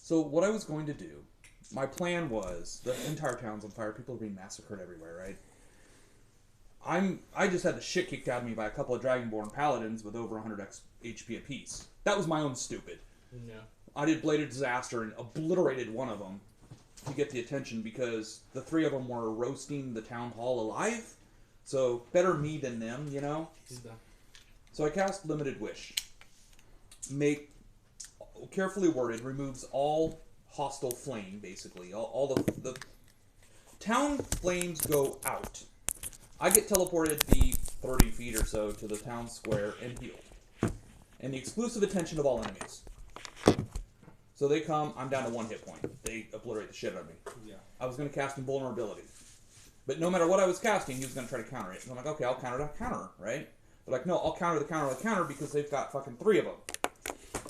So what I was going to do, my plan was, the entire town's on fire, people are being massacred everywhere, right? I just had the shit kicked out of me by a couple of Dragonborn paladins with over 100 HP apiece. That was my own stupid. Yeah. I did Blade of Disaster and obliterated one of them to get the attention because the three of them were roasting the town hall alive. So better me than them, you know? So I cast Limited Wish. Carefully worded, removes all hostile flame, basically. All the town flames go out. I get teleported the 30 feet or so to the town square and healed. And the exclusive attention of all enemies. So they come, I'm down to 1 hit point. They obliterate the shit out of me. Yeah. I was going to cast Invulnerability. But no matter what I was casting, he was going to try to counter it. And I'm like, okay, I'll counter the counter, right? They're like, no, I'll counter the counter with counter because they've got fucking 3 of them.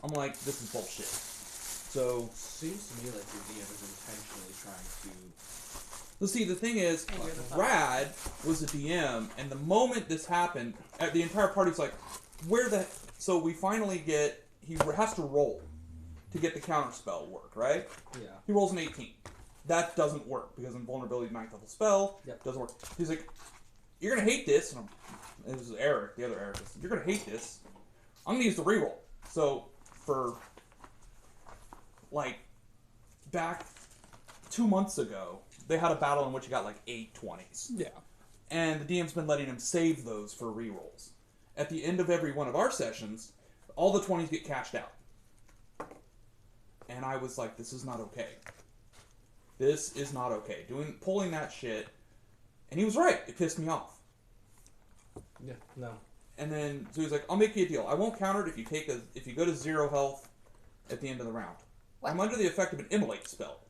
I'm like, this is bullshit. So... Seems to me like your DM is intentionally trying to... Well, see, the thing is, Brad was the DM, and the moment this happened, the entire party's like, where the... So we finally get... He has to roll to get the counter spell work, right? Yeah. He rolls an 18. That doesn't work, because Invulnerability 9th level spell doesn't work. He's like, you're going to hate this, and this is Eric, the other Eric, you're going to hate this. I'm going to use the reroll. So, for, like, back 2 months ago, they had a battle in which he got, like, 8 20s. Yeah. And the DM's been letting him save those for rerolls. At the end of every one of our sessions, all the 20s get cashed out. And I was like, this is not okay. This is not okay. Pulling that shit. And he was right. It pissed me off. Yeah, no. And then, so he's like, I'll make you a deal. I won't counter it if you go to 0 health at the end of the round. What? I'm under the effect of an immolate spell.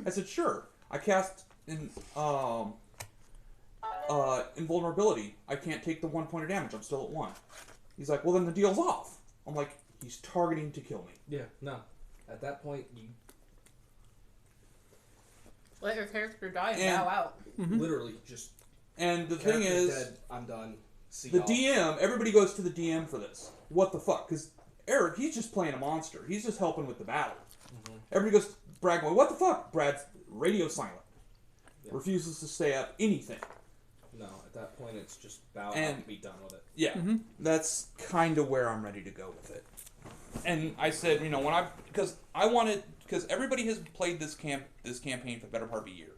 I said, sure. I cast invulnerability. I can't take the 1 point of damage. I'm still at 1. He's like, well, then the deal's off. I'm like, he's targeting to kill me. Yeah, no. At that point, you... Let your character die and bow out. Literally, just... And the thing is... dead. I'm done. See the y'all. DM, everybody goes to the DM for this. What the fuck? Because Eric, he's just playing a monster. He's just helping with the battle. Everybody goes, Brad going, what the fuck? Brad's radio silent. Yeah. Refuses to say up anything. No, at that point, it's just bow out and be done with it. Yeah, that's kind of where I'm ready to go with it. And I said, you know, because everybody has played this campaign for the better part of a year.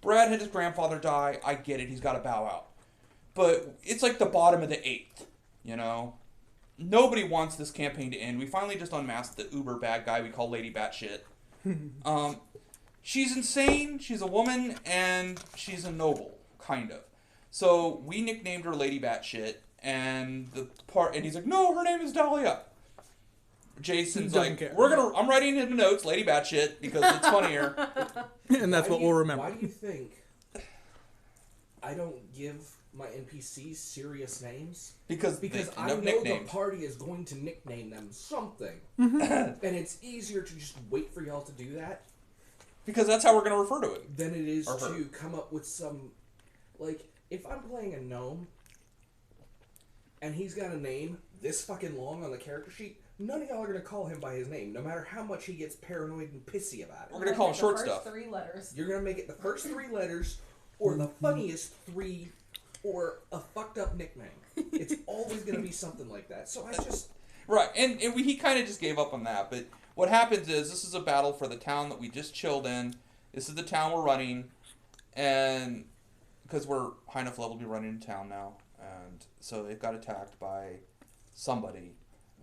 Brad had his grandfather die. I get it. He's got to bow out. But it's like the bottom of the 8th, you know? Nobody wants this campaign to end. We finally just unmasked the uber bad guy we call Lady Batshit. She's insane, she's a woman, and she's a noble, kind of. So we nicknamed her Lady Batshit, and he's like, no, her name is Dahlia. Jason's like, care. I'm writing in the notes, Lady Batshit, because it's funnier. And that's what we'll remember. Why do you think I don't give my NPCs serious names? Because I know the party is going to nickname them something. And it's easier to just wait for y'all to do that. Because that's how we're going to refer to it. Than it is to come up with some... Like, if I'm playing a gnome, and he's got a name this fucking long on the character sheet, none of y'all are going to call him by his name, no matter how much he gets paranoid and pissy about it. We're going to call him short stuff. 3 letters. You're going to make it the first 3 letters, or the funniest 3, or a fucked up nickname. It's always going to be something like that. So I just... Right, and he kind of just gave up on that, but what happens is, this is a battle for the town that we just chilled in. This is the town we're running, and because we're high enough level to be running in town now, and so it got attacked by somebody,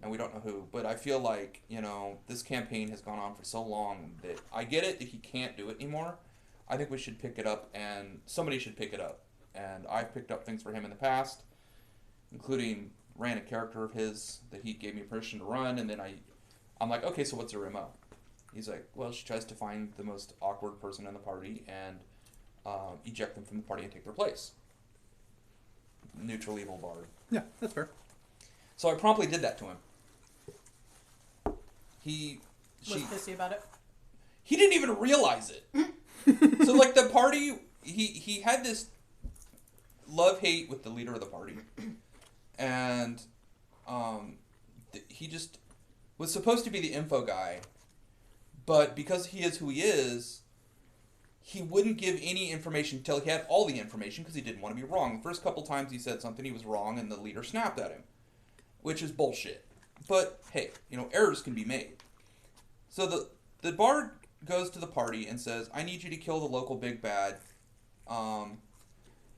and we don't know who, but I feel like, you know, this campaign has gone on for so long that I get it that he can't do it anymore. I think we should pick it up, and somebody should pick it up, and I've picked up things for him in the past, including ran a character of his that he gave me permission to run, and then I'm like, okay, so what's her MO? He's like, well, she tries to find the most awkward person in the party and eject them from the party and take their place. Neutral evil bard. Yeah, that's fair. So I promptly did that to him. Was pissy about it? He didn't even realize it. So, like, the party, he had this love-hate with the leader of the party. And he just was supposed to be the info guy, But because he is who he is, he wouldn't give any information until he had all the information because he didn't want to be wrong. The first couple times he said something, he was wrong, and the leader snapped at him, which is bullshit. But hey, errors can be made. So the bard goes to the party and says, "I need you to kill the local big bad,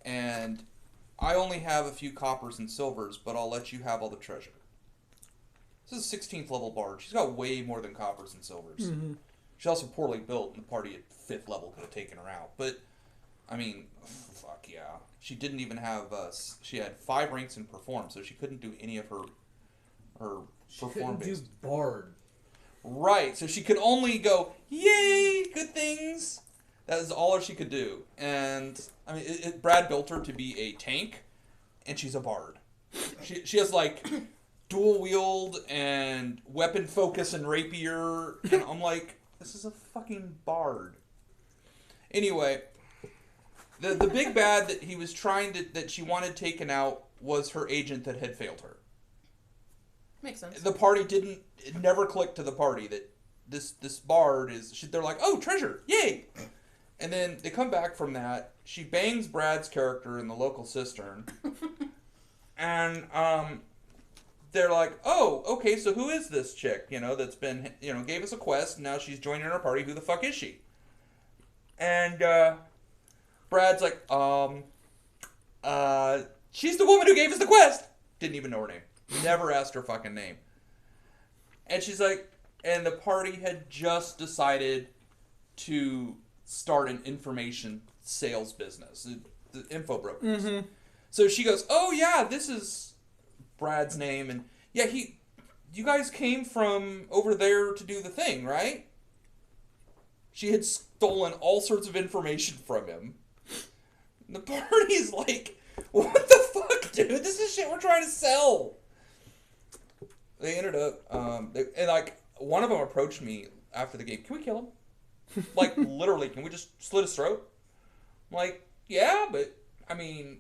and I only have a few coppers and silvers, but I'll let you have all the treasure." This is a 16th level bard. She's got way more than coppers and silvers. Mm-hmm. She's also poorly built, and the party at 5th level could have taken her out. But, I mean, fuck yeah. She didn't even have, she had 5 ranks in perform, so she couldn't do any of her She perform couldn't do based. bard. Right, so she could only go, yay, good things. That is all she could do. And, I mean, Brad built her to be a tank, and she's a bard. She has, like, dual wield and weapon focus and rapier, and I'm like, this is a fucking bard. Anyway, the big bad that he was that she wanted taken out was her agent that had failed her. Makes sense. The party it never clicked to the party that this bard they're like, oh, treasure, yay! And then they come back from that, she bangs Brad's character in the local cistern, and, they're like, oh, okay, so who is this chick, that's been, gave us a quest, and now she's joining our party, who the fuck is she? And, Brad's like, she's the woman who gave us the quest! Didn't even know her name. Never asked her fucking name. And she's like, and the party had just decided to start an information sales business, the info brokers. Mm-hmm. So she goes, oh yeah, this is Brad's name, and yeah, you guys came from over there to do the thing, right? She had stolen all sorts of information from him. And the party's like, what the fuck, dude? This is shit we're trying to sell. They ended up, and like, one of them approached me after the game. Can we kill him? Like, literally, can we just slit his throat? I'm like, yeah, but, I mean,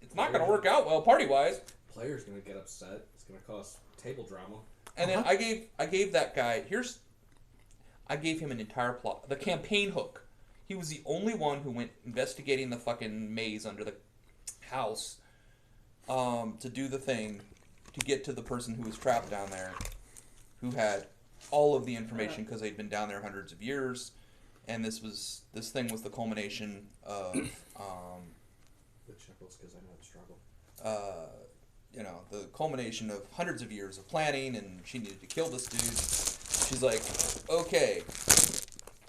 it's not going to work out well party-wise. Player's gonna get upset. It's gonna cause table drama. And then I gave that guy I gave him an entire plot, the campaign hook. He was the only one who went investigating the fucking maze under the house, to do the thing, to get to the person who was trapped down there, who had all of the information because they'd been down there hundreds of years, and this thing was the culmination of The chuckles because I know the struggle. the culmination of hundreds of years of planning, and she needed to kill this dude. She's like, okay,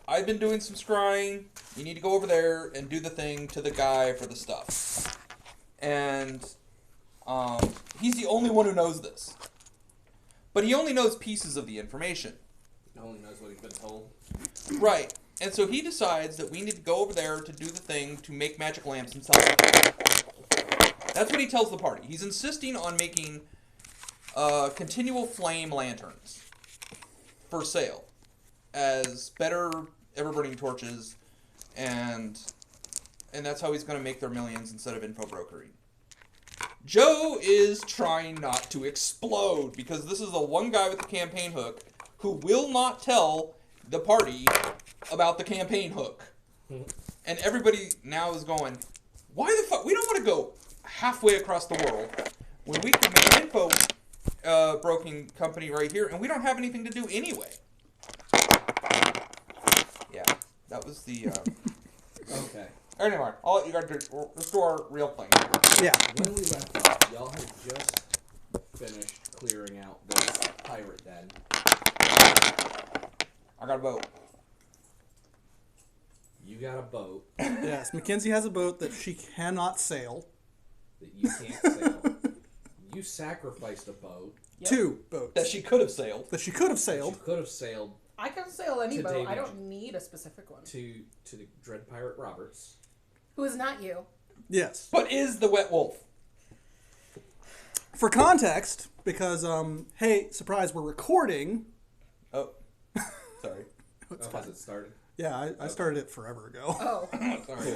I've been doing some scrying. You need to go over there and do the thing to the guy for the stuff. And he's the only one who knows this. But he only knows pieces of the information. He only knows what he's been told. Right. And so he decides that we need to go over there to do the thing to make magic lamps and sell them. That's what he tells the party. He's insisting on making continual flame lanterns for sale as better ever-burning torches, and that's how he's going to make their millions instead of info brokering. Joe is trying not to explode because this is the one guy with the campaign hook who will not tell the party about the campaign hook. And everybody now is going, why the fuck? We don't want to go halfway across the world when we can make an info broking company right here, and we don't have anything to do anyway. Yeah, that was the... Okay. Anyway, all you got to do, let's do our real thing. Yeah. When we wrapped up, y'all had just finished clearing out this pirate den. I got a boat. You got a boat Yes, Mackenzie has a boat that she cannot sail. that you can't sail. You sacrificed a boat Yep. 2 boats That she could have sailed. that she could have that sailed. you could have sailed I can sail any To boat. I David. don't need a specific one. to the Dread Pirate Roberts. Who is not you? Yes. But is the wet wolf? For context, because hey, surprise, we're recording. Oh, sorry. Has it started? Yeah, I started it forever ago. Oh. Sorry.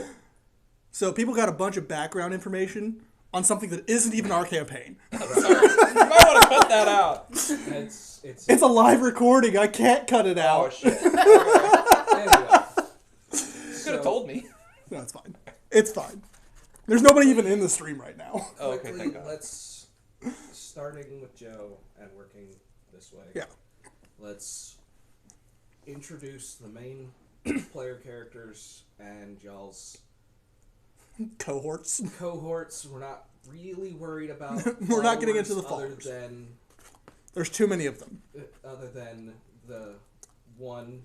So people got a bunch of background information on something that isn't even our campaign. You might want to cut that out. It's a live recording. I can't cut it Oh, out. shit. anyway. You could have told me. No, it's fine. It's fine. There's nobody even in the stream right now. Oh, okay, Quickly, thank God. let's, starting with Joe and working this way. Yeah. Let's introduce the main player characters and y'all's Cohorts. cohorts. We're not really worried about. We're not getting into the followers followers. There's too many of them. other than the one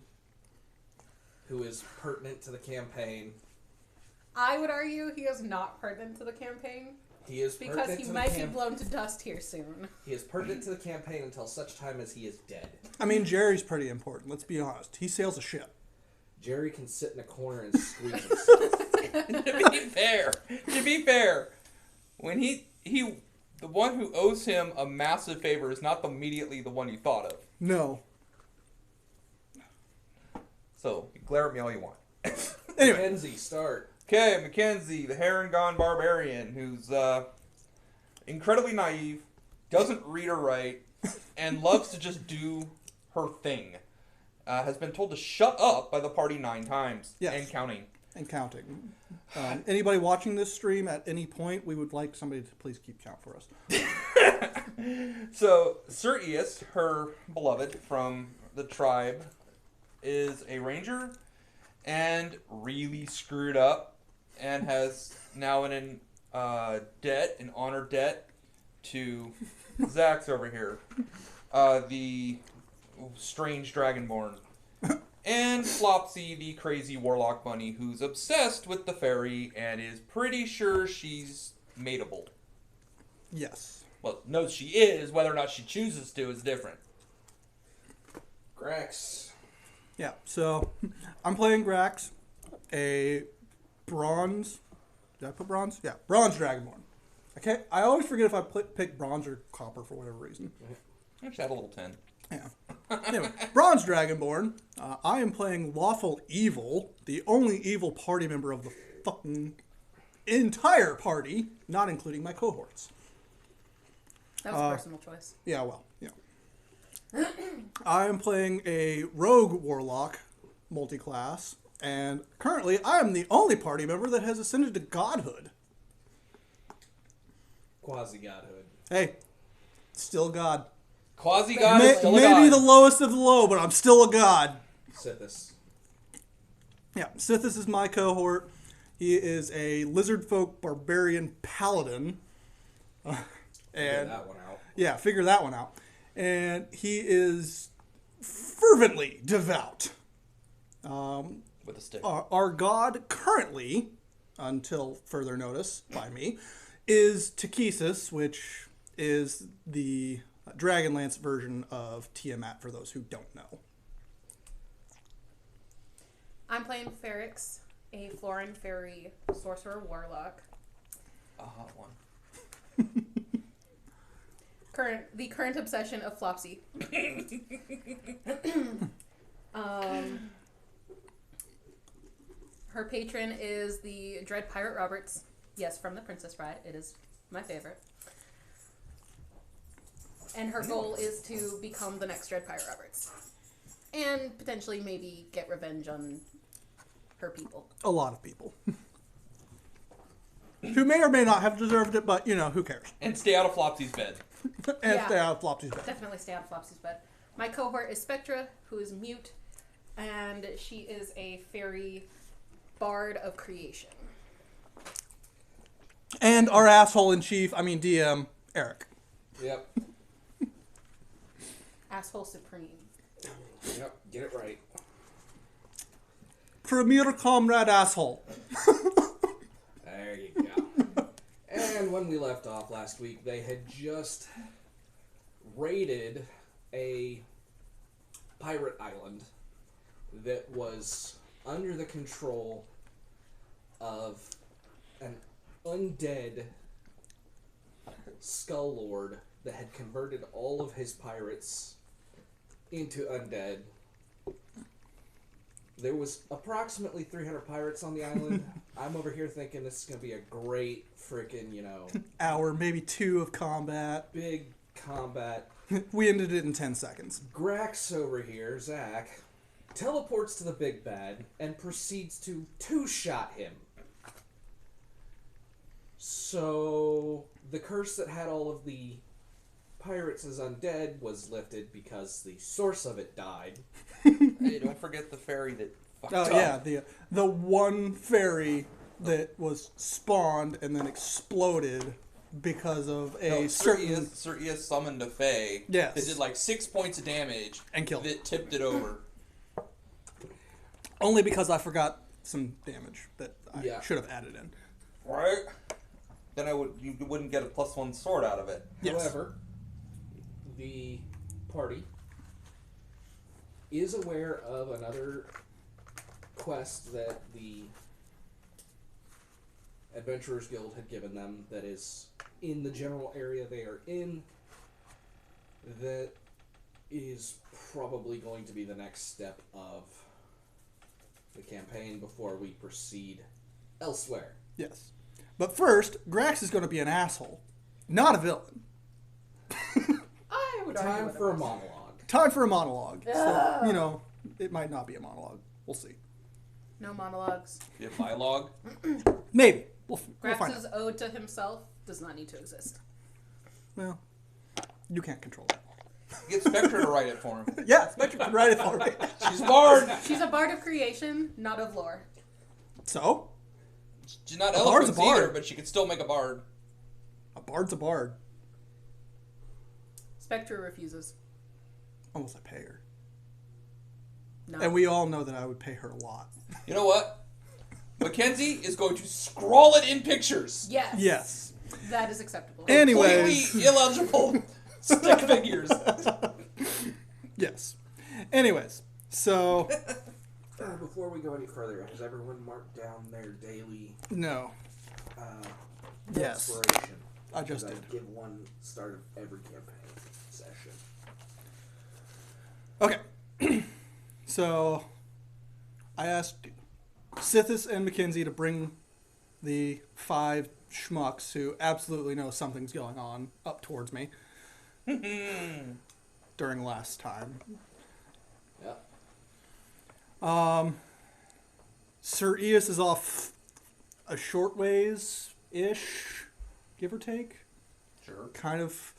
who is pertinent to the campaign. I would argue he is not pertinent to the campaign He is because pertinent he to might the be blown to dust here soon. He is pertinent to the campaign until such time as he is dead. I mean, Jerry's pretty important. Let's be honest. He sails a ship. Jerry can sit in a corner and squeeze himself. To be fair, when he the one who owes him a massive favor is not immediately the one you thought of. No. So you glare at me all you want. Anyway. Mackenzie, start. Okay, Mackenzie, the Harengon barbarian, who's incredibly naive, doesn't read or write, and loves to just do her thing. Has been told to shut up by the party 9 times. Yes. And counting. And counting. Anybody watching this stream at any point, we would like somebody to please keep count for us. So, Sir Eus, her beloved from the tribe, is a ranger and really screwed up and has now an honor debt to Zax over here, the strange dragonborn. And Flopsy, the crazy warlock bunny, who's obsessed with the fairy and is pretty sure she's mateable. Yes. Well, no, she is. Whether or not she chooses to is different. Grax. Yeah, so I'm playing Grax, a bronze. Did I put bronze? Yeah, bronze dragonborn. Okay, I always forget if I pick bronze or copper for whatever reason. Actually, add a little 10. Yeah. Anyway, bronze dragonborn. I am playing Lawful Evil, the only evil party member of the fucking entire party, not including my cohorts. That was a personal choice. Yeah, well, yeah. I am playing a rogue warlock multi-class, and currently I am the only party member that has ascended to godhood. Quasi-godhood. Hey, still god. Quasi-god is still a Maybe god. the lowest of the low, but I'm still a god. Sithis. Yeah, Sithis is my cohort. He is a lizard folk barbarian paladin. Figure that one out. Yeah, figure that one out. And he is fervently devout. With a stick. Our god currently, until further notice by me, is Takesis, which is the Dragonlance version of Tiamat, for those who don't know. I'm playing Ferrix, a Florin Fairy Sorcerer Warlock. A hot one. The current obsession of Flopsy. Her patron is the Dread Pirate Roberts. Yes, from The Princess Bride. It is my favorite. And her goal is to become the next Dread Pirate Roberts. And potentially maybe get revenge on her people. A lot of people. Who may or may not have deserved it, but, who cares? And stay out of Flopsy's bed. And Yeah. stay out of Flopsy's bed. Definitely stay out of Flopsy's bed. My cohort is Spectra, who is mute, and she is a fairy bard of creation. And our asshole in chief, DM, Eric. Yep. Asshole supreme. Yep. Get it right. Premier comrade asshole. There you go. And when we left off last week, they had just raided a pirate island that was under the control of an undead skull lord that had converted all of his pirates into undead. There was approximately 300 pirates on the island. I'm over here thinking this is going to be a great freaking, Hour, maybe 2 of combat. big combat. We ended it in 10 seconds. Grax over here, Zach, teleports to the big bad and proceeds to two-shot him. So, the curse that had all of the pirates as undead was lifted because the source of it died. Hey, don't forget the fairy that fucked up. Oh yeah, the one fairy that was spawned and then exploded because of a certain Sir Ias summoned a fae Yes. that did like 6 points of damage And killed that tipped it over. only because I forgot some damage that I Yeah. should have added in. Right? Then you wouldn't get a +1 sword out of it. Yes. However, the party is aware of another quest that the Adventurers Guild had given them that is in the general area they are in that is probably going to be the next step of the campaign before we proceed elsewhere. Yes. But first, Grax is going to be an asshole, not a villain. I would argue Time for a otherwise. monologue. Time for a monologue. So, it might not be a monologue. We'll see. No monologues. You have dialogue. Maybe. We'll find Grax's out. ode to himself does not need to exist. Well, you can't control that. Get Spectre to write it for him. Yeah, Spectre can write it for me. She's bard. She's a bard of creation, not of lore. So, She's not A bard's a eloquent bard. either, but she could still make a bard. a bard's a bard. Spectre refuses. Unless I pay her. No. And we all know that I would pay her a lot. You know what? Mackenzie is going to scrawl it in pictures. Yes. Yes. That is acceptable. Anyways. Completely illegible stick figures. Yes. Anyways, so, Before we go any further, has everyone marked down their daily no. Yes. inspiration? I just I did. give one start of every campaign session. Okay. So, I asked Sithis and Mackenzie to bring the 5 schmucks who absolutely know something's going on up towards me during last time. Yeah. Sir Ias is off a short ways-ish, give or take. Sure. Kind of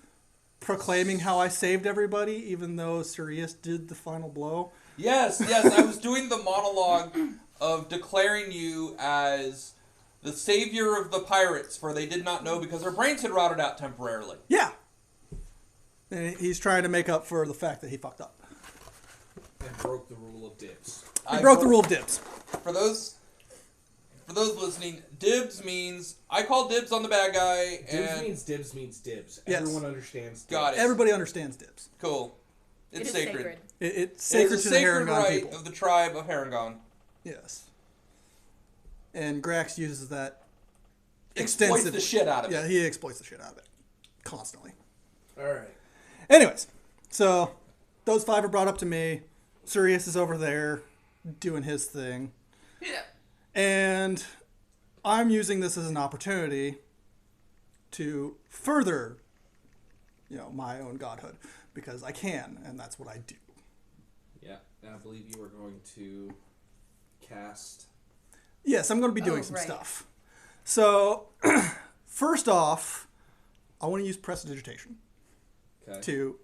proclaiming how I saved everybody, even though Sir Ias did the final blow. Yes, I was doing the monologue of declaring you as the savior of the pirates, for they did not know because their brains had rotted out temporarily. Yeah. And he's trying to make up for the fact that he fucked up. And broke the rule of dibs. He broke the rule of dibs. For those listening, dibs means I call dibs on the bad guy. Dibs means dibs. Yes. Everyone understands dibs. Got it. Everybody understands dibs. Cool. It It's is sacred. It's It sacred is to a the sacred Harangon right people. of the tribe of Harangon. Yes. And Grax uses that Exploits extensively. the shit out of Yeah, it. he exploits the shit out of it. Constantly. Alright. Anyways, so those 5 are brought up to me. Sirius is over there doing his thing. Yeah. And I'm using this as an opportunity to further, my own godhood. Because I can, and that's what I do. Yeah. And I believe you are going to cast... Yes, I'm going to be doing Oh, some right. stuff. So, first off, I want to use prestidigitation Okay. to,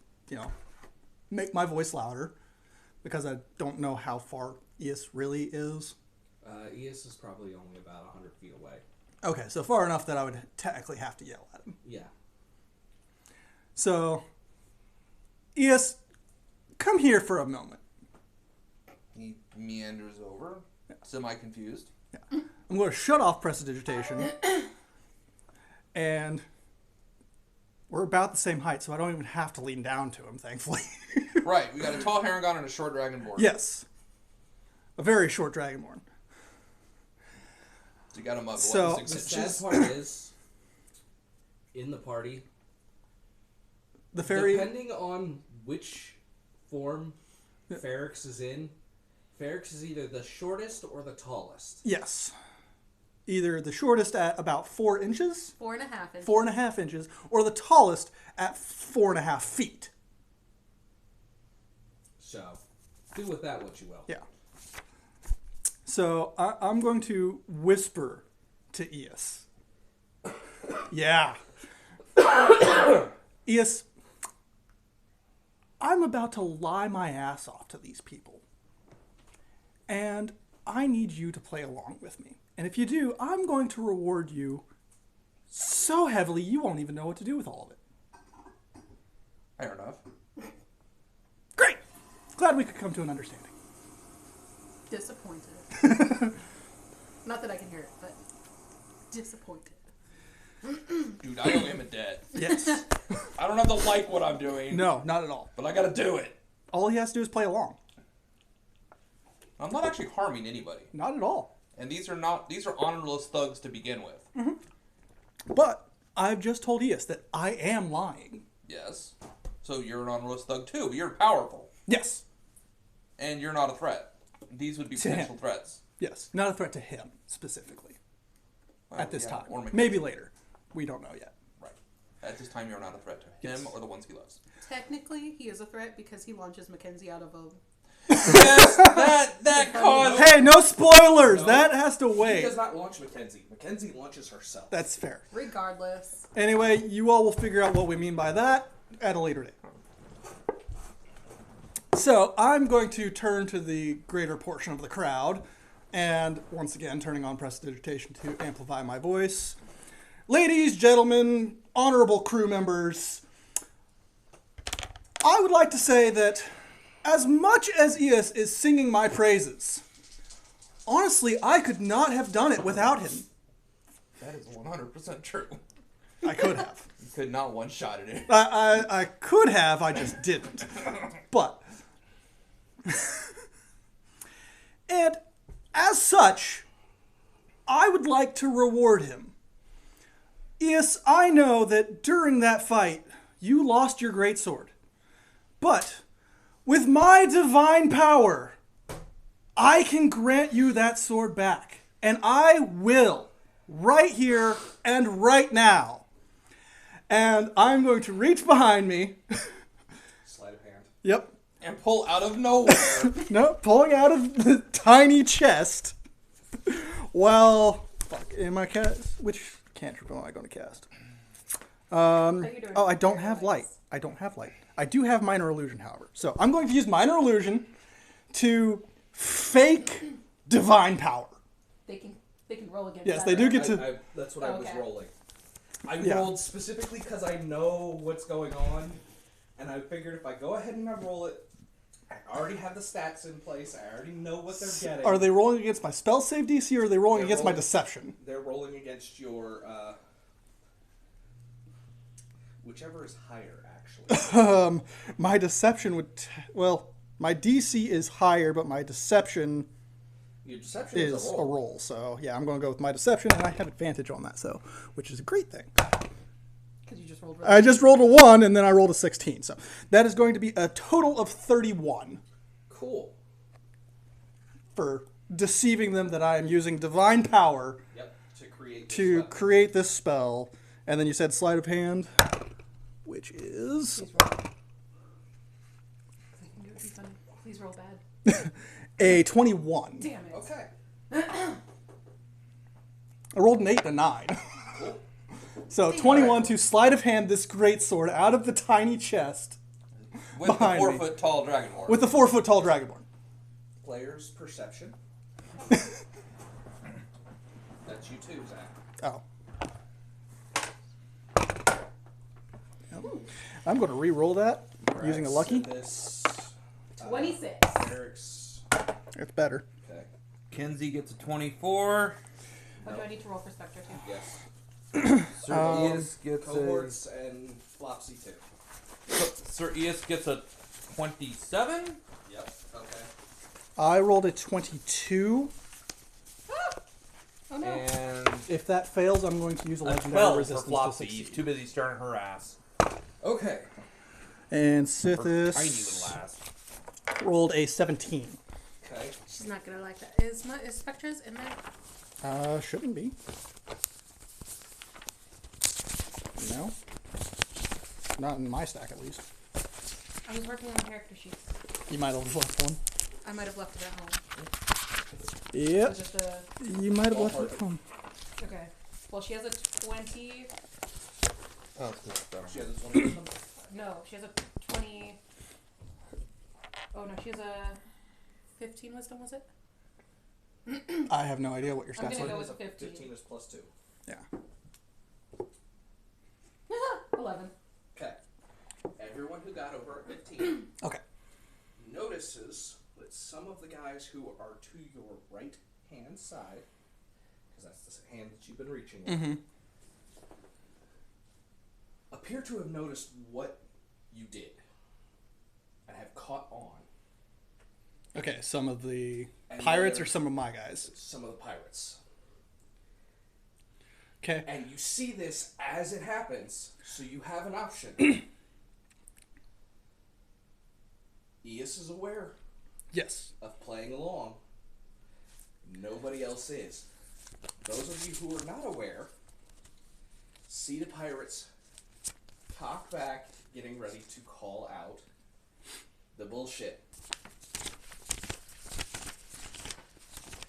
make my voice louder. Because I don't know how far Ias really is. Ias is probably only about 100 feet away. Okay, so far enough that I would technically have to yell at him. Yeah. So, Ias, come here for a moment. He meanders over, semi-confused. I'm going to shut off prestidigitation. And we're about the same height, so I don't even have to lean down to him, thankfully. Right, we got a tall Harangon and a short Dragonborn. Yes. A very short Dragonborn. So you got him up, So- 6 The sad inches? part is, in the party, The fairy... depending on which form Ferrix is in, Ferrex is either the shortest or the tallest. Yes. Either the shortest at about 4 inches, 4.5 inches. 4.5 inches, or the tallest at 4.5 feet. So, do with that what you will. Yeah. So I'm going to whisper to Eos. Yeah. Eos, I'm about to lie my ass off to these people. And I need you to play along with me. And if you do, I'm going to reward you so heavily you won't even know what to do with all of it. Fair enough. Great! Glad we could come to an understanding. Disappointed. Not that I can hear it, but disappointed. Dude, I owe him a debt. Yes. I don't have to like what I'm doing. No, not at all. But I gotta do it. All he has to do is play along. I'm not actually harming anybody. Not at all. And these are honorless thugs to begin with. Mm-hmm. But I've just told Eos that I am lying. Yes. So you're an honorless thug too, but you're powerful. Yes. And you're not a threat. These would be To potential him. threats. Yes. Not a threat to him, specifically. Well, At this yeah, time. or Maybe later. We don't know yet. Right. At this time, you're not a threat to him or the ones he loves. Technically, he is a threat because he launches Mackenzie out of a... Yes, that caused... Hey, no spoilers! No. That has to He wait. does not launch Mackenzie. Mackenzie launches herself. That's fair. Regardless. Anyway, you all will figure out what we mean by that at a later date. So, I'm going to turn to the greater portion of the crowd, and once again, turning on prestidigitation to amplify my voice. Ladies, gentlemen, honorable crew members, I would like to say that as much as Eos is singing my praises, honestly, I could not have done it without him. That is 100% true. I could have. You could not one-shot it. I could have, I just didn't. But, and as such, I would like to reward him. Yes, I know that during that fight, you lost your greatsword. But, with my divine power, I can grant you that sword back. And I will, right here and right now. And I'm going to reach behind me. Sleight of hand. Yep. And pull out of nowhere. No, pulling out of the tiny chest. Well, fuck, am I cast? Which cantrip am I going to cast? I don't have light. I don't have light. I do have minor illusion, however. So I'm going to use minor illusion to fake divine power. They can roll against Yes, that, they do right? get to. That's what I was Okay. rolling. I Yeah. rolled specifically because I know what's going on, and I figured if I go ahead and I roll it, I already have the stats in place. I already know what they're getting. Are they rolling against my spell save DC, or are they rolling They're against my rolling- deception? They're rolling against your whichever is higher, actually. My deception would. My DC is higher, but my deception Your deception is a roll. So yeah, I'm going to go with my deception, and I have advantage on that, so which is a great thing. Because you just rolled really I just rolled a 1, and then I rolled a 16. So that is going to be a total of 31 Cool. for deceiving them that I am using divine power Yep. To create. This to weapon. create this spell. And then you said sleight of hand, which is Please roll. I can do it. Be funny. Please roll bad. a 21. Damn it. Okay. I rolled an 8 and a 9. Cool. So 21 to sleight of hand this great sword out of the tiny chest With the Behind me. 4-foot tall dragonborn. with the 4-foot tall dragonborn. Player's perception. That's you too, Zach. Oh. Yep. I'm going to re-roll that using a lucky. This 26. Eric's. It's better. Okay. Kenzie gets a 24. What do I need to roll for Spectre too? Yes. Sir Eos gets Cohorts and Flopsy too. Sir Eos gets a 27. Yep. Okay. I rolled a 22. Oh no. And If that fails, I'm going to use a a legendary 12 for resistance to Flopsy. He's succeed. too busy stirring her ass. Okay. And Her tiny little Sithis ass. rolled a 17. Okay. She's not gonna like that. Is Spectra's in there? Shouldn't be. No. Not in my stack, at least. I was working on character sheets. You might have left one. I might have left it at home. Yep. Was it the... You might have left it at home. Okay. Well, she has a 20... Oh, it's good. She has a 20. No, she has a 20... Oh, no, she has a 15 wisdom, was it? I have no idea what your I'm stats gonna are. go with 15. 15 is plus 2. Yeah. 11. Okay. Everyone who got over at 15 Okay. notices that some of the guys who are to your right hand side, because that's the hand that you've been reaching with, Mm-hmm. appear to have noticed what you did and have caught on. Okay, some of the And pirates they're- or some of my guys? Some of the pirates. Okay. And you see this as it happens, so you have an option. Eos is aware Yes. of playing along. Nobody else is. Those of you who are not aware see the pirates cock back, getting ready to call out the bullshit.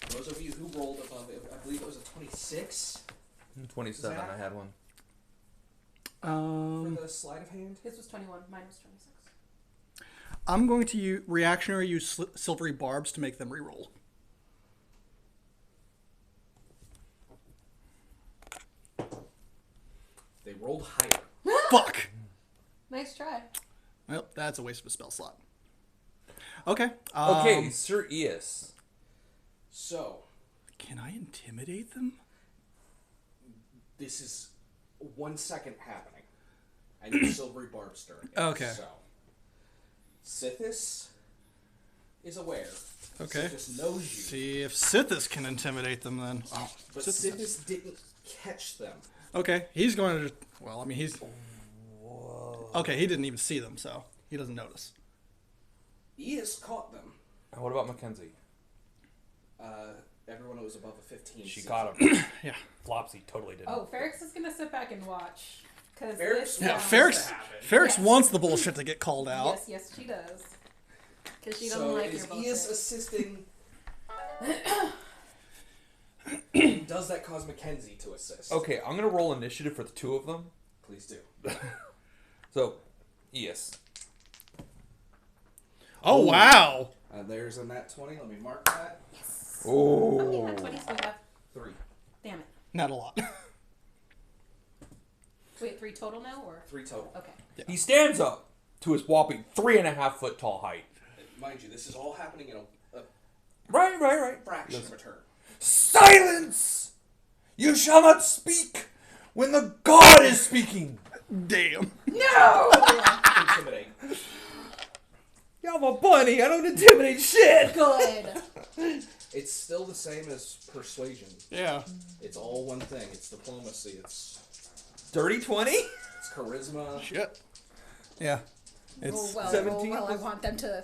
Those of you who rolled above it, I believe it was a 26 27. Zach? I had one. for the sleight of hand. His was 21. Mine was 26. I'm going to use reactionary use silvery barbs to make them reroll. They rolled higher. Fuck. Nice try. Well, that's a waste of a spell slot. Okay. Okay, Sir Eos. So, Can I intimidate them? this is 1 second happening. And your silvery barb stirring. it. Okay. So, Sithis is aware. Okay. Sithis knows you. See if Sithis can intimidate them then. Oh, But Sithis. Sithis didn't catch them. Okay, he's going to. Well, I mean, he's. Okay, he didn't even see them, so he doesn't notice. Eos caught them. And what about Mackenzie? Everyone was above a 15. She so- caught him. Yeah. Flopsy totally didn't. Oh, Ferrix is gonna sit back and watch. Cause Ferrix this Yeah, wants sounds- Ferrix. to happen. Ferrix Yes. wants the bullshit to get called out. Yes, yes, she does. Cause she doesn't So like is your bullshit. Eos assisting? Does that cause Mackenzie to assist? Okay, I'm gonna roll initiative for the two of them. Please do. So, Eos. Oh wow! There's a nat 20. Let me mark that. Oh. How many nat 20s do we have? 3. Damn it. Not a lot. Wait, 3 total now, or? 3 total. Okay. He stands up to his whopping 3.5 foot tall height. Mind you, this is all happening in a Right. fraction of a turn. Silence! You shall not speak when the god is speaking. Damn. No! Intimidate. I'm a bunny. I don't intimidate shit. Good. It's still the same as persuasion. Yeah. It's all one thing. It's diplomacy. It's Dirty 20? charisma. Shit. Yeah. Oh It's well, 17 I want them to.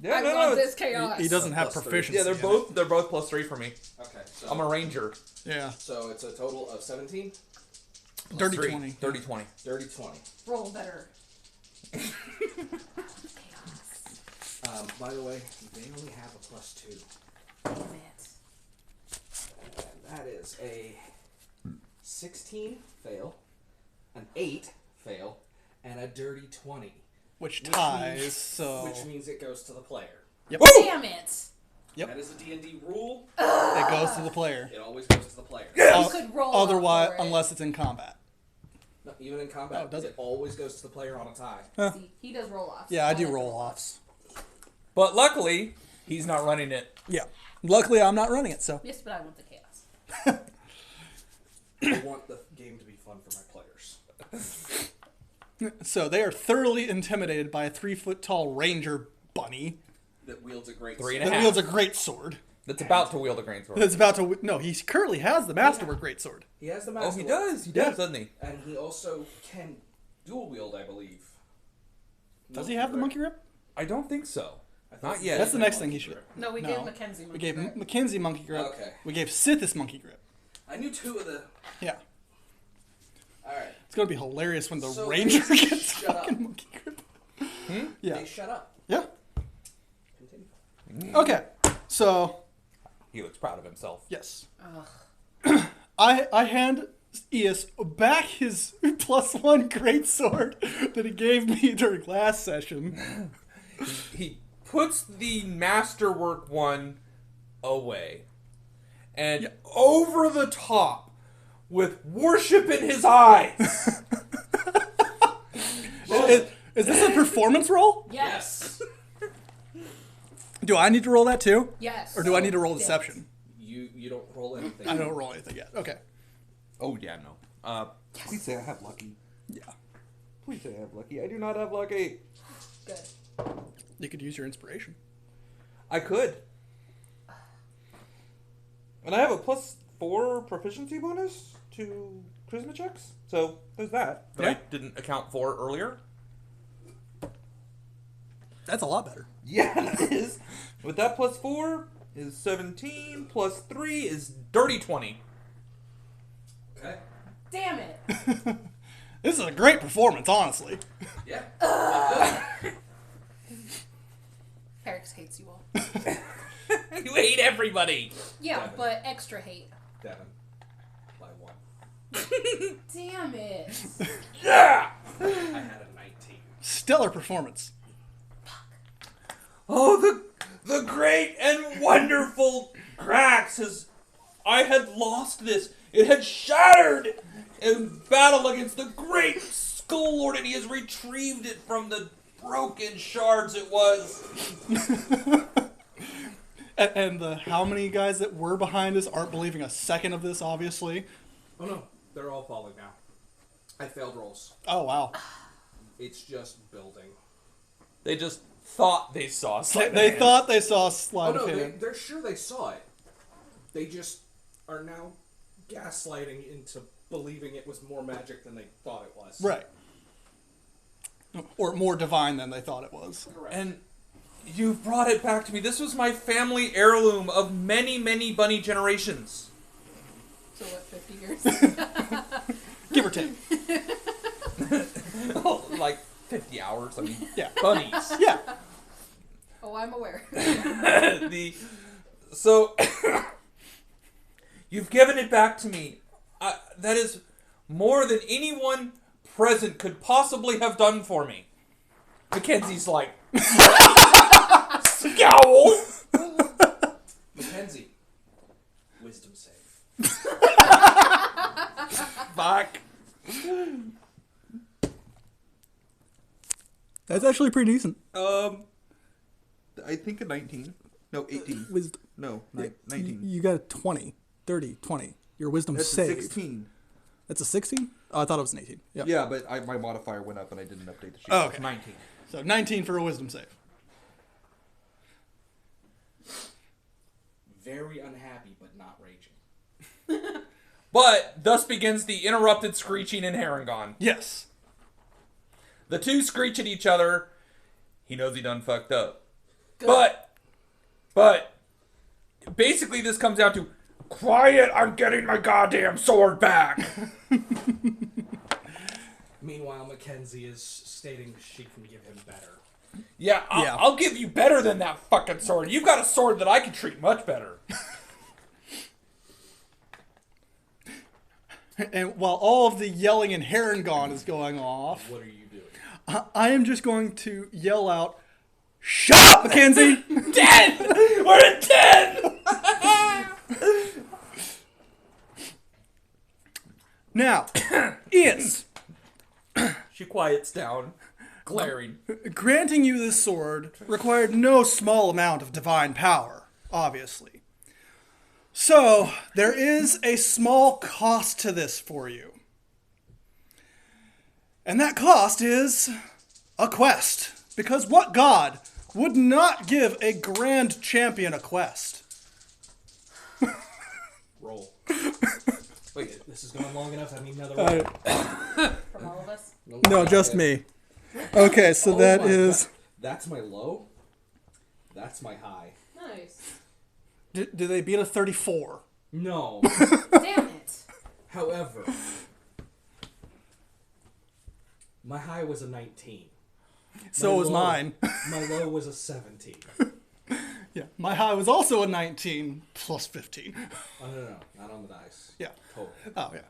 Yeah, I want this chaos. he doesn't have Plus three. proficiency. Yeah, they're in it. both plus 3 for me. Okay. So, I'm a ranger. Yeah. so it's a total of 17. Dirty Three. 20. Dirty 20. Dirty 20. Roll better. Chaos. By the way, they only have a plus 2. Damn it. And that is a 16 fail, an 8 fail, and a dirty 20. Which Which ties, means- so. Which means it goes to the player. Damn it. Yep. That is a D&D rule. It goes to the player. It always goes to the player. You could roll. Otherwise, up for it. unless it's in combat. No, even in combat, Oh, does it? always goes to the player on a tie. See, he does roll offs. Yeah, I do roll offs. But luckily, he's not running it. Yeah. Luckily, I'm not running it, so. Yes, but I want the chaos. I want the game to be fun for my players. So they are thoroughly intimidated by a 3-foot tall ranger bunny That wields a great Three sword. and a that half. wields a great sword. That's about to wield a grain sword. That's about to. No, he currently has the masterwork great sword. He has the Oh, master. he does. He does, doesn't he? And he also can dual wield, I believe. Does he have the monkey rip? I don't think so. Not yet. That's the next thing he should. No, we No. gave Mackenzie. We gave grip. Mackenzie monkey grip. Okay. We gave Sithis monkey grip. I knew 2 of the. Yeah. All right. It's gonna be hilarious when the So ranger they gets shut up. fucking monkey grip. Yeah. They shut up. Yeah. Continue. Okay. So He looks proud of himself. yes. Ugh. I hand Eos back his +1 greatsword that he gave me during last session. He puts the masterwork one away. And over the top, with worship in his eyes. Is this a performance roll? Yes. Do I need to roll that too? Yes. Or do I need to roll Yes. deception? You don't roll anything. I don't roll anything yet. Okay. Oh, yeah, no. Please say I have lucky. Yeah. Please say I have lucky. I do not have lucky. Good. You could use your inspiration. I could. And I have a +4 proficiency bonus to charisma checks. So there's that. That I Yeah. didn't account for earlier. That's a lot better. Yeah, it is. With that +4 is 17, +3 is dirty 20. Okay. Damn it. This is a great performance, honestly. Yeah. Perix hates you all. You hate everybody. Yeah, Devin. but extra hate. Devin. By 1. Damn it. Yeah. I had a 19. Stellar performance. Oh, the great and wonderful Grax I had lost this. It had shattered in battle against the great Skull Lord, and he has retrieved it from the broken shards it was. And the how many guys that were behind us aren't believing a second of this, obviously. Oh no, they're all falling now. I failed rolls. Oh, wow. It's just building. They just thought they saw They, something. they thought they saw a Oh slide no, of hand. they're sure they saw it. They just are now gaslighting into believing it was more magic than they thought it was. Right. Or more divine than they thought it was. Correct. And you've brought it back to me. This was my family heirloom of many, many bunny generations. So what, 50 years? Give or take. Like 50 hours. I mean, Yeah. bunnies. Yeah. Oh, I'm aware. So you've given it back to me. That is more than anyone present could possibly have done for me. Mackenzie's like, scowl. Mackenzie. Wisdom save. Fuck. That's actually pretty decent. I think a 19. No, 18. Wisdom. No, 19. You got a 20. 30. 20. Your wisdom That's a save. 16. That's a 16? Oh, I thought it was an 18. Yep. Yeah, but my modifier went up and I didn't update the sheet. Oh, It's okay. 19. So 19 for a wisdom save. Very unhappy, but not raging. But thus begins the interrupted screeching in Harangon. Yes. The two screech at each other. He knows he done fucked up. Good. But basically this comes down to, quiet, I'm getting my goddamn sword back. Meanwhile, Mackenzie is stating she can give him better. Yeah, I'll give you better than that fucking sword. You've got a sword that I can treat much better. And while all of the yelling in Harangon is going off, What are you doing? I am just going to yell out, "Shut up, Mackenzie!" 10! We're at 10! Now, Eos, She quiets down, glaring. granting you this sword required no small amount of divine power, obviously. So, there is a small cost to this for you. And that cost is a quest. Because what god would not give a grand champion a quest? Roll. Wait, This is going long enough. I need another roll. From all of us. No, just me. Okay, so Oh that my is... God. That's my low? That's my high. Nice. Do they beat a 34? No. Damn it. However, my high was a 19. So was mine. My low was a 17. Yeah, my high was also a 19 plus 15. Oh, no. Not on the dice. Yeah. Total. Oh, yeah.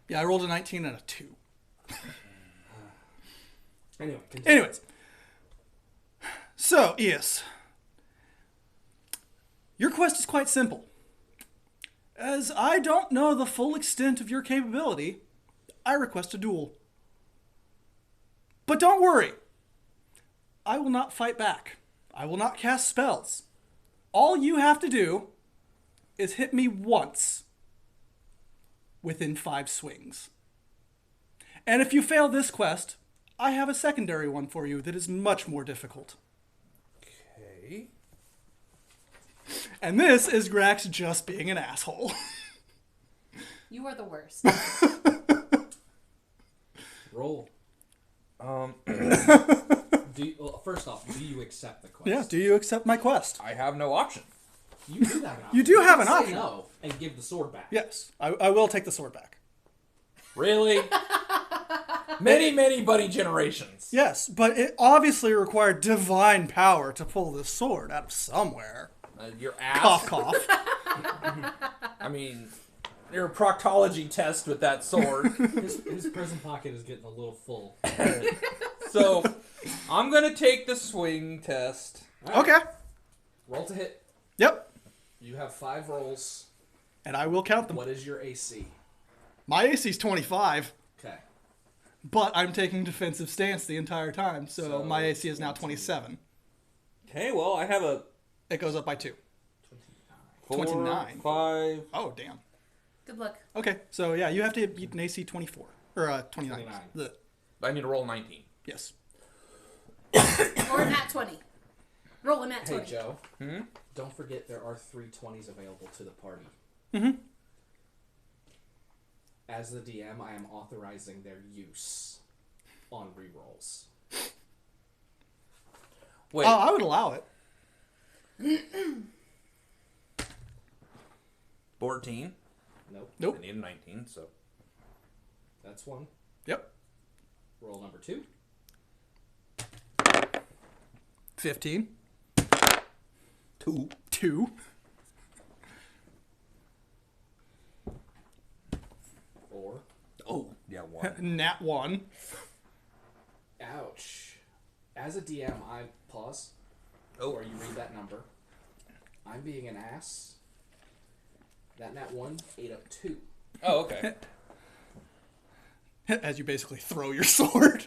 Yeah, I rolled a 19 and a 2. Anyway, continue. Anyways. So, Eos. Your quest is quite simple. As I don't know the full extent of your capability, I request a duel. But don't worry. I will not fight back. I will not cast spells. All you have to do is hit me once within 5 swings. And if you fail this quest, I have a secondary one for you that is much more difficult. Okay. And this is Grax just being an asshole. You are the worst. Roll. First off, do you accept the quest? Yeah, do you accept my quest? I have no option. You do have an option. You do have an can say option. no and give the sword back. Yes, I will take the sword back. Really? many buddy generations. Yes, but it obviously required divine power to pull this sword out of somewhere. Your ass. Cough, cough. I mean, your proctology test with that sword. His present pocket is getting a little full. So, I'm gonna take the swing test. Okay. Roll to hit. Yep. You have 5 rolls. And I will count them. What is your AC? My AC is 25, Okay. but I'm taking defensive stance the entire time, so my AC is now 27. Okay, well, I have a It goes up by 2. 29. 29. 5. Oh, damn. Good luck. Okay, so yeah, you have to beat an AC 24. Or 29. 29. The- I need to roll 19. yes. Or a nat 20. Roll a nat Hey, 20. Joe. Hmm? Don't forget there are 3 20s available to the party. Mm-hmm. As the DM, I am authorizing their use on rerolls. Wait, I would allow it. 14. Nope. Nope. I need a 19, so. That's 1. Yep. Roll number 2. 15. 2. 2. 4. Oh, yeah, 1. Nat 1. Ouch. As a DM, I pause. Oh. Or you read that number. I'm being an ass. That nat 1 ate up 2. Oh, okay. As you basically throw your sword.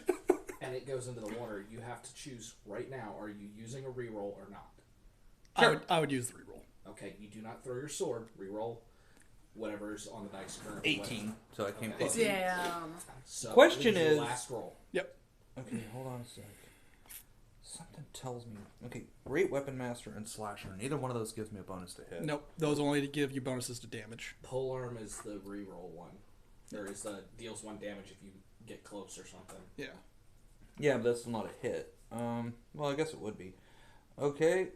And it goes into the water. You have to choose right now, are you using a reroll or not? I would use the reroll. Okay, you do not throw your sword. Reroll whatever's on the dice currently. 18, so I came Okay. close. Damn. So Question that leaves your is- last roll. Yep. Okay, hold on a sec. Something tells me. Okay, Great Weapon Master and Slasher. Neither one of those gives me a bonus to hit. Nope. Those only give you bonuses to damage. Polearm is the reroll one. There is the deals 1 damage if you get close or something. Yeah. Yeah, but that's not a hit. Well, I guess it would be. Okay, is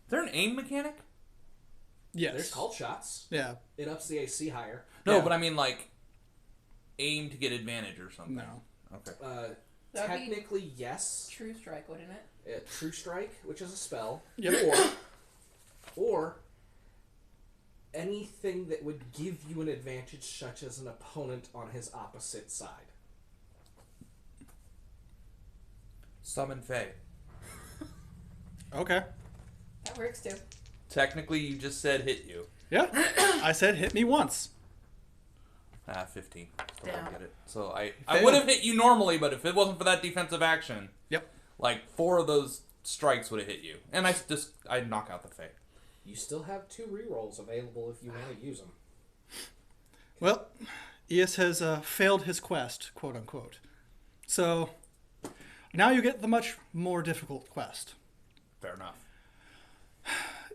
there an aim mechanic? Yes. There's called shots. Yeah. It ups the AC higher. No, Yeah. but I mean, like, aim to get advantage or something. No. Okay. That'd be- Technically, yes. True strike, wouldn't it? True Strike, which is a spell. Yep. Or anything that would give you an advantage, such as an opponent on his opposite side. Summon Fae. Okay. That works too. Technically, you just said hit you. Yeah. I said hit me once. 15. Still Damn. don't get it. So I Fail. would have hit you normally, but if it wasn't for that defensive action, Yep. like 4 of those strikes would have hit you. And I'd knock out the Fae. You still have 2 rerolls available if you want to use them. Well, Eos has failed his quest, quote unquote. So now you get the much more difficult quest. Fair enough.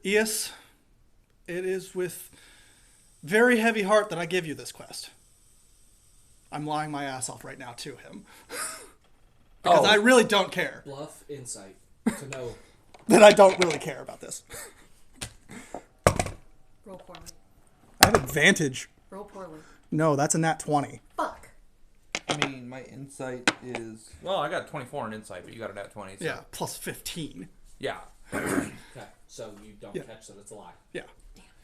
Eos, it is with very heavy heart that I give you this quest. I'm lying my ass off right now to him. Because Oh. I really don't care. Bluff insight to know. That I don't really care about this. Roll poorly. I have advantage. Roll poorly. No, that's a nat 20. Fuck. I mean, my insight is... Well, I got 24 in insight, but you got a nat 20. So. Yeah, plus 15. Yeah. Okay, so you don't Yeah. catch that it's a lie. Yeah.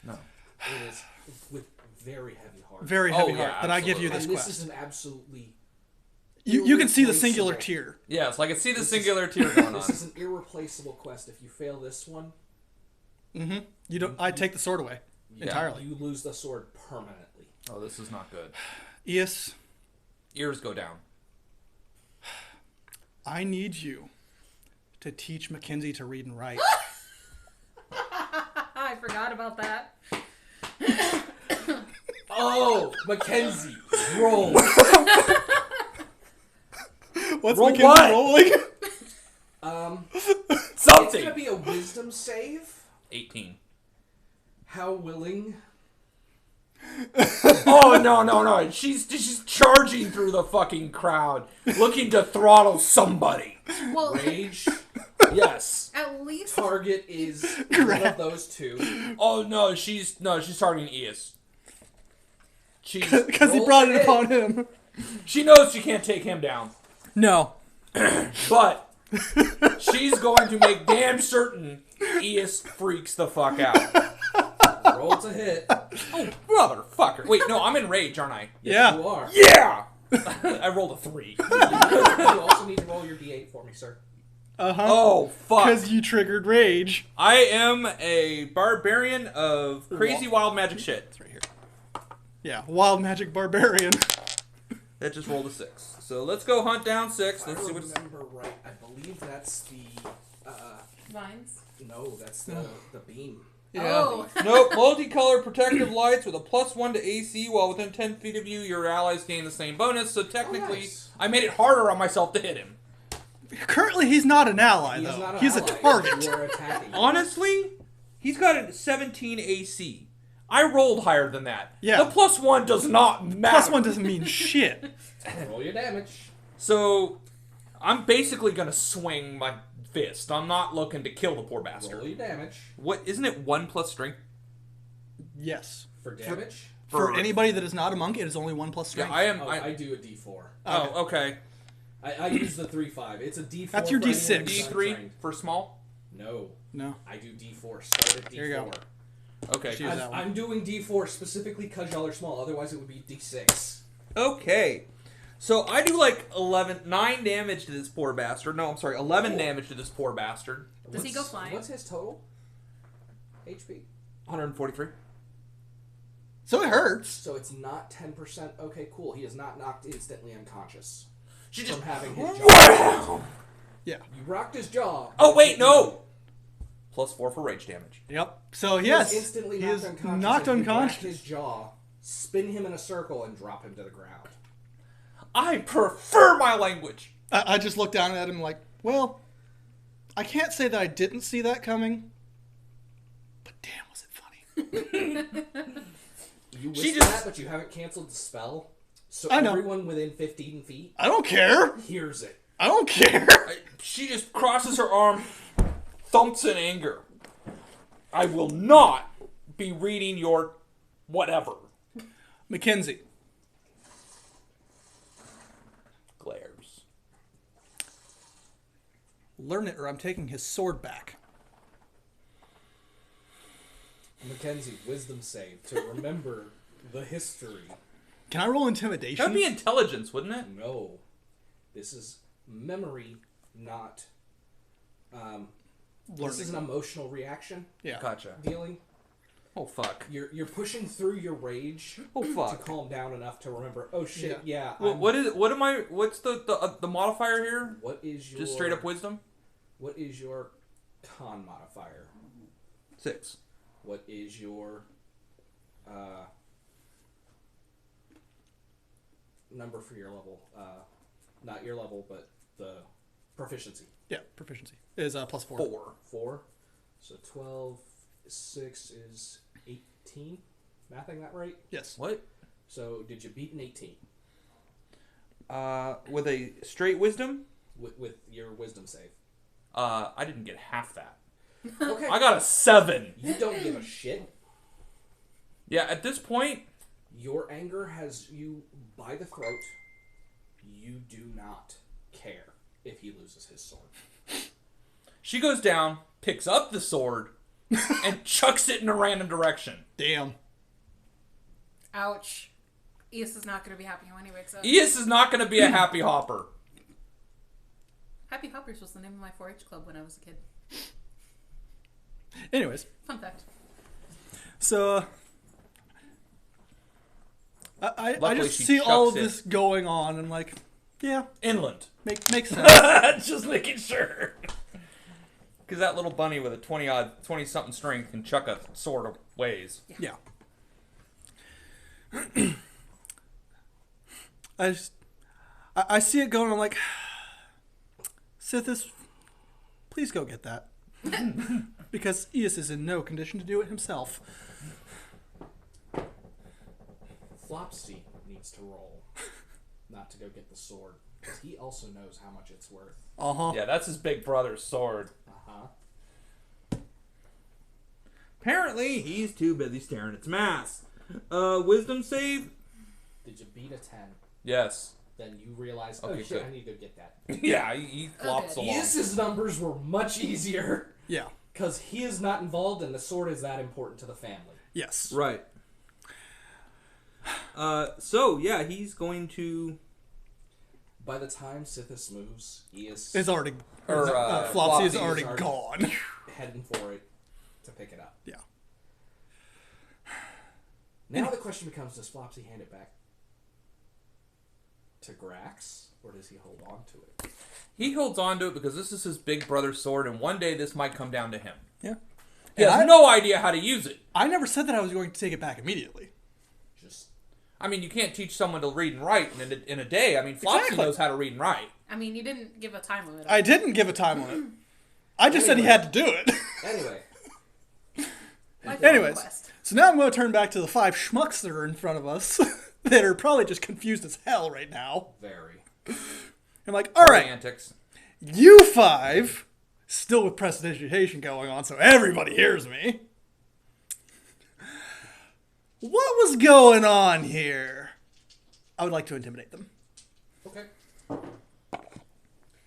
No. It is with very heavy heart. Very heavy Oh, heart. yeah, But I give you and this this quest. is an absolutely. You can see the singular irreplaceable- tier. Yeah, so I can see the This singular tier going on. This is an irreplaceable quest. If you fail this one, You don't. I take the sword away entirely. you lose the sword permanently. Oh, this is not good. Eos, Ears go down. I need you to teach Mackenzie to read and write. I forgot about that. Oh, Mackenzie, roll. What's Roll Mackenzie what? rolling? It's Something! gonna be a wisdom save. 18. How willing? Oh, no. She's charging through the fucking crowd, looking to throttle somebody. Well, Rage. Yes. at least Target is one of those two. Oh, no, she's targeting Eos. Because he Roll brought it it. upon him. She knows she can't take him down. No. But she's going to make damn certain Eos freaks the fuck out. Roll to hit. Oh, motherfucker. Wait, no, I'm in rage, aren't I? Yeah. You are. Yeah! I rolled a 3. You also need to roll your d8 for me, sir. Uh-huh. Oh, fuck. Because you triggered rage. I am a barbarian of crazy wild magic shit. It's right here. Yeah, wild magic barbarian. That just rolled a 6. So let's go hunt down 6. If I Let's see what's... remember right, I believe that's the. vines. No, that's the beam. Oh. Nope, multicolored protective lights with a +1 to AC. While within 10 feet of you, your allies gain the same bonus. So technically, nice. I made it harder on myself to hit him. Currently, he's not an ally, He though. is not an He's ally. a target. You are attacking. Honestly, he's got a 17 AC. I rolled higher than that. Yeah. The +1 does not matter. +1 doesn't mean shit. Roll your damage. So, I'm basically gonna swing my fist. I'm not looking to kill the poor bastard. Roll your damage. What, isn't it 1 plus strength? Yes. For damage? For anybody that is not a monk, it is only 1 plus Yeah, strength. I am. Oh, I do a d4. Oh, okay. I use the 3-5. It's a d4. That's your for anyone D6. who's D3 untrained. for small? No. No. I do d4. Start at d4. There you go. Okay. Choose that one. I'm doing d4 specifically because y'all are small. Otherwise, it would be d6. Okay. So I do like 9 damage to this poor bastard. No, I'm sorry, 11 damage to this poor bastard. Does he go flying? What's his total? HP. 143. So it hurts. So it's not 10%. Okay, cool. He is not knocked instantly unconscious She from just... having his jaw. Wow! Yeah. You rocked his jaw. Oh, wait, no! +4 for rage damage. Yep. So He yes, is instantly he knocked is unconscious. knocked and you whack unconscious. his jaw, spin him in a circle, and drop him to the ground. I prefer my language. I just looked down at him like, well, I can't say that I didn't see that coming, but damn, was it funny. You She whisper just- that, but you haven't canceled the spell. So I know. everyone within 15 feet I don't care. hears it. I don't care. She just crosses her arm, thumps in anger. I will not be reading your whatever. Mackenzie. Glares. Learn it or I'm taking his sword back. Mackenzie, wisdom save to remember the history. Can I roll intimidation? That would be intelligence, wouldn't it? No. This is memory, not. This is an emotional reaction Yeah. Gotcha. dealing. Oh, fuck. You're pushing through your rage Oh, to fuck. calm down enough to remember. Oh shit! Yeah. Well, I'm- what's the modifier here? What is your Just straight up wisdom? What is your con modifier? 6. What is your number for your level? Not your level, but the proficiency. Yeah, proficiency is +4. 4. 4. So 12, 6 is 18. Mathing that right? Yes. What? So did you beat an 18? With a straight wisdom? with your wisdom save. I didn't get half that. Okay. I got a 7. You don't give a shit. Yeah, at this point, Your anger has you by the throat. You do not care if he loses his sword. she goes down, picks up the sword, and chucks it in a random direction. Damn. Ouch. Eos is not going to be happy when he wakes up. Eos is not going to be a happy hopper. Happy Hoppers was the name of my 4-H club when I was a kid. Anyways, Fun fact. so I Luckily, just she see all of chucks it. this going on, and like, yeah, Inland. makes sense. Just making sure. Because that little bunny with a 20-something strength can chuck a sword of ways. Yeah. I see it going. I'm like, Sithis, please go get that, because Eos is in no condition to do it himself. Flopsy needs to roll, not to go get the sword, because he also knows how much it's worth. Yeah, that's his big brother's sword. Apparently, he's too busy staring at its mask. Wisdom save? Did you beat a 10? Yes. Then you realize, oh Okay, shit, good. I need to go get that. Yeah, he flops Okay. along. Eos's numbers were much easier, Yeah. because he is not involved and the sword is that important to the family. Yes. Right. So, yeah, he's going to... By the time Sithis moves, Eos It's already. Or, Flopsy is Flopsy already is already- gone. heading for it to pick it up. Yeah. Now the question becomes, does Flopsy hand it back to Grax, or does he hold on to it? He holds on to it because this is his big brother's sword, and one day this might come down to him. Yeah. He has And no idea how to use it. I never said that I was going to take it back immediately. Just I mean, you can't teach someone to read and write in a day. I mean, Flopsy Exactly. knows how to read and write. I mean, you didn't give a time limit. I didn't give a time limit. I just said he Anyway. had to do it. anyway. Lifelong Anyways, quest. so now I'm going to turn back to the 5 schmucks that are in front of us that are probably just confused as hell right now. Very. I'm like, all right, Antics. you 5, still with prestidigitation going on, so everybody hears me. What was going on here? I would like to intimidate them. Okay.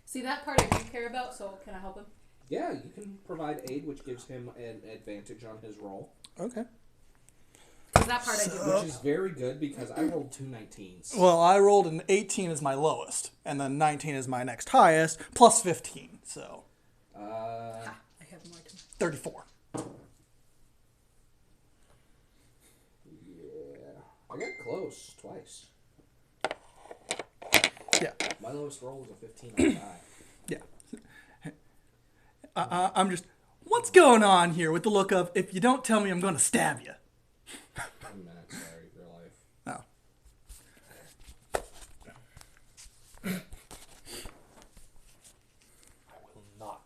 See, that part I do care about, so can I help him? Yeah, you can provide aid, which gives him an advantage on his roll. Okay. Because that part I do. Which is very good because I rolled 2 19s. Well, I rolled an 18 as my lowest, and then 19 is my next highest, plus 15, so Uh, I have more to 34. yeah. I got close twice. Yeah. My lowest roll was a 15 on die. Yeah. I'm just, what's going on here with the look of, if you don't tell me, I'm going to stab you? 1 minute, sorry, real life. Oh. I will not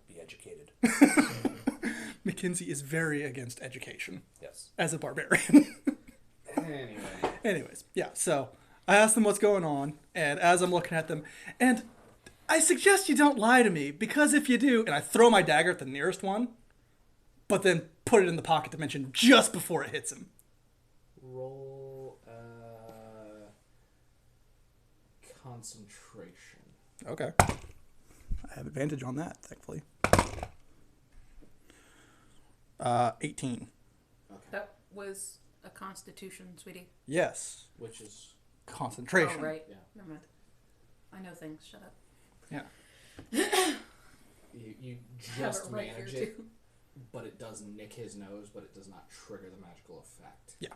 be educated. Mackenzie is very against education Yes. as a barbarian. Anyway. Anyways, yeah, so I asked them what's going on, and as I'm looking at them, and I suggest you don't lie to me, because if you do, and I throw my dagger at the nearest one, but then put it in the pocket dimension just before it hits him. Roll concentration. Okay. I have advantage on that, thankfully. 18. That was a constitution, sweetie. Yes. Which is Concentration. Oh, right. Yeah. Never mind. I know things. Shut up. Yeah. you I have just it right manage here, it, too. but it does nick his nose, but it does not trigger the magical effect. Yeah.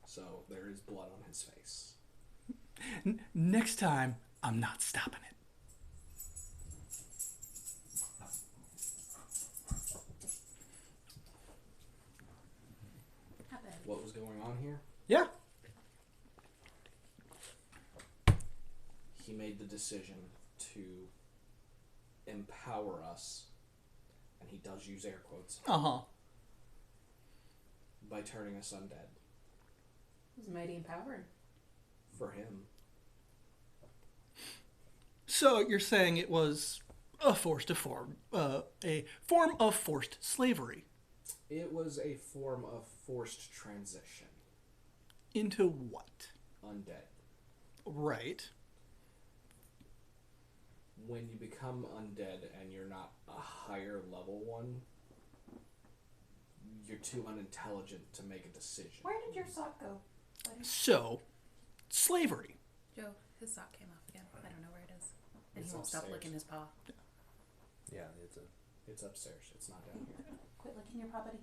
So there is blood on his face. Next time, I'm not stopping it. Not bad. What was going on here? Yeah. He made the decision to empower us, and he does use air quotes, Uh-huh. by turning us undead. It was mighty empowering. For him. So you're saying it was a form of forced slavery. It was a form of forced transition. Into what? Undead. Right. When you become undead and you're not a higher level one, you're too unintelligent to make a decision. Where did your sock go? So, slavery. Joe, his sock came off again. I don't know where it is. And It's he won't stop upstairs. licking his paw. Yeah, It's upstairs. It's not down here. Quit licking your paw, buddy.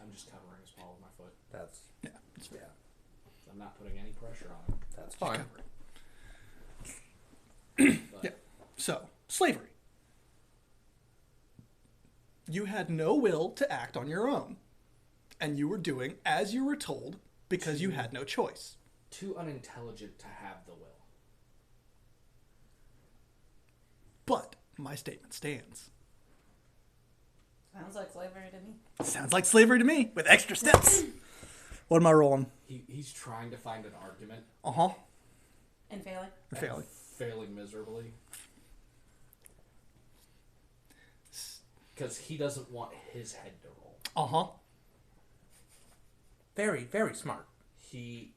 I'm just covering his paw with my foot. that's Yeah, it's fair. I'm not putting any pressure on him. that's Fine. Cover it. But Yeah. So, slavery. You had no will to act on your own. And you were doing as you were told because you had no choice. too unintelligent to have the will. But my statement stands. Sounds like slavery to me. Sounds like slavery to me, with extra steps. What am I rolling? He's trying to find an argument. Uh-huh. And failing? You're failing. Failing miserably. Because he doesn't want his head to roll. Uh-huh. very, very smart. He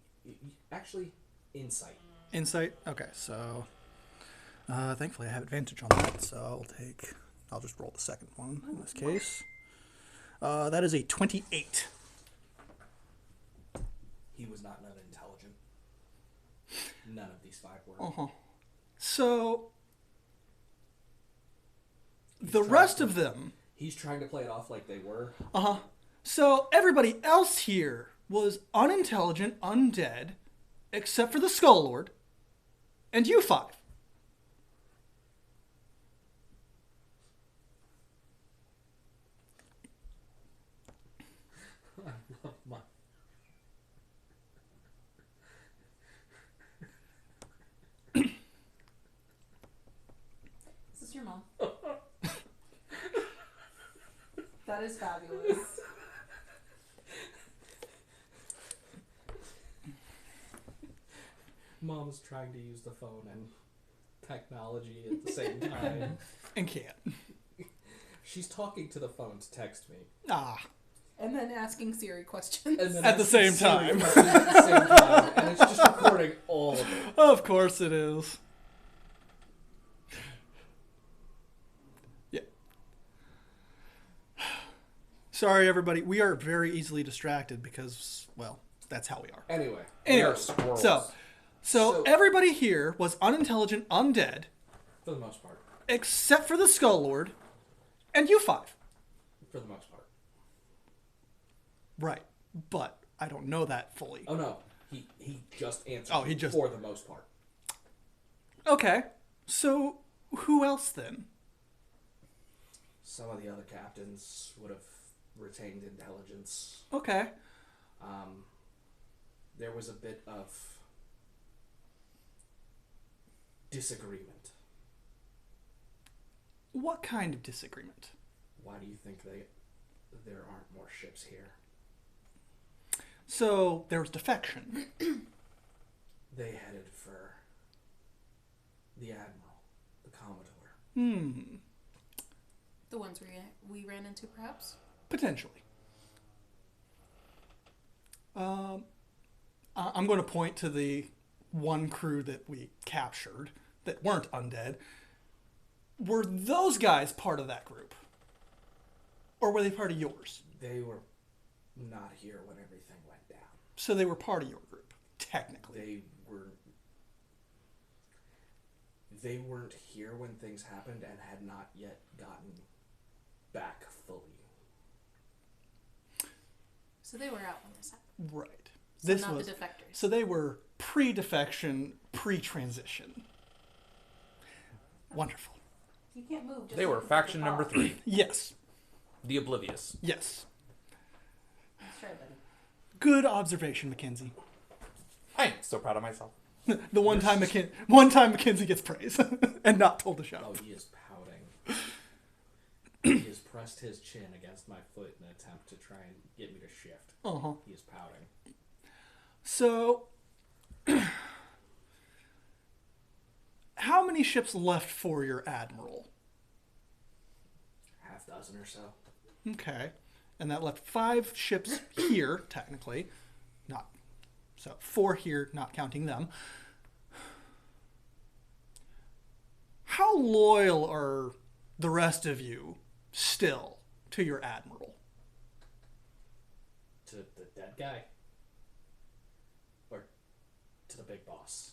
actually insight. Insight? Okay, so thankfully I have advantage on that, so I'll just roll the second one in this case. That is a 28. He was not unintelligent. None of these five were. Uh-huh. So the rest of them, He's trying to play it off like they were. uh-huh. So everybody else here was unintelligent, undead, except for the Skull Lord, and you five. I love my... Is this your mom? That is fabulous. Mom's trying to use the phone and technology at the same time. And can't. She's talking to the phone to text me. Ah. And then asking Siri questions. And then At the asking same Siri time. questions at the same time. And it's just recording all of it. Of course it is. Yeah. Sorry, everybody. We are very easily distracted because, well, that's how we are. Anyway. Anyway, are squirrels. so everybody here was unintelligent, undead, For the most part. except for the Skull Lord, and you five. For the most part. Right. But I don't know that fully. Oh no. He just answered. Oh, he just- For the most part. Okay. So who else then? Some of the other captains would have retained intelligence. Okay. There was a bit of disagreement. What kind of disagreement? Why do you think there aren't more ships here? So there was defection. They headed for the Admiral, the Commodore. The ones we ran into, perhaps? Potentially. I'm going to point to the one crew that we captured that weren't undead. Were those guys part of that group? Or were they part of yours? They were not here when everything went down. So they were part of your group, technically. They weren't here when things happened and had not yet gotten back fully. So they were out when this happened. Right. So not the defectors. So they were pre-defection, pre-transition. Wonderful. You can't move. Just They were look at faction your number paw. 3, Yes. the Oblivious. Yes. Let's try, buddy. Good observation, Mackenzie. I am so proud of myself. The one time Mackenzie gets praise and not told to shut Oh, up. he is pouting. He has pressed his chin against my foot in an attempt to try and get me to shift. Uh-huh. He is pouting. So, how many ships left for your admiral? Half dozen or so. Okay. And that left 5 ships here, technically. Not so 4 here, not counting them. How loyal are the rest of you still to your admiral? To the dead guy? Or to the big boss?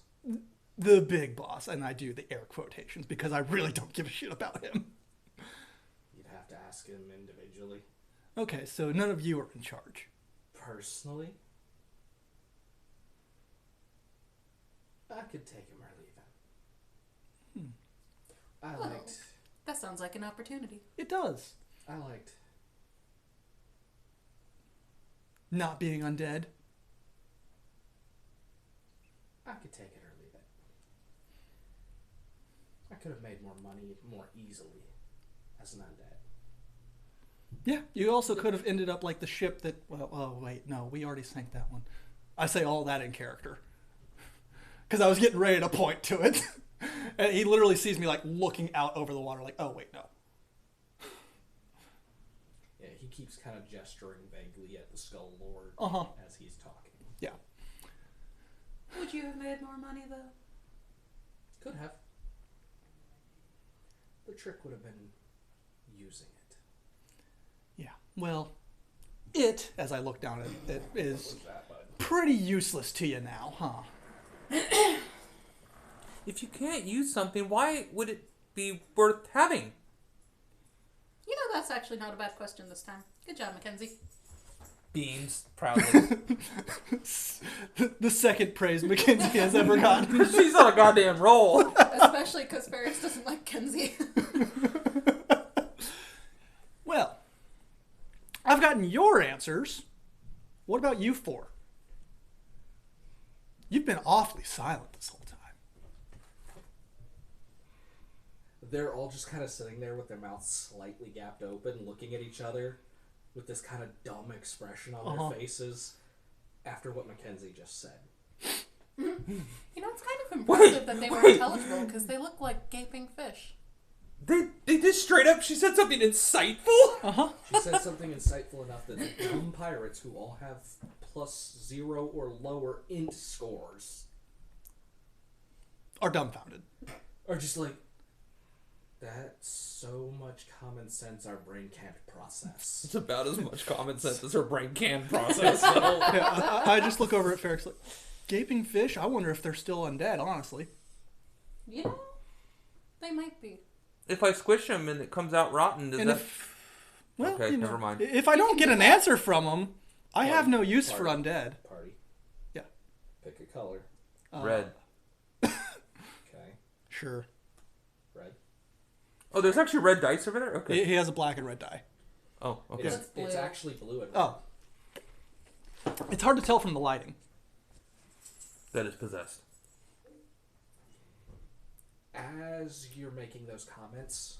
The big boss, and I do the air quotations because I really don't give a shit about him. You'd have to ask him individually. Okay, so none of you are in charge. Personally, I could take him or leave him. I Well, liked... that sounds like an opportunity. It does. I liked... Not being undead. I could take it or leave it. I could have made more money more easily as an undead. Yeah, you also could have ended up like the ship that... Well, oh, wait, no, we already sank that one. I say all that in character. Because I was getting ready to point to it. And he literally sees me, like, looking out over the water, like, oh, wait, no. Yeah, he keeps kind of gesturing vaguely at the Skull Lord as he's talking. Yeah. Would you have made more money, though? Could have. The trick would have been using it. Yeah. Well, as I look down at it, is That, bud. pretty useless to you now, huh? If you can't use something, why would it be worth having? You know, that's actually not a bad question this time. Good job, Mackenzie. Beans, proudly. The second praise Mackenzie has ever gotten. She's on a goddamn roll. Especially because Ferris doesn't like Kenzie. Well, I've gotten your answers. What about you 4? You've been awfully silent this whole time. They're all just kind of sitting there with their mouths slightly gapped open, looking at each other with this kind of dumb expression on their faces after what Mackenzie just said. You know, it's kind of impressive that they were intelligible because they look like gaping fish. They just straight up, she said something insightful? She said something insightful enough that the dumb pirates who all have +0 or lower int scores Are dumbfounded. are just like, that's so much common sense our brain can't process. It's about as much common sense as her brain can process. So. Yeah, I just look over at Ferris like, gaping fish? I wonder if they're still undead, honestly. You know, they might be. If I squish them and it comes out rotten, does And that... Well, Okay, you know, never mind. If I don't get an answer from them, I have no use for undead. Party. Yeah. Pick a color. Red. Okay. Sure. Red. Oh, there's actually red dice over there? Okay. He has a black and red die. Oh, okay. It's, It's blue. it's actually blue and red. Oh. It's hard to tell from the lighting. That is possessed. As you're making those comments,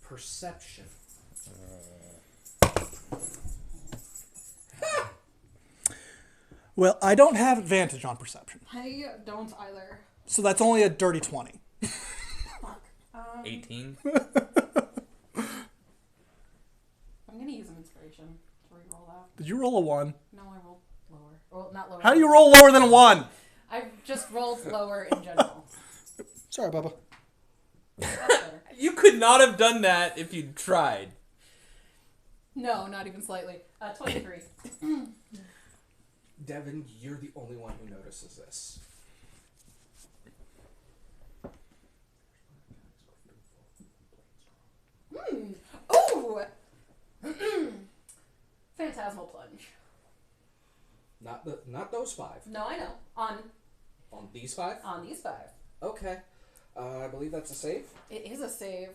perception. Well, I don't have advantage on perception. I don't either. So that's only a dirty 20. Fuck. 18. I'm gonna use an inspiration to reroll that. Did you roll a 1? No, I rolled lower. Well, not lower. How do you roll lower than a 1? I just rolled lower in general. Sorry, Bubba. That's better. You could not have done that if you'd tried. No, not even slightly. 23. Devin, you're the only one who notices this. Ooh! Phantasmal plunge. Not those 5. No, I know. On these 5? these 5. Okay. I believe that's a save. It is a save.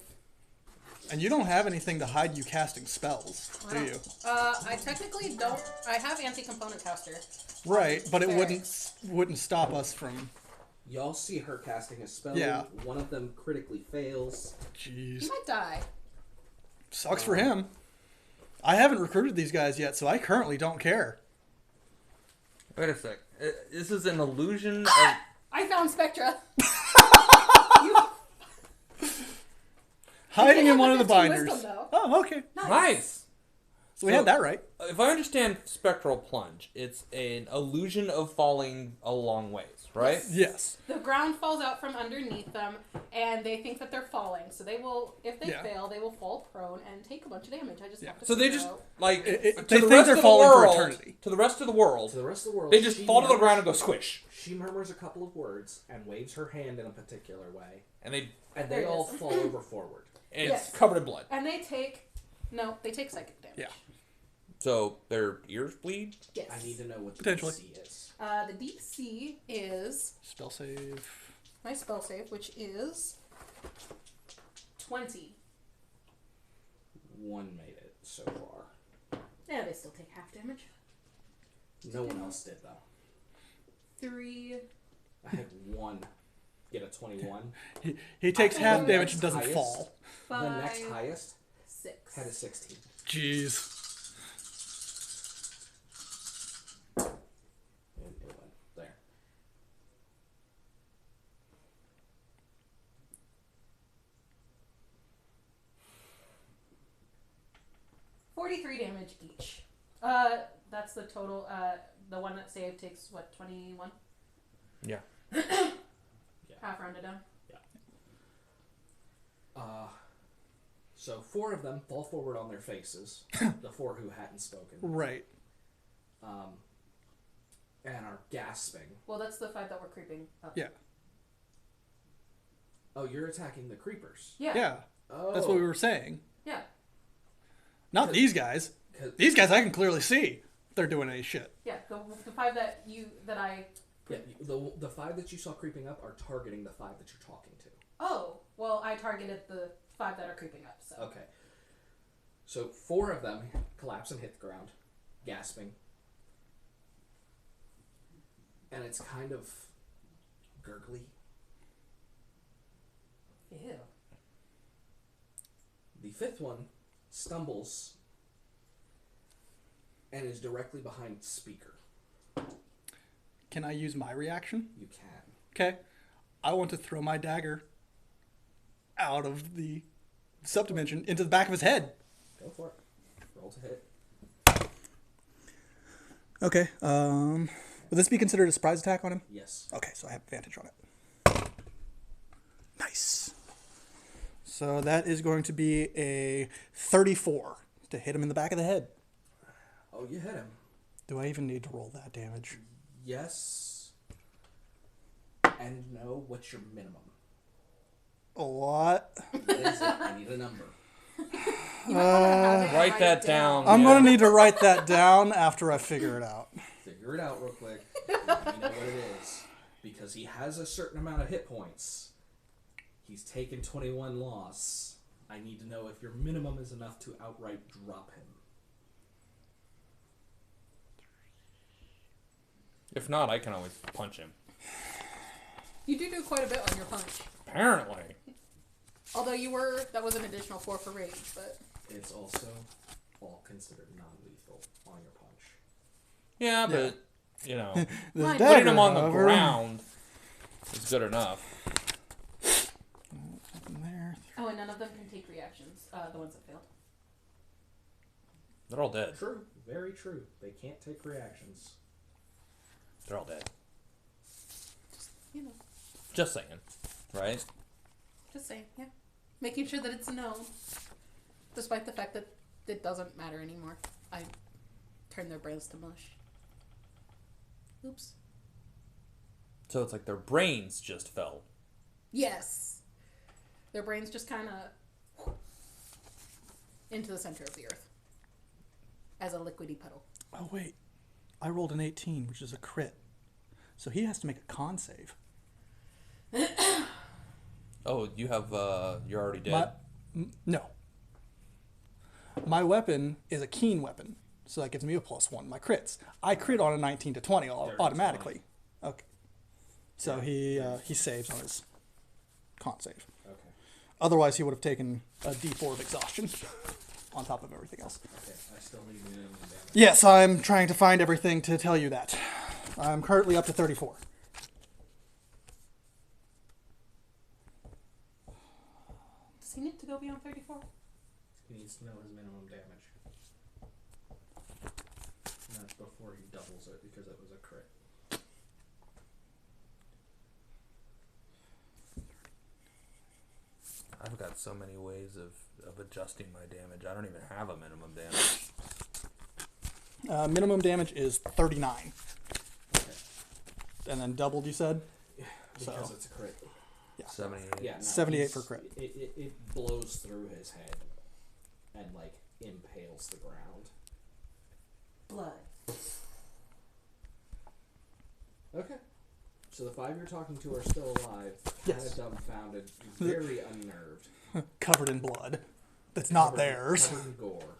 And you don't have anything to hide you casting spells, do you? I technically don't. I have anti-component caster. Right, but it Fair. wouldn't stop us from... Y'all see her casting a spell. Yeah. One of them critically fails. Jeez. You might die. Sucks for him. I haven't recruited these guys yet, so I currently don't care. Wait a sec. This is an illusion of... I found Spectra. Hiding You in one have of the a 15 binders. wisdom, though. Oh, okay. Nice. So we had that right. If I understand Spectral Plunge, it's an illusion of falling a long ways, right? Yes. The ground falls out from underneath them, and they think that they're falling. So they will, if they fail, they will fall prone and take a bunch of damage. I just have to So they figure just, out. like, They to think the rest they're of the falling for world, eternity. to the rest of the world, To the rest of the world, they just she fall to the murmurs- ground and go squish. She murmurs a couple of words and waves her hand in a particular way, And they and There they it all is. fall over forward. it's Yes. covered in blood. And they take psychic damage. Yeah. So their ears bleed? Yes. I need to know what the Potentially. DC is. The DC is Spell save. my spell save, which is 20. One made it so far. Yeah, they still take half damage. No one else did though. 3. I had one get a 21. He takes I half think damage the and doesn't highest- fall. 5. The next highest 6. had a 16. Jeez. And it went there. $43 damage each. That's the total. The one that saved takes what, 21? Yeah. Half rounded down. So 4 of them fall forward on their faces. The 4 who hadn't spoken. Right. And are gasping. Well, that's the 5 that were creeping up. Yeah. Oh, you're attacking the creepers. Yeah. Yeah. Oh. That's what we were saying. Yeah. Not these guys. 'Cause- These guys I can clearly see. They're doing any shit. Yeah. The 5 that I. Yeah, the 5 that you saw creeping up are targeting the 5 that you're talking to. Oh, well, I targeted the 5 that are creeping up. So. Okay. So 4 of them collapse and hit the ground, gasping. And it's kind of gurgly. Ew. The 5th one stumbles and is directly behind Speaker. Can I use my reaction? You can. Okay. I want to throw my dagger out of the subdimension into the back of his head. Go for it. Roll to hit. Okay. Would this be considered a surprise attack on him? Yes. Okay, so I have advantage on it. Nice. So that is going to be a 34 to hit him in the back of the head. Oh, you hit him. Do I even need to roll that damage? Yes. And no, what's your minimum? A lot. What is it? I need a number. You might want to have it Write write that it down. I'm Yeah. going to need to write that down after I figure it out. Figure it out real quick. Let me know what it is. Because he has a certain amount of hit points. He's taken 21 loss. I need to know if your minimum is enough to outright drop him. If not, I can always punch him. You do quite a bit on your punch. Apparently. Although that was an additional 4 for rage, but. It's also all considered non-lethal on your punch. Yeah, but, you know, This Mine- dagger, putting him on the however- ground is good enough. There. Oh, and none of them can take reactions. The ones that failed. They're all dead. True. Very true. They can't take reactions. They're all dead. You know, Just saying. Right? just saying, yeah. Making sure that it's known. Despite the fact that it doesn't matter anymore. I turned their brains to mush. Oops. So it's like their brains just fell. Yes. Their brains just kind of into the center of the earth. As a liquidy puddle. Oh, wait. I rolled an 18, which is a crit. So he has to make a con save. Oh, you have, you're already dead? No. My weapon is a keen weapon. So that gives me a +1. My crits. I crit on a 19 to 20 automatically. Okay. So he saves on his con save. Okay. Otherwise, he would have taken a D4 of exhaustion on top of everything else. Okay, I still need minimum damage. Yes, I'm trying to find everything to tell you that. I'm currently up to 34. Does he need to go beyond 34? He needs to know his minimum damage. And that's before he doubles it because it was a crit. I've got so many ways of adjusting my damage. I don't even have a minimum damage. Minimum damage is 39. Okay. And then doubled, you said? Because So- it's a crit. 78. Yeah, no, 78 he's- for crit. It blows through his head and like impales the ground. Blood. Okay. So the 5 you're talking to are still alive, kind Yes. of dumbfounded, very unnerved. Covered in blood. That's not covered in- theirs. covered in gore.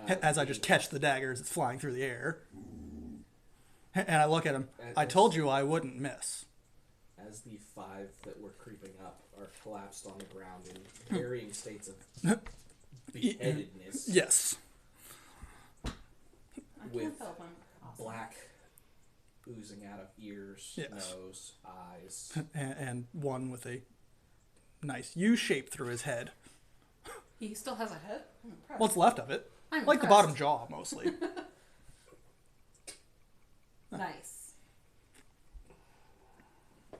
As I just catch the dagger as it's flying through the air. And I look at him. As- I told you I wouldn't miss. As the 5 that were creeping up are collapsed on the ground in varying states of beheadedness, Yes. I With can't tell if I'm awesome. black oozing out of ears, Yes. nose, eyes. And one with a nice U shape through his head. He still has a head? I'm impressed. What's left of it? I'm Like the impressed. bottom jaw, mostly. Nice.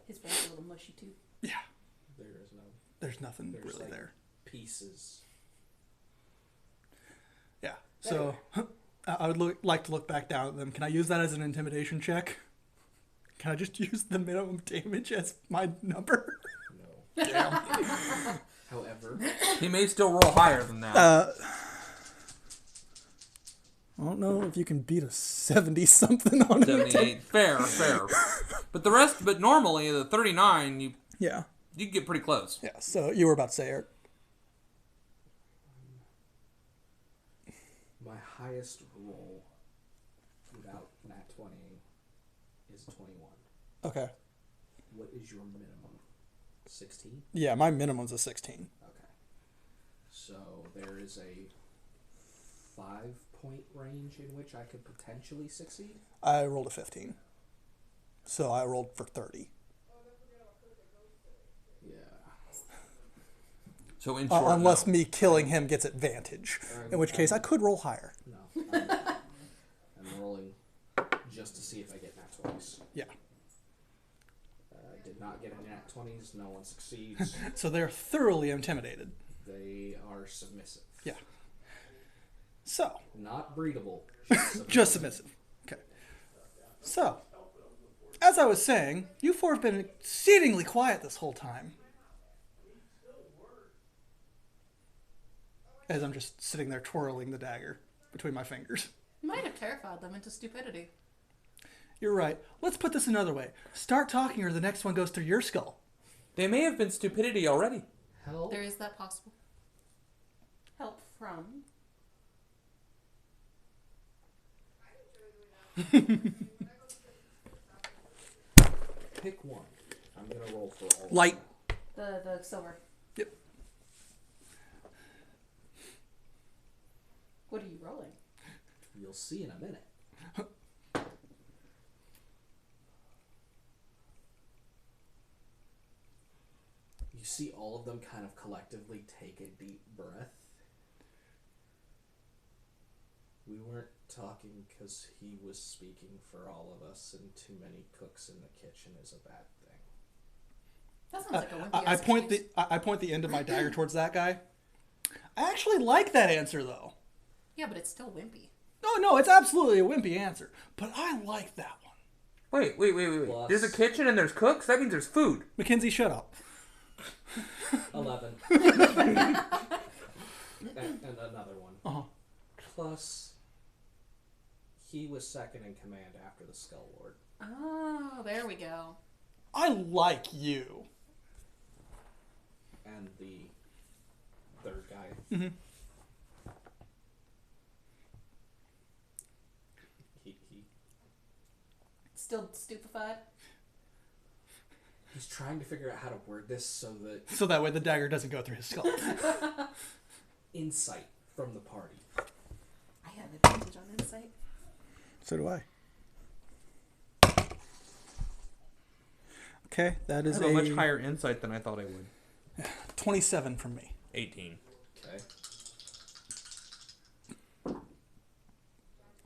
His brain's a little mushy too. Yeah. There is no There's nothing There's, really like- there. pieces. Yeah. So I would like to look back down at them. Can I use that as an intimidation check? Can I just use the minimum damage as my number? No. However, He may still roll higher than that. I don't know if you can beat a 70-something on an attack. 78. Fair. But the rest, but normally the 39, you Yeah. get pretty close. Yeah. So you were about to say, Eric. my highest roll without nat 20 is 21. Okay. What is your minimum? 16? Yeah, my minimum's a 16. Okay. So there is a 5-point range in which I could potentially succeed. I rolled a 15. So I rolled for 30. Yeah. So in short, Unless no. me killing him gets advantage. In which case I could roll higher. No. I'm rolling just to see if I get nat 20s. Yeah. Did not get any nat 20s. No one succeeds. So they're thoroughly intimidated. They are submissive. Yeah. So, Not breedable. just submissive. Okay. So, as I was saying, you four have been exceedingly quiet this whole time. As I'm just sitting there twirling the dagger between my fingers. You might have terrified them into stupidity. You're right. Let's put this another way. Start talking or the next one goes through your skull. They may have been stupidity already. Hell. There is that possible. Help from. Pick one. I'm gonna roll for all. Light. The silver. Yep. What are you rolling? You'll see in a minute. You see all of them kind of collectively take a deep breath. We weren't talking because he was speaking for all of us, and too many cooks in the kitchen is a bad thing. That sounds like a wimpy I ass point excuse. I point the end of my dagger towards that guy. I actually like that answer though. Yeah, but it's still wimpy. No, it's absolutely a wimpy answer. But I like that one. Wait. Plus- There's a kitchen and there's cooks? That means there's food. Mackenzie, shut up. 11. and another one. Uh-huh. Plus, he was second in command after the Skull Lord. Oh, there we go. I like you. And the third guy. Mm-hmm. He Still stupefied. He's trying to figure out how to word this so that So that way the dagger doesn't go through his skull. insight from the party. I have advantage on insight. So do I. Okay, that I is have a much higher insight than I thought I would. 27 from me. 18. Okay.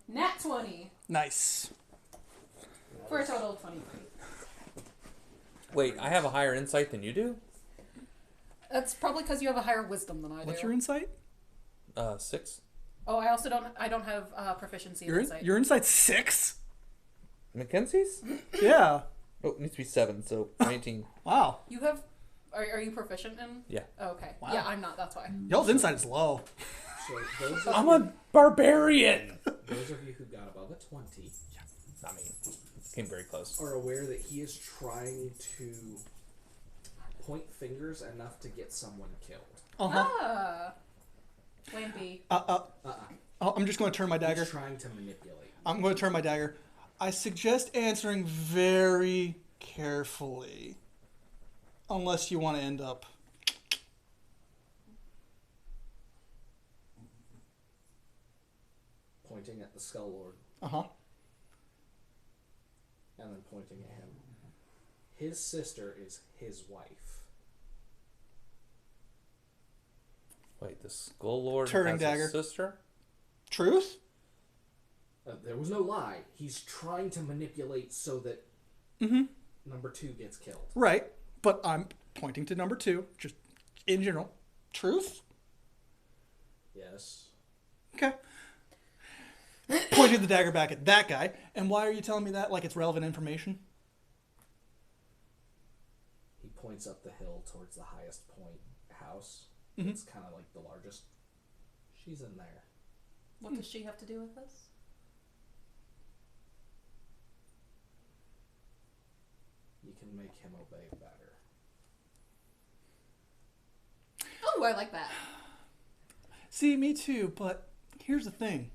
Nat 20 Nice. for a total of 23. Wait, I have a higher insight than you do? That's probably because you have a higher wisdom than I do. What's your insight? 6. Oh, I also don't. I don't have proficiency in insight. Your insight's 6? Mackenzie's? Yeah. Oh, it needs to be 7, so 19. Wow. You have. Are you proficient in? Yeah. Oh, okay. Wow. Yeah, I'm not. That's why. Y'all's insight is low. So those of, I'm a barbarian! those of you who got above a 20 Not me. Came very close. are aware that he is trying to point fingers enough to get someone killed. Uh-huh. Ah. Plan B. Oh, I'm just going to turn my dagger. He's trying to manipulate. I'm going to turn my dagger. I suggest answering very carefully. Unless you want to end up... Pointing at the Skull Lord Uh-huh. and then pointing at him. His sister is his wife. Wait, the Skull Lord Turning has dagger. a sister? Truth? There was no lie. He's trying to manipulate so that number 2 gets killed. Right. But I'm pointing to number 2, just in general. Truth? Yes. Okay. Pointing the dagger back at that guy. And why are you telling me that like it's relevant information? He points up the hill towards the highest point house. Mhm. It's kind of like the largest. She's in there. What does she have to do with this? You can make him obey better. Oh, I like that. See, me too, but here's the thing.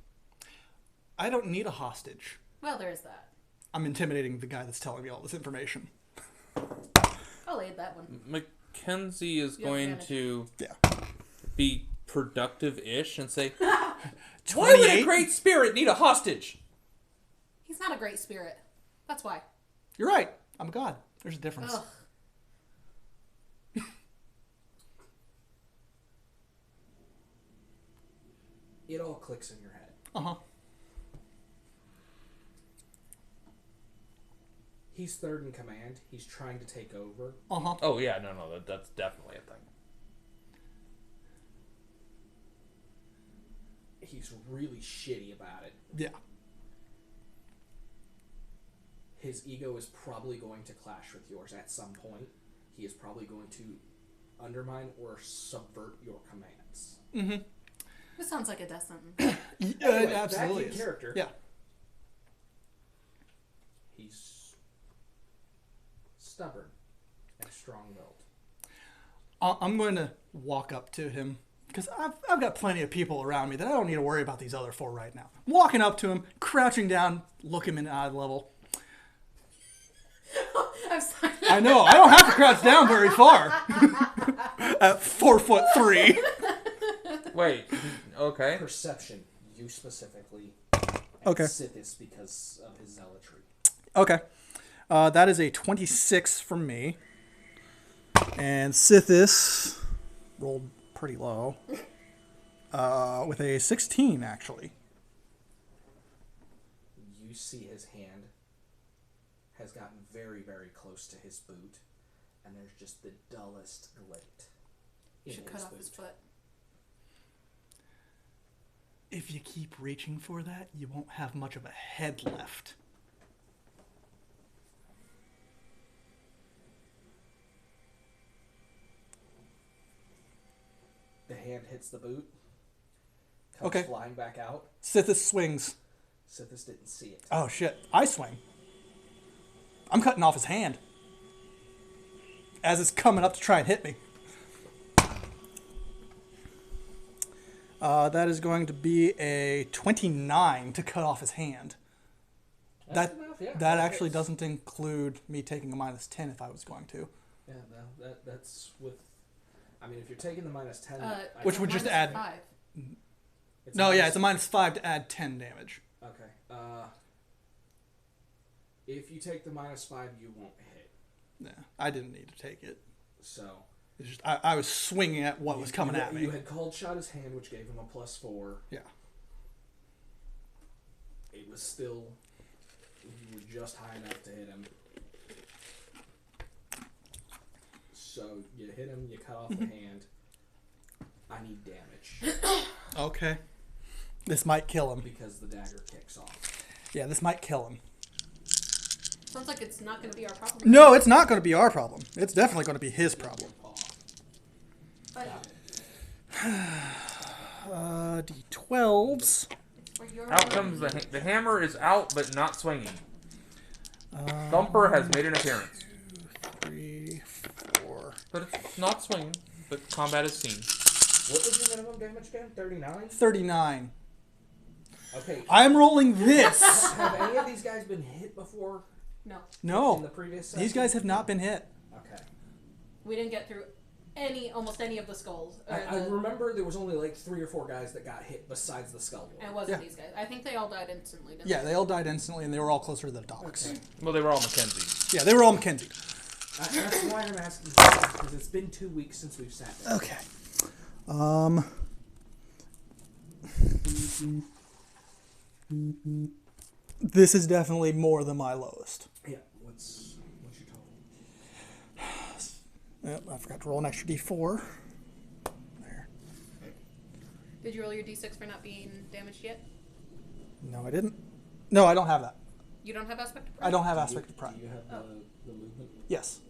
I don't need a hostage. Well, there is that. I'm intimidating the guy that's telling me all this information. I'll aid that one. Mackenzie is You have going advantage. to Yeah. be productive-ish and say, 28? why would a great spirit need a hostage? He's not a great spirit. That's why. You're right. I'm a god. There's a difference. Ugh. It all clicks in your head. Uh-huh. He's third in command. He's trying to take over. Uh-huh. Oh, yeah, no, that's definitely a thing. He's really shitty about it. Yeah. His ego is probably going to clash with yours at some point. He is probably going to undermine or subvert your commands. Mm-hmm. This sounds like a death sentence. Anyway, it absolutely back in is. character. Yeah. He's stubborn and strong-willed. I'm going to walk up to him because I've got plenty of people around me that I don't need to worry about these other 4 right now. I'm walking up to him, crouching down, look him in eye level. I'm sorry. I know, I don't have to crouch down very far. At 4'3". Wait, okay. Perception, you specifically. Okay. Sithis because of his zealotry. Okay. That is a 26 from me. And Sithis rolled pretty low. With a 16, actually. You see his hand has gotten very, very close to his boot, and there's just the dullest glint in Should cut off his foot. If you keep reaching for that, you won't have much of a head left. The hand hits the boot, comes Okay. flying back out. Sithis swings. Sithis didn't see it. Oh, shit. I swing. I'm cutting off his hand. As it's coming up to try and hit me. That is going to be a 29 to cut off his hand. That's That enough. yeah. That actually doesn't include me taking a -10 if I was going to. Yeah, no, that's with. I mean, if you're taking the -10, Which would just minus add- 5. No, yeah, it's a -5 to add 10 damage. Okay. If you take the -5, you won't hit. Yeah, I didn't need to take it. So. It's just I was swinging at what was coming at me. You had cold shot his hand, which gave him a +4. Yeah. It was still. You were just high enough to hit him. So you hit him, you cut off the hand. I need damage. Okay. This might kill him. Because the dagger kicks off. Yeah, this might kill him. Sounds like it's not going to be our problem. No, it's not going to be our problem. It's definitely going to be his problem. But D12s. for your Out comes the hammer is out, but not swinging. Thumper has made an appearance. 3, 4. But it's not swinging, but combat is seen. What was your minimum damage again? 39? 39. Okay. I'm rolling this. Have any of these guys been hit before No. in the No, previous session? these guys have not been hit. Okay. We didn't get through almost any of the skulls. I remember there was only like 3 or 4 guys that got hit besides the skull And it one. wasn't Yeah. these guys. I think they all died instantly, didn't Yeah, they all died instantly, and they were all closer to the docks. Okay. Well, they were all Mackenzie. Yeah, they were all Mackenzie. That's why I'm asking because it's been 2 weeks since we've sat there. Okay. This is definitely more than my lowest. Yeah. What's your total? Yep, I forgot to roll an extra D4. There. Did you roll your d6 for not being damaged yet? No, I didn't. No, I don't have that. You don't have aspect of pride? I don't have aspect of Do pride. you have the movement? Yes.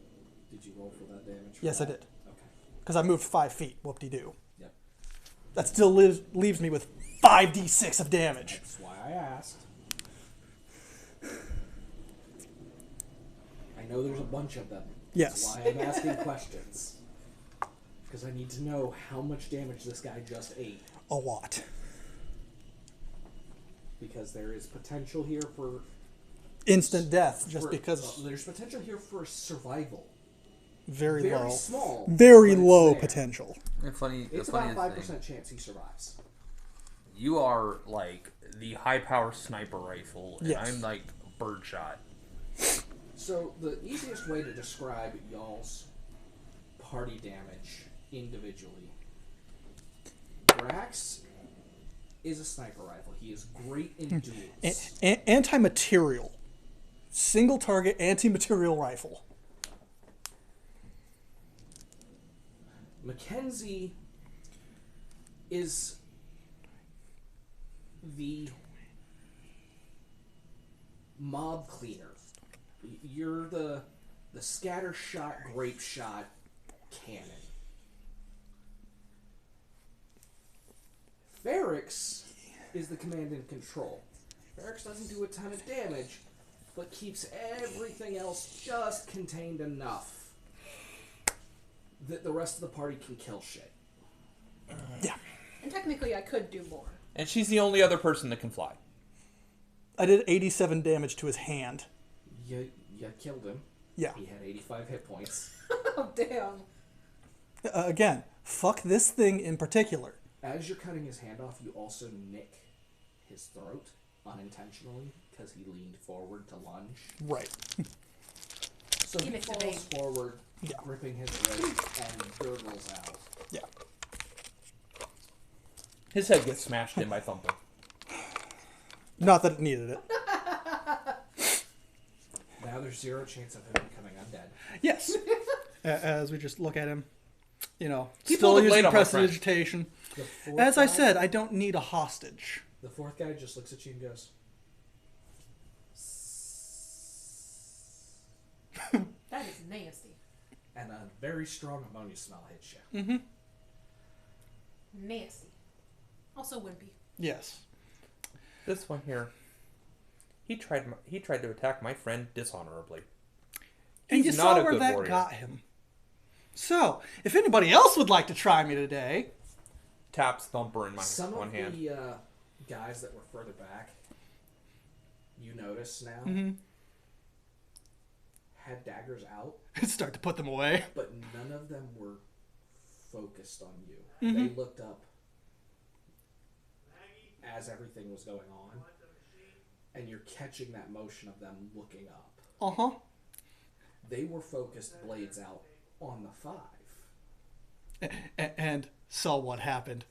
Did you roll for that damage? Yes, I did. Okay. Because I moved 5 feet. Whoop-de-doo. Yep. That still leaves me with 5d6 of damage. That's why I asked. I know there's a bunch of them. Yes. That's why I'm asking questions. Because I need to know how much damage this guy just ate. A lot. Because there is potential here for... Instant death, just for- because there's potential here for survival. very Very low. small. Very but it's low there. potential. The funny, It's the funniest about thing, 5% chance he survives. you are like the high power sniper rifle, and Yes. I'm like birdshot. So the easiest way to describe y'all's party damage individually. Brax is a sniper rifle. He is great in duels. Anti-material. Single target anti-material rifle. Mackenzie is the mob cleaner. You're the scatter shot, grape shot cannon. Ferrix is the command and control. Ferrix doesn't do a ton of damage, but keeps everything else just contained enough that the rest of the party can kill shit. Yeah. And technically I could do more. And she's the only other person that can fly. I did 87 damage to his hand. You killed him. Yeah. He had 85 hit points. Oh, damn. Again, fuck this thing in particular. As you're cutting his hand off, you also nick his throat unintentionally because he leaned forward to lunge. Right. So He he mixed falls it in. forward, Yeah. gripping his wrist, and gurgles out. Yeah. His head gets smashed in by Thumper. Not that it needed it. Now there's 0 chance of him becoming undead. Yes. As we just look at him, you know, He still pulled a blade using on my friend. prestidigitation. The fourth As I guy- said, I don't need a hostage. the fourth guy just looks at you and goes, That is nasty. and a very strong ammonia smell hits you. Mm-hmm. Nasty. Also wimpy. Yes. This one here, he tried to attack my friend dishonorably. And He's you not saw a where good that warrior. got him. So, if anybody else would like to try me today, Taps Thumper in my Some one of hand. the guys that were further back, you notice now, Mhm. had daggers out, Start to put them away. but none of them were focused on you. Mm-hmm. They looked up as everything was going on, and you're catching that motion of them looking up. Uh-huh. They were focused blades out on the 5. And saw what happened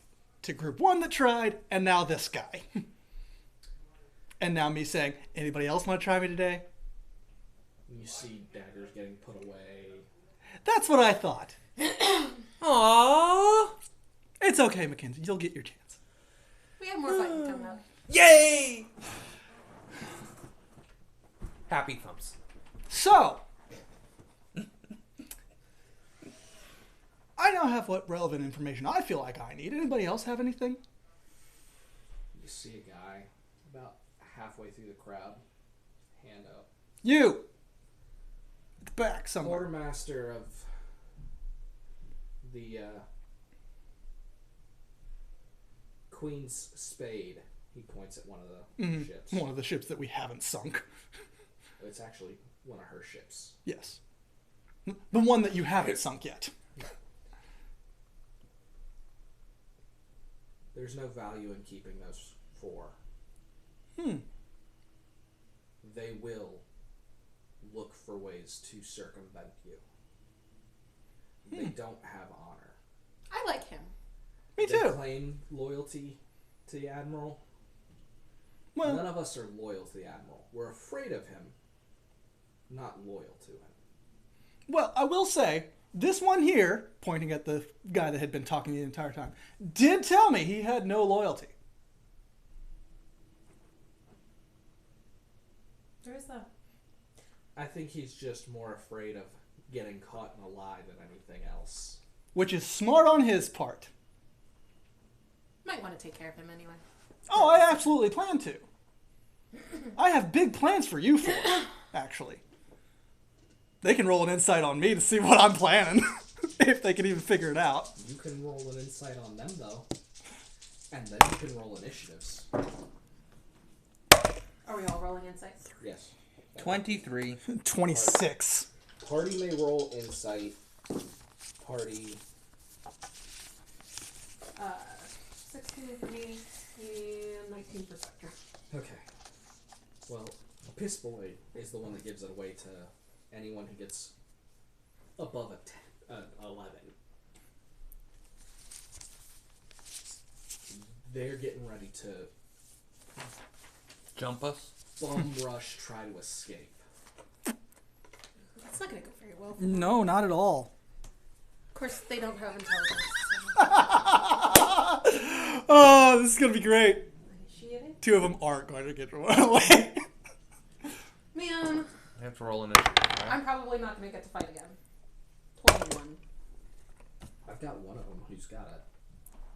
to group 1 that tried, and now this guy. And now me saying, anybody else want to try me today? You see daggers getting put away. That's what I thought. Aww. It's okay, Mackenzie. You'll get your chance. We have more fighting coming up. Yay! Happy thumps. So, I now have what relevant information I feel like I need. Anybody else have anything? You see a guy about halfway through the crowd, hand up. You! At the back somewhere. Quartermaster of the Queen's Spade. He points at one of the ships. One of the ships that we haven't sunk. It's actually one of her ships. Yes. The one that you haven't sunk yet. There's no value in keeping those 4. They will look for ways to circumvent you. They don't have honor. I like him. Me They too. claim loyalty to the Admiral. Well, None of us are loyal to the Admiral. We're afraid of him, not loyal to him. well, I will say, this one here, pointing at the guy that had been talking the entire time, did tell me he had no loyalty. Where is that? I think he's just more afraid of getting caught in a lie than anything else. Which is smart on his part. Might want to take care of him anyway. Oh, I absolutely plan to. I have big plans for you four, actually. They can roll an insight on me to see what I'm planning, if they can even figure it out. You can roll an insight on them, though. And then you can roll initiatives. Are we all rolling insight? Yes. 23. 26. Party may roll insight. Party. 16 for me and 19 for Spectre. Okay. Well, Piss Boy is the one that gives it away to anyone who gets above a 11. They're getting ready to Jump us? bum rush, try to escape. That's not going to go very well for them. No, not at all. Of course, they don't have intelligence. Oh, this is going to be great. Initiated? 2 of them aren't going to get away. Man, I have to roll initiative, right? I'm probably not going to get to fight again. 21. I've got one of them who's got a.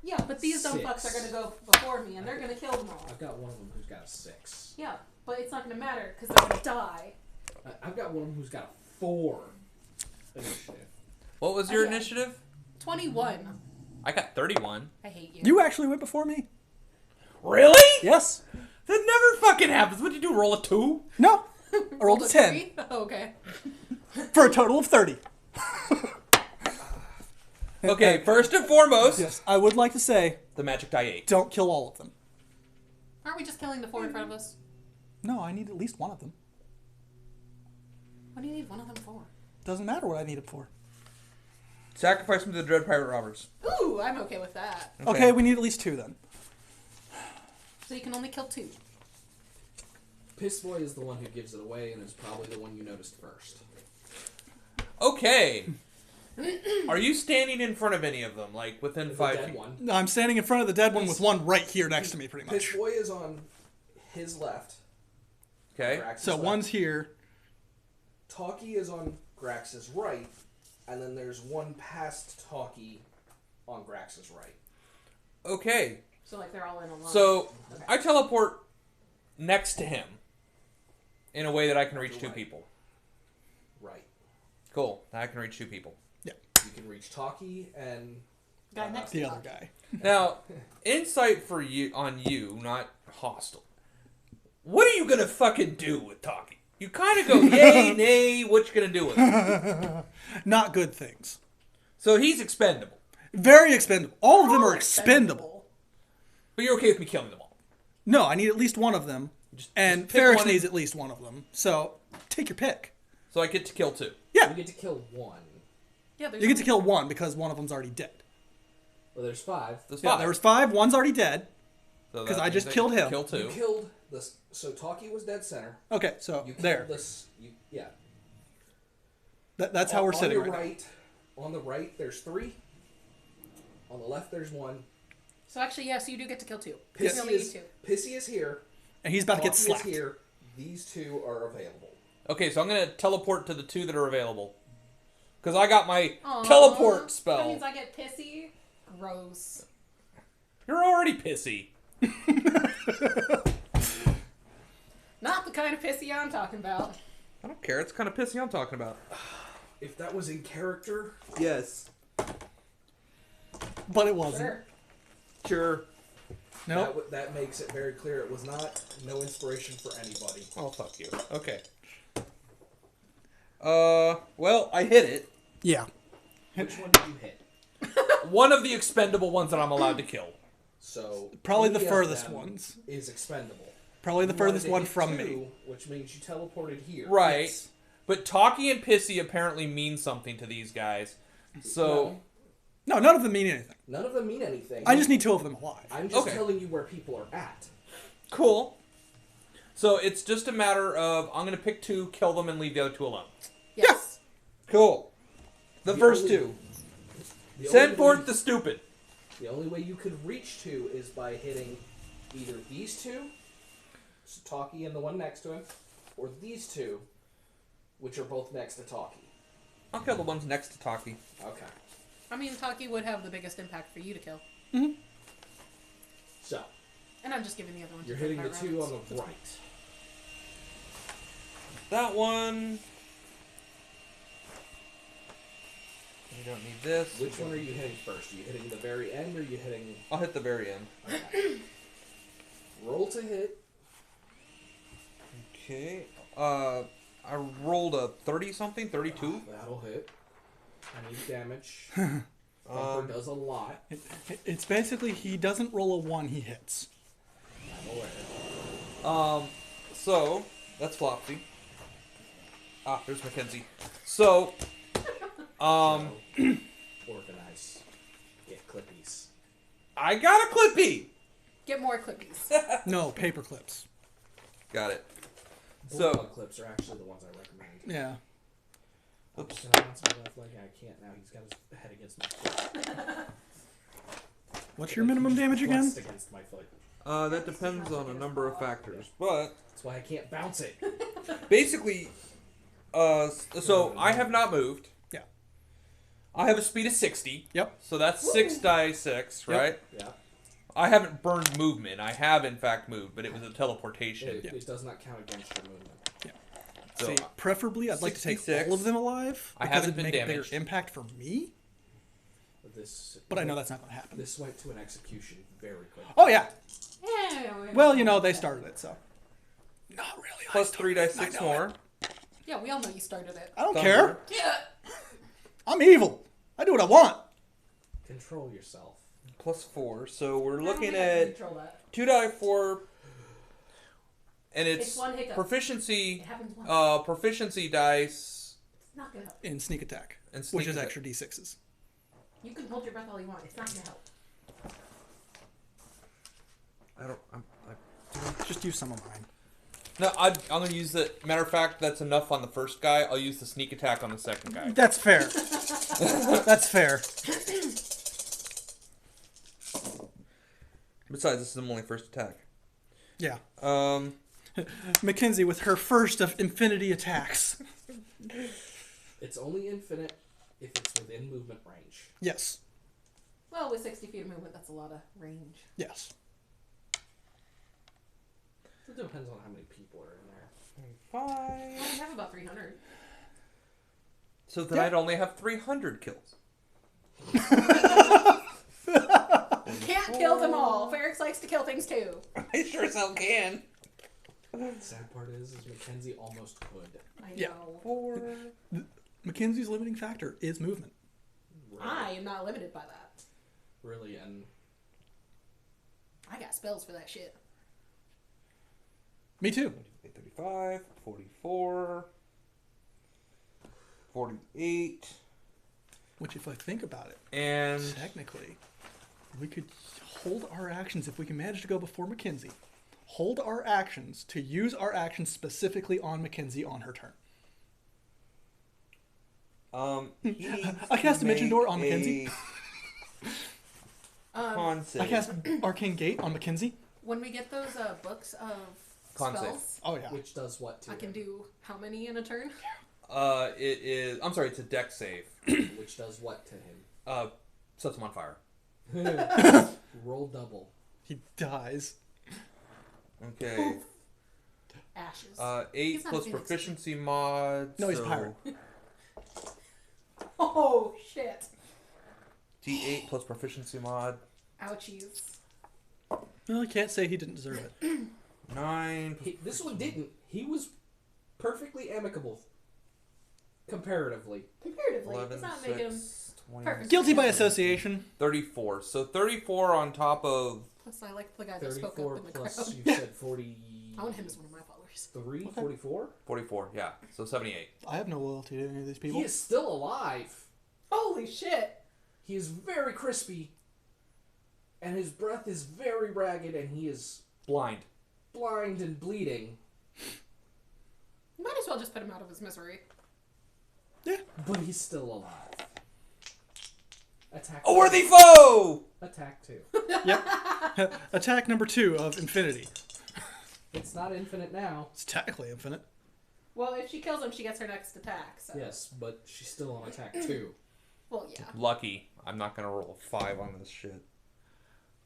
Yeah, but these dumb 6. fucks are going to go before me, and they're going to kill them all. I've got one of them who's got a 6. Yeah, but it's not going to matter, because they're going to die. I've got one of them who's got a 4 initiative. What was your Okay. initiative? 21. I got 31. I hate you. You actually went before me. Really? Yes. That never fucking happens. What did you do? Roll a 2? No. I rolled a 10 3? Oh, okay. for a total of 30. Okay, first and foremost, Yes, I would like to say, the magic die 8. don't kill all of them. Aren't we just killing the 4 in front of us? No, I need at least one of them. What do you need one of them for? Doesn't matter what I need it for. Sacrifice them to the Dread Pirate Robbers. Ooh, I'm okay with that. Okay, we need at least 2 then. So you can only kill 2. Piss Boy is the one who gives it away and is probably the one you noticed first. Okay. Are you standing in front of any of them? Like, within The 5 dead feet? one. No, I'm standing in front of the dead one with one right here next to me, pretty Piss much. Boy is on his left. Okay. Grax's So left. one's here. Talkie is on Grax's right, and then there's one past Talkie on Grax's right. Okay. So, like, they're all in a line. So, I teleport next to him in a way that I can reach 2 Right. people. Right. Cool. I can reach 2 people. You can reach Talkie and Guy next to The other Talkie. guy. Now, insight for you on you, not hostile. What are you gonna fucking do with Talkie? You kind of go, yay, nay, what you gonna do with it? Not good things. So he's expendable. Very expendable. All of them are expendable. But you're okay with me killing them all. No, I need at least one of them. And pick Ferrex one needs at least one of them. So take your pick. So I get to kill 2. Yeah. You get to kill one. Yeah, there's You get to kill one because one of them's already dead. Well, there's 5. There's Yeah, 5. there was 5. One's already dead. So 'cause that I means just get killed to him. Kill You 2. killed this. So Taki was dead center. Okay, so You killed there. this. Yeah. That's how we're sitting on your right now. On the right, there's 3. On the left, there's 1. So actually, yes, you do get to kill 2. You Pissy only need is 2. Pissy is here. And he's about to get Taki slapped. is here. These 2 are available. Okay, so I'm gonna teleport to the 2 that are available. Because I got my Aw, teleport That spell. means I get pissy. Gross. You're already pissy. Not the kind of pissy I'm talking about. I don't care. It's kind of pissy I'm talking about. If that was in character, Yes. But it wasn't. Sure. Sure. Nope. that makes it very clear it was not. No inspiration for anybody. Oh, fuck you. Okay. Well, I hit it. Yeah. Which one did you hit? One of the expendable ones that I'm allowed to kill. So Probably the any of furthest them ones. is expendable. Probably the You wanted furthest to one hit from 2, me. which means you teleported here. Right. Yes. But Talkie and Pissy apparently mean something to these guys. So, No, none of them mean anything. None of them mean anything. I just need 2 of them alive. I'm just Okay. telling you where people are at. cool. So it's just a matter of I'm going to pick 2, kill them, and leave the other 2 alone. Yes. Cool. The first only- 2. The Send only forth way- the stupid. The only way you could reach 2 is by hitting either these 2, Taki and the one next to him, or these 2, which are both next to Taki. I'll kill the ones next to Talkie. Okay. I mean, Taki would have the biggest impact for you to kill. So, And I'm just giving the other one you're to hitting the fight 2 on rounds. the right. That one. We don't need this. Which one are you hitting first? Are you hitting the very end, or are you hitting... I'll hit the very end. Okay. Roll to hit. Okay. I rolled a 30-something, 32. That'll hit. I need damage. Thumper does a lot. It's basically he doesn't roll a 1, he hits. I'm aware. So that's Flopsy. Ah, there's Mackenzie. So, Organize. Get clippies. I got a Clippy. Get more clippies. No, paper clips. Got it. Bulldog So, clips are actually the ones I recommend. Yeah. Oops. Can I bounce my left leg? I can't now. He's got his head against my foot. What's your minimum damage again? Flexed against my foot. that depends on a number of factors, but That's why I can't bounce it. basically, so I have not moved. Yeah. I have a speed of 60. Yep. So that's 6 die 6, Yep. right? Yeah. I haven't burned movement. I have in fact moved, but it was a teleportation. It does not count against your movement. So, See, preferably I'd like to take 66. all of them alive. I because haven't it'd been make a damaged. bigger impact for me. But I know that's not going to happen. This went to an execution very quick. Oh yeah. Yeah, Well, you know they started it, so. Not really. plus I 3 die started it. 6 I know it. more. Yeah, we all know you started it. I don't Thunder. care. Yeah. I'm evil. I do what I want. Control yourself. Plus 4. So we're I don't looking think I can at control that. 2 die 4. And It's it's one hiccup. proficiency. It happens once. Proficiency dice It's not gonna help. In sneak attack, and sneak which is attack. extra d6s. You can hold your breath all you want. It's not gonna help. I don't. Just use some of mine. No, I'm gonna use the. Matter of fact, that's enough on the first guy. I'll use the sneak attack on the second guy. That's fair. That's fair. Besides, this is my only first attack. Yeah. Mackenzie with her first of infinity attacks. It's only infinite if it's within movement range. Yes. Well, with 60 feet of movement, that's a lot of range. Yes. It depends on how many people are in there. I 5. have about 300. So then Yeah. I'd only have 300 kills. Can't kill them all. Ferrex likes to kill things too. I sure as hell can. The sad part is Mackenzie almost could. I Yeah. know. 4. Mackenzie's limiting factor is movement. Really, I am not limited by that. really, and I got spells for that shit. Me too. 35, 44, 48. Which, if I think about it, And technically, we could hold our actions if we can manage to go before Mackenzie. Hold our actions to use our actions specifically on Mackenzie on her turn. He I cast Dimension make Door on Mackenzie. Con save. I cast Arcane Gate on Mackenzie. When we get those books of Con save. spells, Oh yeah. which does what to I can him? do how many in a turn? It is. I'm sorry. It's a deck save. Which does what to him? Sets him on fire. Roll double. He dies. Okay. Ashes. 8 He's not plus a phoenix. proficiency mod. No, he's a so pirate. Oh shit! D8 plus proficiency mod. Ouchies. Well, I can't say he didn't deserve it. 9. This one didn't. He was perfectly amicable. Comparatively. Comparatively, 11, it's not making him 6, 20, perfect. Guilty by association. 34. So 34 on top of. Plus, I like the guy that spoke 34 up in the plus, crowd. you said 40. I want him as one of my followers. 3, Okay. 44? 44, yeah. So 78. I have no loyalty to any of these people. He is still alive. Holy shit! He is very crispy. And his breath is very ragged, and he is Blind. blind and bleeding. Might as well just put him out of his misery. Yeah. But he's still alive. Attack. A worthy foe! Attack 2. Yep. Attack number 2 of Infinity. It's not infinite now. It's technically infinite. Well, if she kills him, she gets her next attack. So. Yes, but she's still on attack 2. Well, yeah. Lucky. I'm not going to roll a 5 on this shit.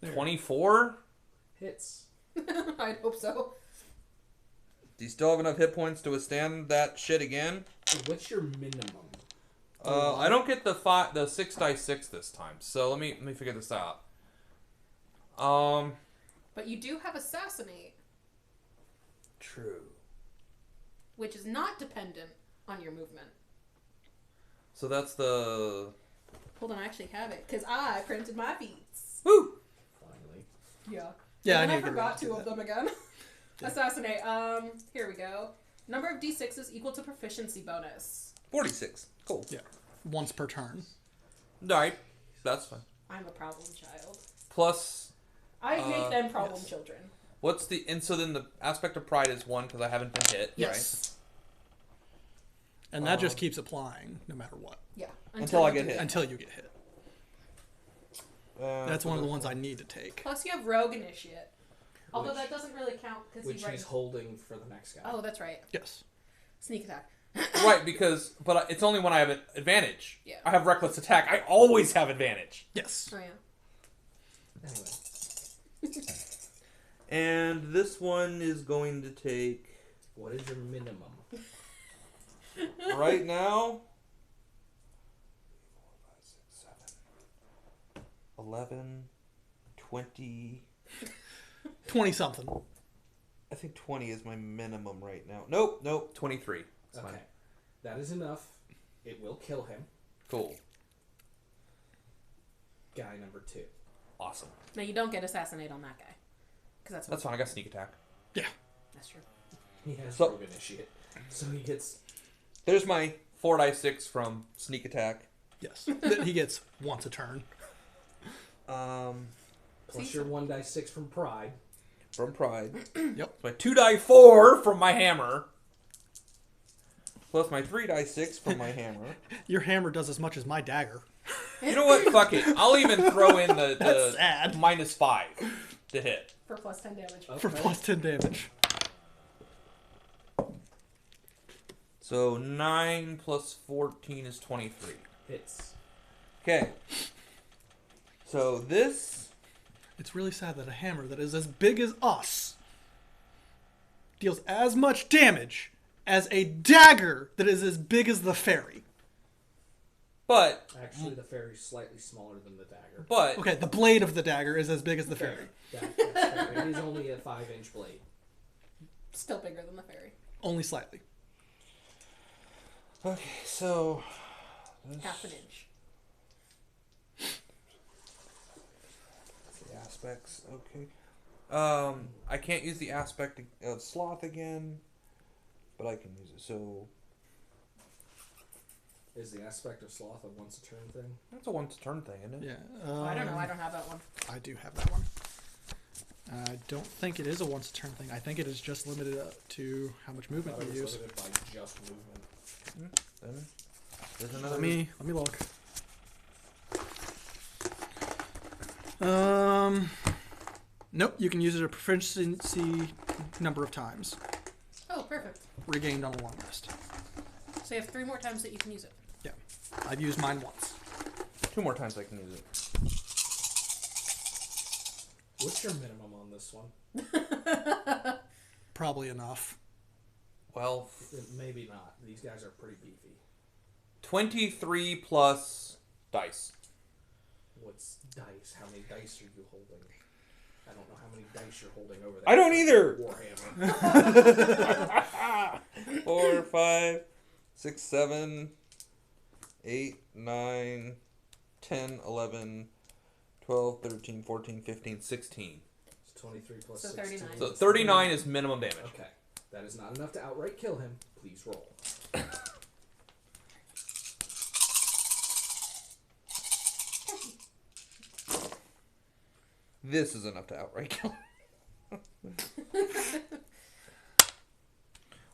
There. 24? Hits. I'd hope so. Do you still have enough hit points to withstand that shit again? What's your minimum? I don't get the 6 dice 6 this time. So let me figure this out. But you do have Assassinate, True. which is not dependent on your movement. So that's the. Hold on, I actually have it, because I printed my feats. Woo! Finally. Yeah. Yeah, And I then need to I get forgot around to 2 that. of them again. Assassinate. Here we go. Number of d6s equal to proficiency bonus. 46. Cool. Yeah. Once per turn. Alright. That's fine. I'm a problem child. Plus, I make them problem yes. children. what's the. And so then the aspect of pride is 1 because I haven't been hit, Yes. And that just keeps applying no matter what. Yeah. Until I you get do hit. that. Until you get hit. right? That's one of the ones I need to take. Plus you have rogue initiate. Although Which- that doesn't really count because Which he's holding for the next guy. Oh, that's right. Yes. Sneak attack. Right, because but it's only when I have an advantage. Yeah. I have reckless attack. I always have advantage. Yes. Oh yeah. Anyway, And this one is going to take. what is your minimum? Right now. 11, 20. 20 something. I think 20 is my minimum right now. Nope. 23. That's Okay. fine. That is enough. It will kill him. Cool. Guy number 2. Awesome. No, you don't get assassinate on that guy. Because That's fine. I got sneak attack. Yeah. That's true. He has So- rogue initiate. So he gets... There's my 4 dice 6 from sneak attack. Yes. That he gets once a turn. Plus See? your 1 die 6 from pride. From pride. Yep. My 2 die 4 from my hammer. Plus my 3 die 6 from my hammer. Your hammer does as much as my dagger. You know what? Fuck it. I'll even throw in the That's sad. -5 to hit. For plus 10 damage. For plus 10 damage. So 9 plus 14 is 23. Hits. Okay. So this. It's really sad that a hammer that is as big as us deals as much damage as a dagger that is as big as the fairy. But. Actually, the fairy's slightly smaller than the dagger. But. Okay, the blade of the dagger is as big as the fairy. That's fair. It is only a 5-inch blade. Still bigger than the fairy. Only slightly. Okay, so Half an inch. the aspects. Okay. I can't use the aspect of sloth again, but I can use it. So Is the aspect of sloth a once a turn thing? that's a once a turn thing, isn't it? Yeah. I don't know. I don't have that one. I do have that one. I don't think it is a once a turn thing. I think it is just limited to how much I movement thought you it was use. limited by just movement. Then there's another. Let me look. Nope. You can use it a proficiency number of times, Oh, perfect. regained on a long rest. So you have 3 more times that you can use it. Yeah, I've used mine once. 2 more times I can use it. What's your minimum on this one? Probably enough. Well, Maybe not. These guys are pretty beefy. 23 plus dice. What's dice? How many dice are you holding? I don't know how many dice you're holding over there. I don't either. Warhammer. 4, 5, 6, 7, 8, 9, 10, 11, 12, 13, 14, 15, 16. It's 23 plus So 16. 39. So 39 is minimum damage. Okay. That is not enough to outright kill him. Please roll. This is enough to outright kill him.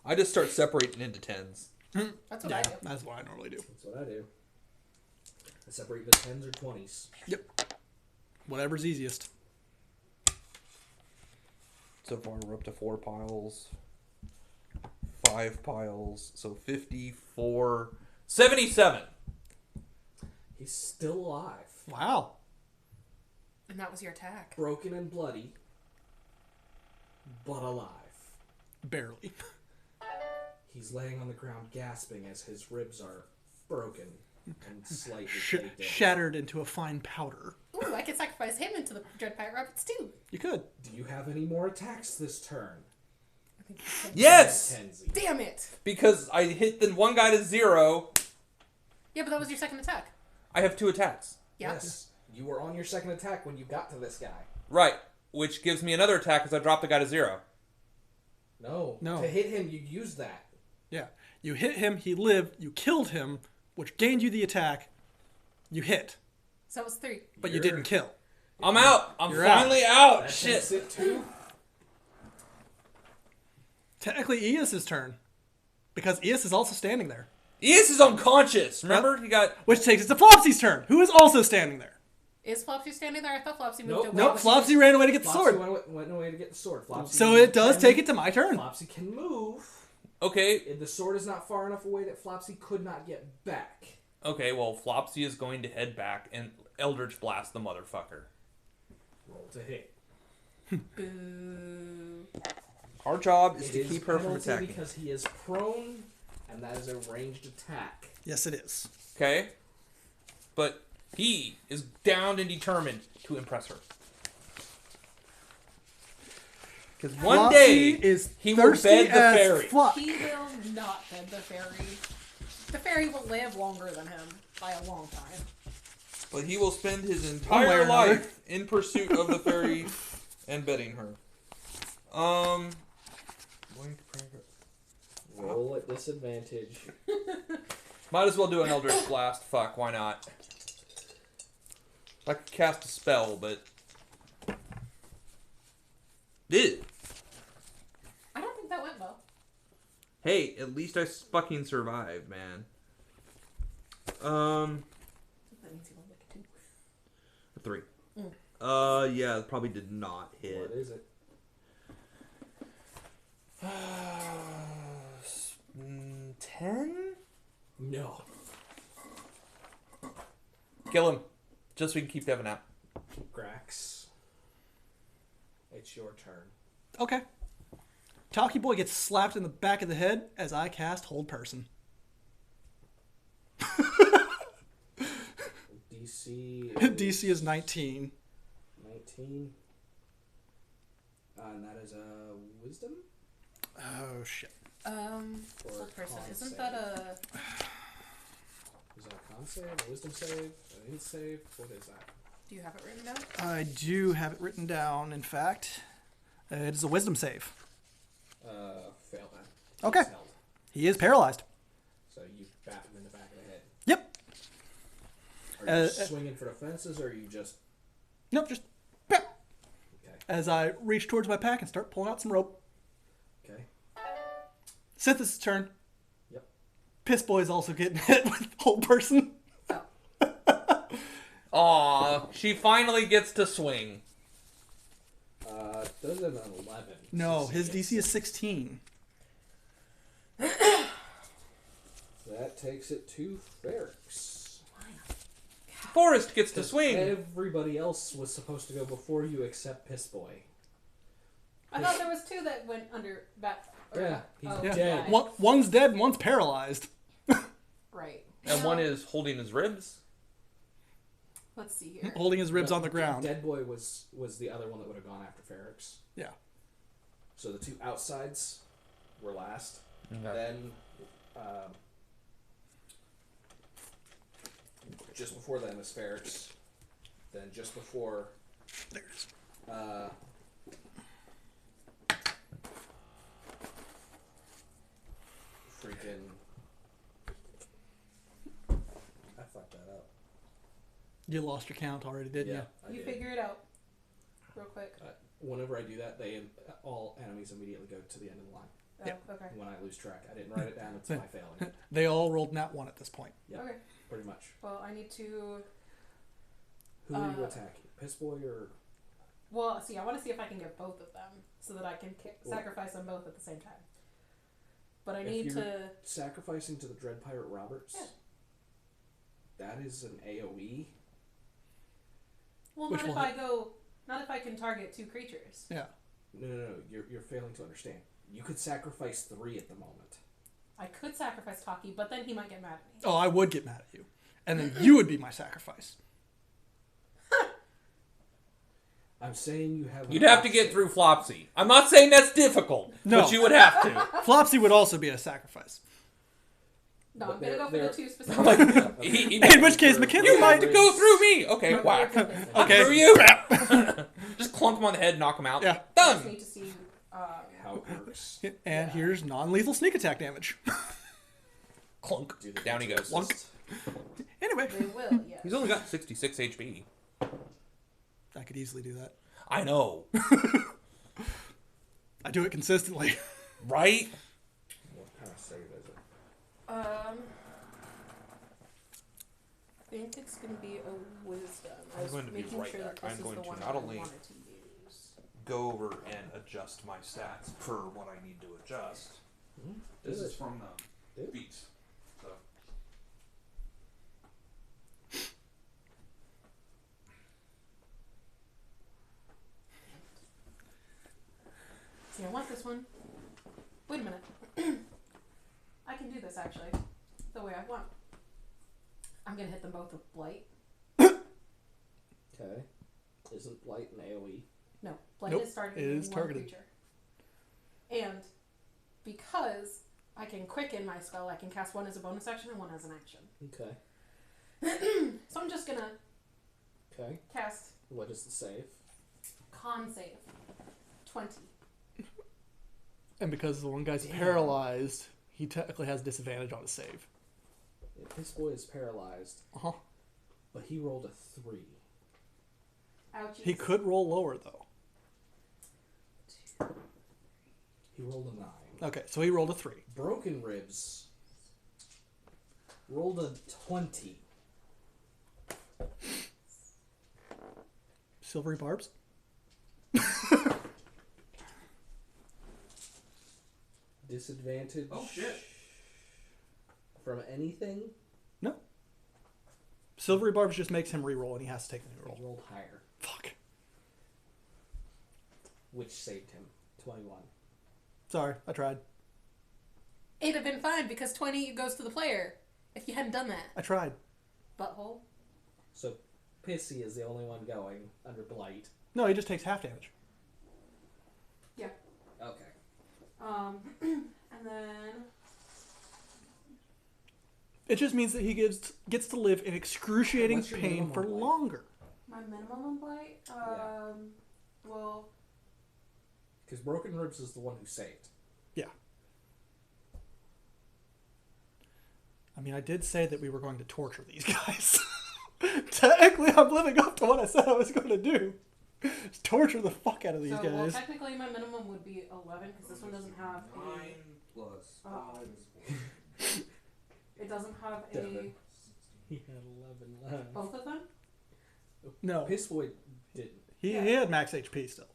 I just start separating into tens. That's what I do. That's what I normally do. That's what I do. I separate the 10s or 20s. Yep. Whatever's easiest. So far, we're up to 4 piles. 5 piles. So 54. 77. He's still alive. Wow. And that was your attack. Broken and bloody, but alive. Barely. He's laying on the ground gasping as his ribs are broken and slightly caved in. Shattered into a fine powder. Ooh, I could sacrifice him into the Dread Pirate Rapids too. You could. Do you have any more attacks this turn? I think you can. Yes! Mackenzie. Damn it! Because I hit the one guy to 0. Yeah, but that was your second attack. I have 2 attacks. Yeah. Yes. You were on your second attack when you got to this guy. Right. Which gives me another attack because I dropped the guy to 0. No. No. To hit him, you used that. Yeah. You hit him, he lived, you killed him, which gained you the attack. You hit, So that was 3. but you didn't kill. I'm out. I'm You're finally out. That's Shit. it too. Technically, Eos's turn. Because Eos is also standing there. Eos is unconscious. Remember? He got... Which takes us to Flopsy's turn, who is also standing there. Is Flopsy standing there? I thought Flopsy moved Nope. away. Nope, Was Flopsy ran away to get the Flopsy sword. went away to get the sword. Flopsy So it does can- take it to my turn. Flopsy can move. Okay. If the sword is not far enough away that Flopsy could not get back. Okay, well, Flopsy is going to head back and Eldritch Blast the motherfucker. Roll to hit. Boo. Our job is It to is keep her from penalty attacking. because he is prone, and that is a ranged attack. Yes, it is. Okay? But he is down and determined to impress her. Because one Flopsy day, is he will thirsty bed the as fairy. fuck. He will not bed the fairy. The fairy will live longer than him by a long time. But he will spend his way or entire another. life in pursuit of the fairy and bedding her. Roll at disadvantage. Might as well do an Eldritch Blast. Fuck, why not? I could cast a spell, but... Ew. I don't think that went well. Hey, at least I fucking survived, man. That means he won't make it 2. 3. Yeah, it probably did not What hit. is it? 10? No. Kill him. Just so we can keep Devin out. Grax. It's your turn. Okay. Talkie Boy gets slapped in the back of the head as I cast Hold Person. DC. DC is 19. 19. And that is a wisdom? Oh, shit. Full person. con Isn't save. that a... Is that a con save, a wisdom save, an int save? What is that? Do you have it written down? I do have it written down, in fact. It is a wisdom save. Fail that. Okay. He's held. He is paralyzed. So you bat him in the back of the head. Yep. Are you swinging for the fences, or are you just... Nope, just... Pow! Okay. As I reach towards my pack and start pulling out some rope. Okay. Synthesis' turn. Yep. Piss Boy's also getting hit with whole person. Aw, she finally gets to swing. Does an 11. No, his DC is 16. That takes it to Ferrix. Forrest gets to swing. Everybody else was supposed to go before you except Piss Boy. I thought there was 2 that went under bat. Yeah, he's Yeah. dead. One's dead and one's paralyzed. Right. And one is holding his ribs. Let's see here. Holding his ribs No, on the ground. Dead Boy was the other one that would have gone after Ferrix. Yeah. So the 2 outsides were last. Okay. Then, just before them is Ferrix. Then just before... There it is. Freaking... I fucked that up. You lost your count already, didn't Yeah, you? I You did. figure it out. Real quick. Whenever I do that, all enemies immediately go to the end of the line. Oh, Yep. okay. When I lose track, I didn't write it down. It's my failing. They all rolled nat 1 at this point. Yep. Okay. Pretty much. Well, I need to... Who are you attacking? Piss Boy or... Well, see, I want to see if I can get both of them so that I can Well- sacrifice them both at the same time. But I If need you're to... sacrificing to the Dread Pirate Roberts? Yeah. That is an AoE? Well, Which not if one? I go... Not if I can target 2 creatures. Yeah. No. You're failing to understand. You could sacrifice 3 at the moment. I could sacrifice Taki, but then he might get mad at me. Oh, I would get mad at you. And then you would be my sacrifice. I'm saying you have... You'd have to get through Flopsy. I'm not saying that's difficult, No. but you would have to. Flopsy would also be a sacrifice. No, But I'm going to go for they're- the 2 specific. In which case, McKinley You have might... to go through me. Okay, whack. Okay. Through you. Just clunk him on the head, knock him out. Yeah. I just Done. need to see... How it works. And here's non-lethal sneak attack damage. Clunk. Do the Down he goes. Clunk. Anyway, They will, yes. He's only got 66 HP. I could easily do that. I know. I do it consistently. Right? What kind of save is it? I think it's going to be a wisdom. I I'm was going to be making right sure back. that this I'm is going the to one not that I only- wanted to use. Go over and adjust my stats for what I need to adjust. This Do is it. from Do it. Beats. So. See, I want this one. Wait a minute. I can do this, actually. The way I want. I'm going to hit them both with Blight. Okay. Isn't Blight an AoE? No, Blight Nope, is targeted it is one targeted. creature. And because I can quicken my spell, I can cast one as a bonus action and one as an action. Okay. So I'm just going to Okay. cast What is the save? Con save. 20. And because the one guy's Damn. paralyzed, he technically has disadvantage on his save. Yeah, Piss Boy is paralyzed, Uh-huh. but he rolled a 3. Ouchies. He could roll lower, though. He rolled a 9. Okay, so he rolled a 3. Broken Ribs rolled a 20. Silvery barbs? Disadvantage Oh shit! from anything? No. Silvery barbs just makes him re-roll, and he has to take a new roll. He rolled higher, Fuck. which saved him. 21. Sorry, I tried. It'd have been fine because 20 goes to the player if you hadn't done that. I tried. Butthole. So Pissy is the only one going under Blight. No, he just takes half damage. Yeah. Okay. And then It just means that he gets to live in excruciating What's your pain minimum for blight? longer. my minimum on blight. Well, Because Broken Ribs is the one who saved. Yeah. I mean, I did say that we were going to torture these guys. Technically, I'm living up to what I said I was going to do. Just torture the fuck out of these so well, guys. technically my minimum would be 11 because this one doesn't have a. 9 plus 5 is 4. It doesn't have a. Devin. He had 11 left. Both of them. No, Piss Boy didn't. he had max HP still.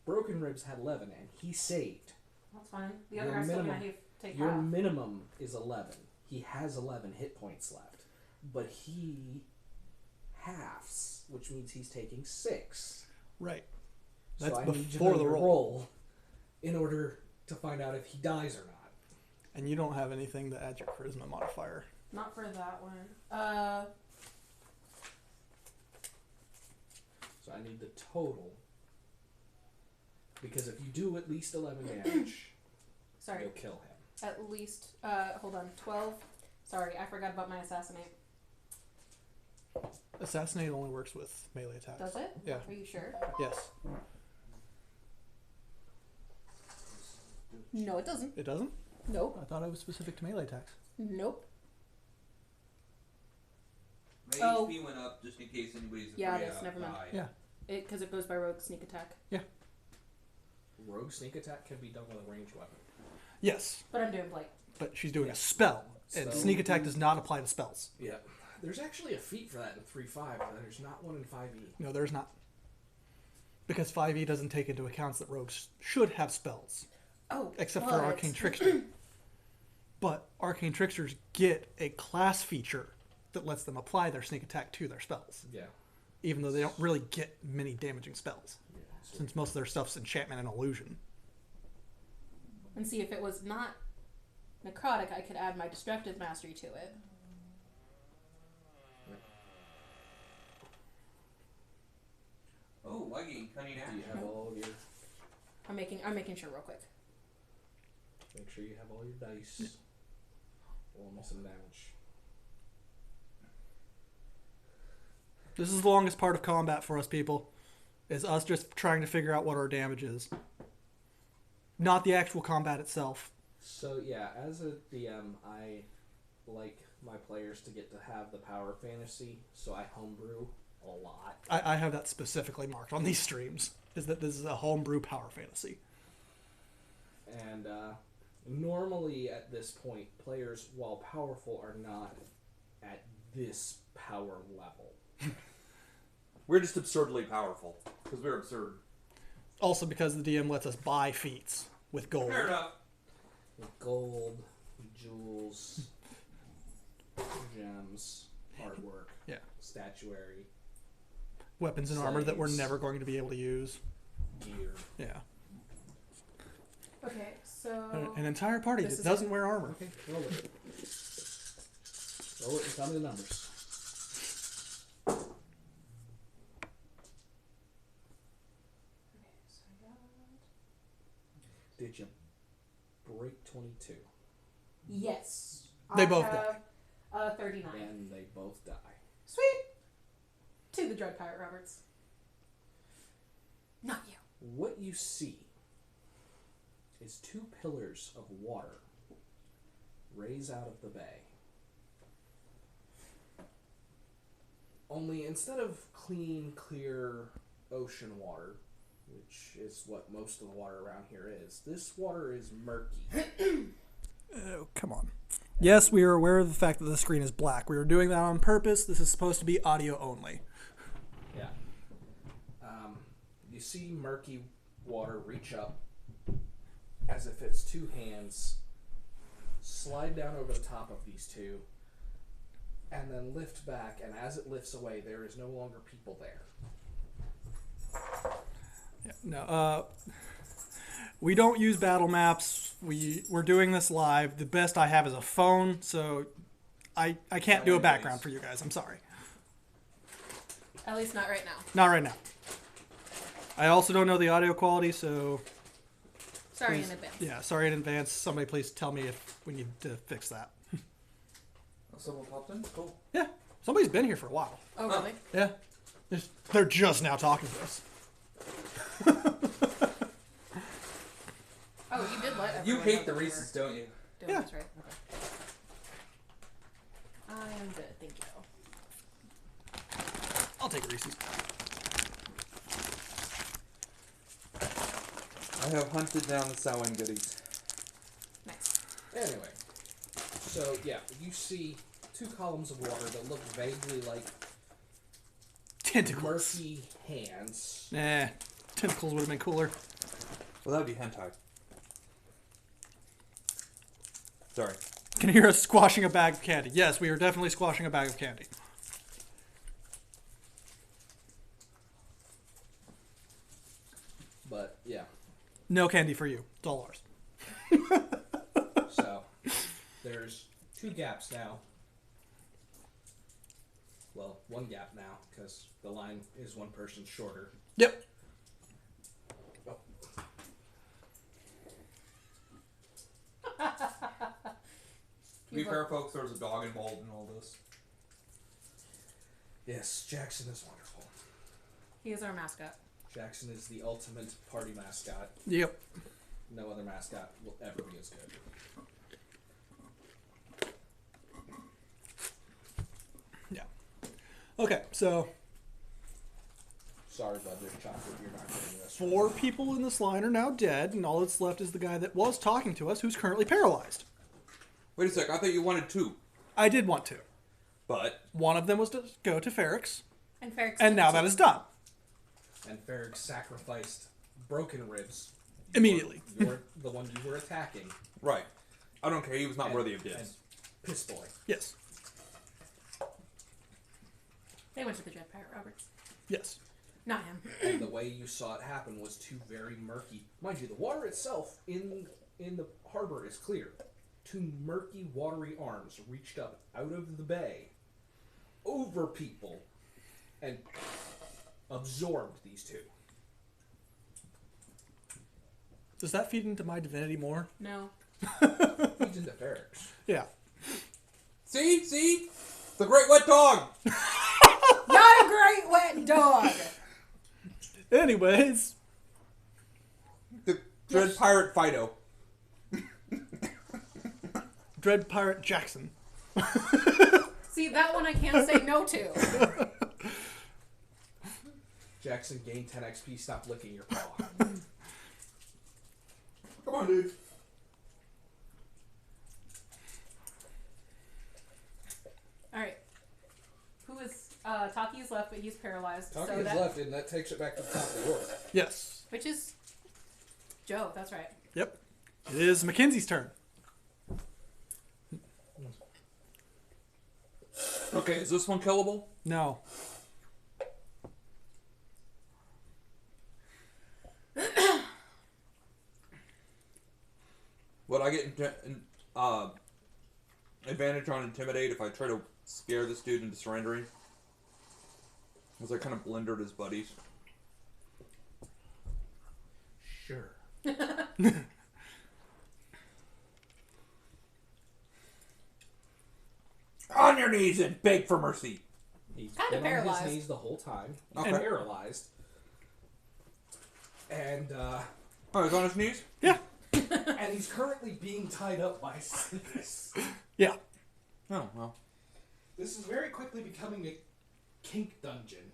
Broken Ribs had 11, and he saved. That's fine. The other Your guy's still minimum- gonna take Your half. minimum is 11. He has 11 hit points left. But he halves, which means he's taking 6. Right. So That's I need to before know the your roll. in order to find out if he dies or not. And you don't have anything that adds your charisma modifier. Not for that one. So I need the total. Because if you do at least 11 damage, Sorry. you'll kill him. At least. Hold on. 12. Sorry, I forgot about my assassinate. Assassinate only works with melee attacks. Does it? Yeah. Are you sure? Yes. No, it doesn't. It doesn't? Nope. I thought it was specific to melee attacks. Nope. My Oh. HP went up just in case anybody's Yeah, afraid it is. I'll Never mind. die. Yeah. Because it goes by rogue sneak attack. Rogue sneak attack can be done with a ranged weapon. Yes, But I'm doing blight. but she's doing a spell, and Spell. sneak attack does not apply to spells. Yeah. There's actually a feat for that in 3.5, but there's not one in 5e. No, there's not. Because 5e doesn't take into account that rogues should have spells, Oh, except for but- Arcane Trickster. But Arcane Tricksters get a class feature that lets them apply their sneak attack to their spells, Yeah. even though they don't really get many damaging spells, Yeah. So since most of their stuff's enchantment and illusion. And see, if it was not necrotic, I could add my destructive mastery to it. Oh, I gained cunning do you action. have all of your... I'm making sure real quick. Make sure you have all your dice. Roll me some damage. This is the longest part of combat for us people, is us just trying to figure out what our damage is. Not the actual combat itself. So yeah, as a DM, I like my players to get to have the power fantasy, so I homebrew a lot. I have that specifically marked on these streams, is that this is a homebrew power fantasy. And normally at this point, players, while powerful, are not at this power level. We're just absurdly powerful because we're absurd. Also because the DM lets us buy feats with gold. Fair enough. With gold, jewels, gems, artwork, Yeah. statuary, Weapons and armor that we're Slaves. never going to be able to use. gear. Yeah. Okay, so An entire party This that is doesn't wear armor. Okay, roll it. Roll it and tell me the numbers. Did you break 22? yes, They I both have 39. And they both die. Sweet. To the drug pirate Roberts. Not you. What you see is 2 pillars of water raise out of the bay. Only instead of clean, clear ocean water, which is what most of the water around here is, this water is murky. Oh, come on. Yes, we are aware of the fact that the screen is black. We are doing that on purpose. This is supposed to be audio only. Yeah. You see murky water reach up as if it's 2 hands, slide down over the top of these 2, and then lift back, and as it lifts away, there is no longer people there. Yeah, no, we don't use battle maps. We're doing this live. The best I have is a phone, so I can't do a background for you guys. I'm sorry. At least not right now. Not right now. I also don't know the audio quality, so Sorry Please. in advance. Yeah, sorry in advance. Somebody please tell me if we need to fix that. Someone popped in? Cool. Yeah, somebody's been here for a while. Oh, really? Yeah. They're just now talking to us. Oh, you did let everyone You know hate the that we Reese's, don't you? were doing Yeah. this, right? Okay. I am good, thank you. I'll take Reese's. I have hunted down the Samhain goodies. Nice. Anyway, so yeah, you see 2 columns of water that look vaguely like Tentacles. murky hands. Nah, tentacles would have been cooler. Well, that would be hentai. Sorry. Can you hear us squashing a bag of candy? Yes, we are definitely squashing a bag of candy. But yeah, No candy for you. It's all ours. so there's 2 gaps now. Well, 1 gap now because the line is 1 person shorter. Yep. Oh. To be fair, folks, there was a dog involved in all this. Yes, Jackson is wonderful. He is our mascot. Jackson is the ultimate party mascot. Yep. No other mascot will ever be as good. Yeah. Okay, so Sorry, bud, there's chocolate. You're not getting this. 4 people in this line are now dead, and all that's left is the guy that was talking to us, who's currently paralyzed. Wait a sec, I thought you wanted 2. I did want to. But One of them was to go to Ferrix, And Ferrix. and now that is done. And Farrig sacrificed broken ribs. Immediately. You're the one you were attacking. right. I don't care, he was not And- worthy of and this. Piss boy. Yes. They went to the Jet Pirate Roberts. Yes. Not him. And the way you saw it happen was 2 very murky. Mind you, the water itself in the harbor is clear. 2 murky, watery arms reached up out of the bay, over people, and absorbed these 2. Does that feed into my divinity more? No. Feeds into Farrig's. Yeah. See? See? The great wet dog! Not a great wet dog! Anyways. The Dread Pirate Fido. Dread Pirate Jackson. See, that one I can't say no to. Jackson gained 10 XP, stop licking your paw. Come on, dude. Alright. Who is... Taki's left, but he's paralyzed. Talking so is that, left, and that takes it back to the top of the order. Yes. Which is... Joe, that's right. Yep. It is Mackenzie's turn. Okay, is this one killable? No. Would I get advantage on Intimidate if I try to scare this dude into surrendering? Was I kind of blendered his buddies? Sure. On your knees and beg for mercy. He's Kinda been on paralyzed. his knees the whole time. He's Okay. paralyzed. And, Oh, he's on his knees? Yeah. and he's currently being tied up by snakes. Yeah. Oh, well. This is very quickly becoming a kink dungeon.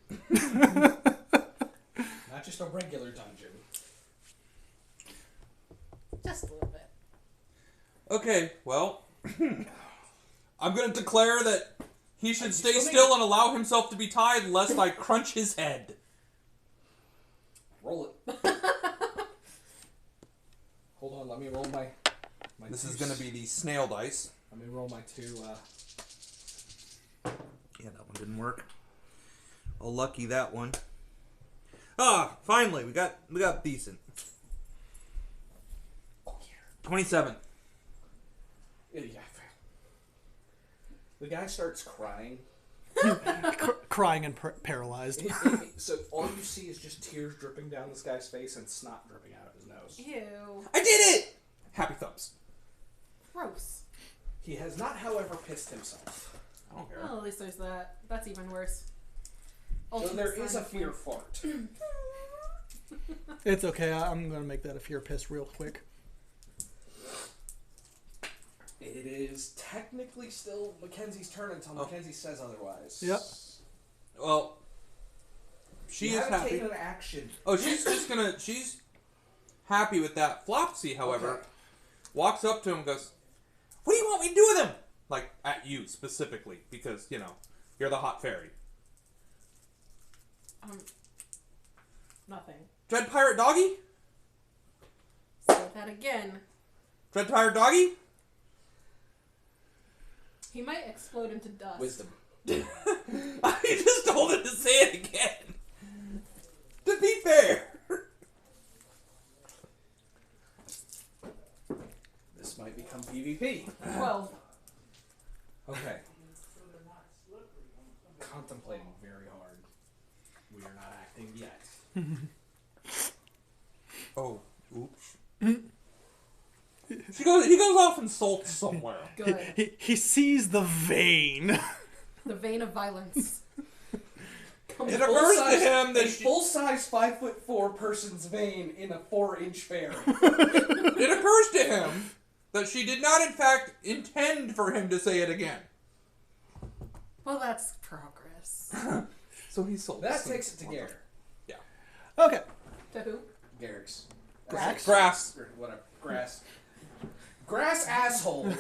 Not just a regular dungeon. Just a little bit. Okay, well. I'm going to declare that he should stay still still and allow himself to be tied lest I crunch his head. Roll it. Hold on, let me roll my This two is going to be the snail dice. Let me roll my 2, Yeah, that one didn't work. Oh, lucky that one. Ah, finally, we got decent. 27. Yeah, I failed. The guy starts crying. Crying and paralyzed. So all you see is just tears dripping down this guy's face and snot dripping out of his nose. Ew. I did it! Happy thumbs. Gross. He has not, however, pissed himself. I don't care. Well, at least there's that. That's even worse. So Ultimate there is sign a of fear life. fart. It's okay. I'm going to make that a fear piss real quick. It is technically still Mackenzie's turn until Mackenzie says otherwise. Yep. Well, she You is haven't happy. taken an action. Oh, she's happy with that. Flopsy, however, Okay. walks up to him and goes, "What do you want me to do with him?" Like, at you specifically, because, you're the hot fairy. Nothing. Dread Pirate Doggy? Say that again. Dread Pirate Doggy? He might explode into dust. Wisdom. I just told him to say it again. To be fair. This might become PvP. 12. Okay. Contemplating very hard. We are not acting yet. Oh, oops. He goes off and sulks somewhere. Good. He sees the vein. The vein of violence. It occurs to him that a full-size 5'4" person's vein in a 4-inch fairy. it occurs to him that she did not, in fact, intend for him to say it again. Well, that's progress. So he sulks. That takes it to Garrick. Yeah. Okay. To who? Garrick's. Grass. Or whatever. Grass. Grass asshole.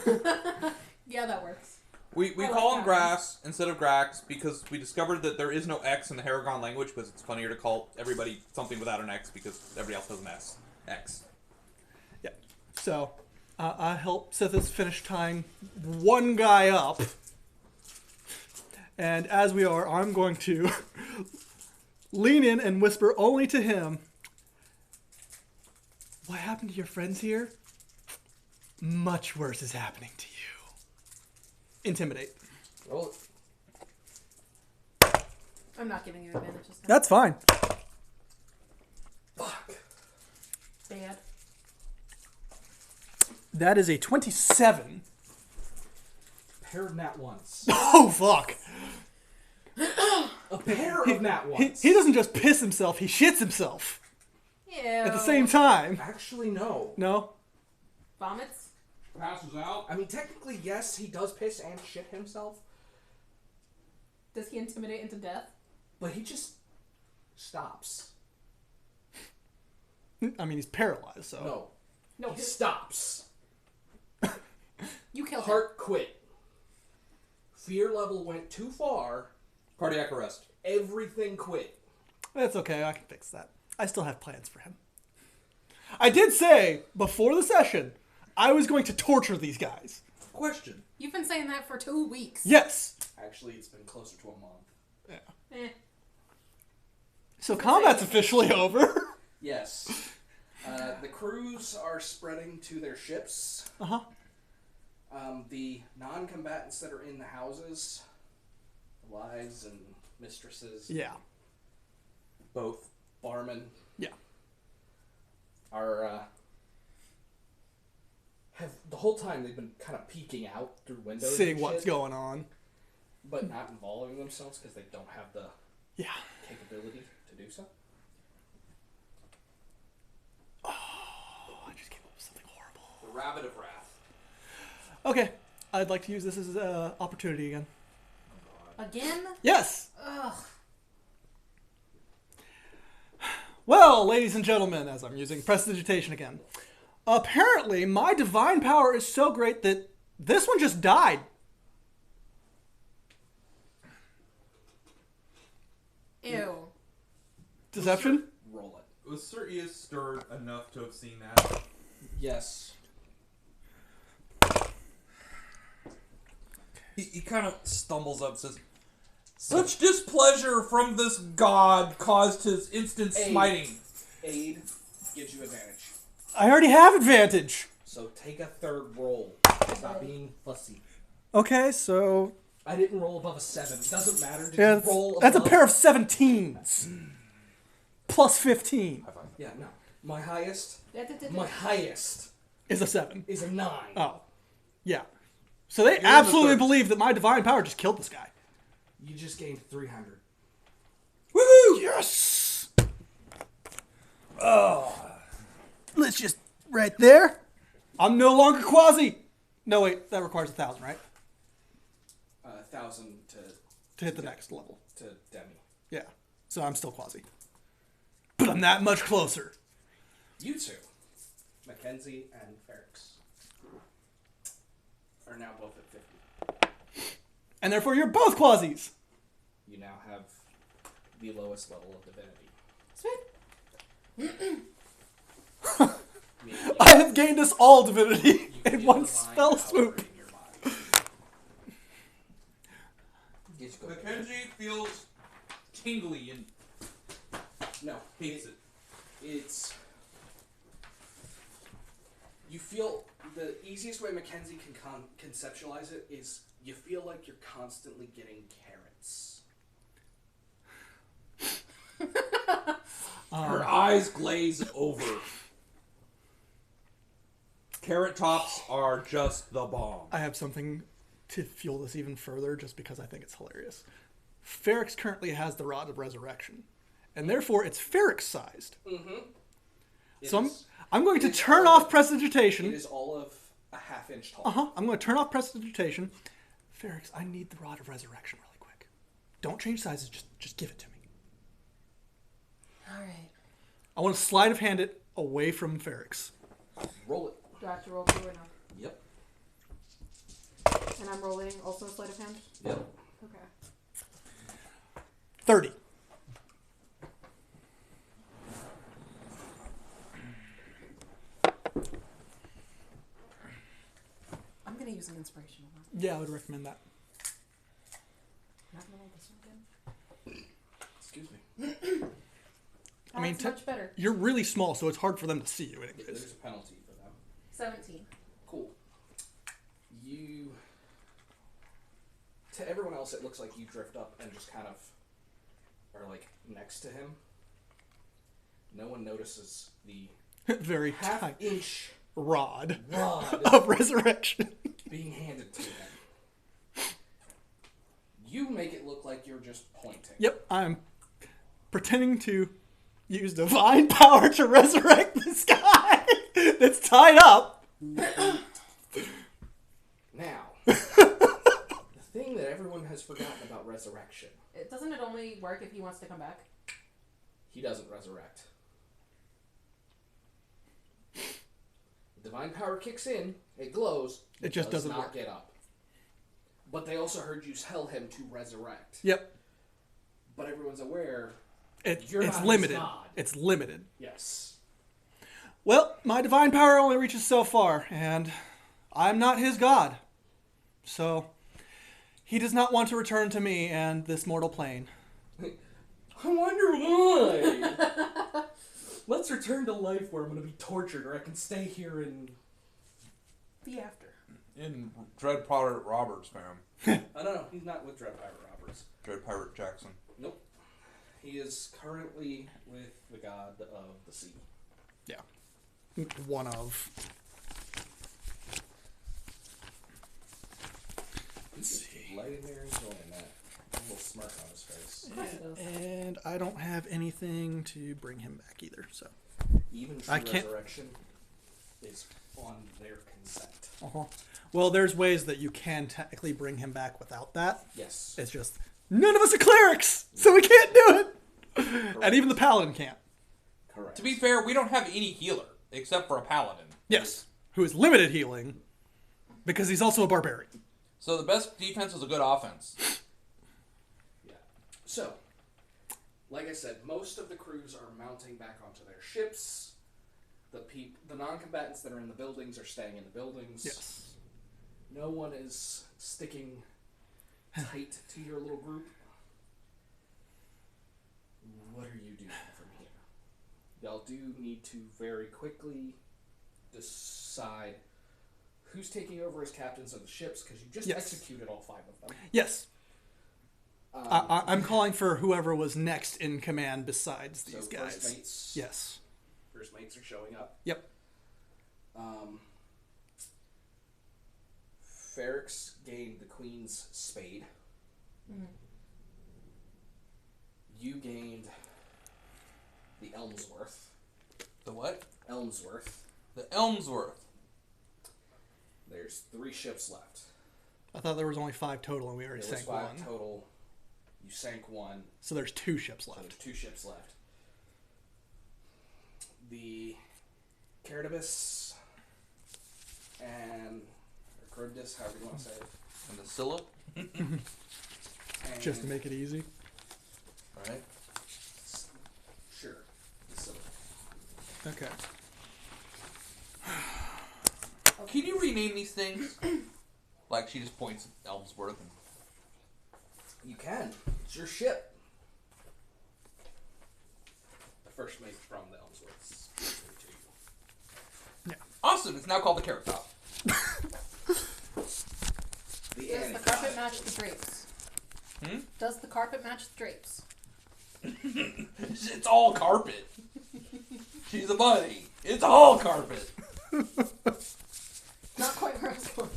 Yeah, that works. We I call like him that Grass instead of Grax because we discovered that there is no X in the Haragon language because it's funnier to call everybody something without an X because everybody else has an S. X. Yeah. So, I help Sithis finish tying one guy up. And as we are, I'm going to lean in and whisper only to him, "What happened to your friends here? Much worse is happening to you." Intimidate. Roll it. I'm not giving you advantage this time. That's fine. Fuck. Bad. That is a 27. Pair of nat ones. Oh, fuck. A pair of nat ones. He doesn't just piss himself, he shits himself Ew. at the same time. Actually, no. No? Vomits? Passes out. I mean, technically, yes, he does piss and shit himself, Does he intimidate into death? but he just stops. I mean, he's paralyzed, so. No. No, He stops. you killed him. Heart quit. Fear level went too far. Cardiac arrest. Everything quit. That's okay, I can fix that. I still have plans for him. I did say, before the session, I was going to torture these guys. Question. You've been saying that for 2 weeks. Yes. Actually, it's been closer to a month. Eh. So combat's officially over. Yes. The crews are spreading to their ships. Uh-huh. The non-combatants that are in the houses, wives and mistresses, Yeah. Both. barmen, Yeah. are have the whole time they've been kind of peeking out through windows, Seeing and what's shit, going on. but not involving themselves because they don't have the Yeah. capability to do so. Oh, I just came up with something horrible. The Rabbit of Wrath. Okay. I'd like to use this as an opportunity again. Again? Yes! Ugh. Well, ladies and gentlemen, as I'm using prestidigitation again, apparently my divine power is so great that this one just died. Ew. Deception? Roll it. Was Sir Ias stirred enough to have seen that? Yes. He kind of stumbles up and says, "Such displeasure from this god caused his instant Aid. smiting." Aid gives you advantage. I already have advantage. So take a third roll. Stop being fussy. Okay, so I didn't roll above a 7. Doesn't matter. Did Yeah, you roll that's a above? pair of 17s. Plus 15 High five. Yeah, no. My highest My is a 7. is a 9. Oh. Yeah. So they in the absolutely third. believe that my divine power just killed this guy. You just gained 300. Woohoo! Yes! Oh. Let's just... Right there. I'm no longer quasi. No, wait. That requires 1,000, right? 1,000 To hit the next level. to Demi. Yeah. So I'm still quasi. But I'm that much closer. You two, Mackenzie and Ferrix, are now both at 50. And therefore you're both quasis. You now have the lowest level of divinity. Sweet. Meaning I have gained us all divinity you in feel one divine spell power swoop. in your body. Mackenzie feels tingly and No, hates it. it's... You feel... The easiest way Mackenzie can conceptualize it is you feel like you're constantly getting carrots. Her eyes glaze over. Carrot tops are just the bomb. I have something to fuel this even further just because I think it's hilarious. Ferrix currently has the Rod of Resurrection, and therefore it's Ferrix-sized. It So is- I'm going to it is turn all off of- prestidigitation. It is all of a half-inch tall. I'm going to turn off prestidigitation. Ferrix, I need the Rod of Resurrection really quick. Don't change sizes, just give it to me. All right. I want to sleight of hand it away from Ferrix. Roll it. Do I have to roll two or no? Yep. And I'm rolling also sleight of hand? Yep. Okay. 30. I'm going to use an inspirational one. Yeah, I would recommend that. I'm not going to roll this one again. Excuse me. I mean, That's much better. You're really small, so it's hard for them to see you anyways. There's a penalty for them. 17. Cool. You... To everyone else, it looks like you drift up and just kind of are, like, next to him. No one notices the Very tight half-inch rod rod of resurrection. being handed to him. You make it look like you're just pointing. Yep, I'm pretending to use divine power to resurrect this guy that's tied up. Now, the thing that everyone has forgotten about resurrection, Doesn't it only work if he wants to come back? he doesn't resurrect. Divine power kicks in, it glows, It just does doesn't not work. get up. But they also heard you tell him to resurrect. Yep, But everyone's aware, it's You're not his limited. god. It's limited. yes. Well, my divine power only reaches so far, and I'm not his god. So, he does not want to return to me and this mortal plane. I wonder why. Let's return to life where I'm going to be tortured, or I can stay here and The after. In Dread Pirate Roberts, fam. I don't know. He's not with Dread Pirate Roberts. Dread Pirate Jackson. Nope. He is currently with the god of the sea. Yeah. One of. He's laying there enjoying that. A little smirk on his face. Of course it does. And I don't have anything to bring him back either, so. Even I true can't- resurrection is on their consent. Well, there's ways that you can technically bring him back without that. Yes. It's just, none of us are clerics, so we can't do it! And even the paladin can't. Correct. To be fair, we don't have any healer except for a paladin. Yes. Who is limited healing, because he's also a barbarian. So the best defense is a good offense. Yeah. So, like I said, most of the crews are mounting back onto their ships. The non-combatants that are in the buildings are staying in the buildings. Yes. No one is sticking tight to your little group. What are you doing from here? Y'all do need to very quickly decide who's taking over as captains of the ships? Because you just Yes. executed all 5 of them. Yes. I'm calling for whoever was next in command besides these So guys. first mates. Yes. First mates are showing up. Yep. Ferrex gained the Queen's Spade. You gained the Elmsworth. The what? Elmsworth. The Elmsworth. There's 3 ships left. I thought there was only 5 total, and we already There was sank 5 one. total. You sank 1. So there's 2 ships So left. there's 2 ships left. The Caradibus and Charybdis, however you want to say it. And the Scylla. And Just to make it easy. Right. Sure. The Scylla. Okay. Can you rename these things? Like she just points at Elmsworth. And... You can. It's your ship. The first mate from the Elmsworths. To you. Yeah. Awesome! It's now called the Carrot Top. The Does the carpet match the drapes? Hmm? Does the carpet match the drapes? It's all carpet. She's a buddy. It's all carpet. Not quite where I was going.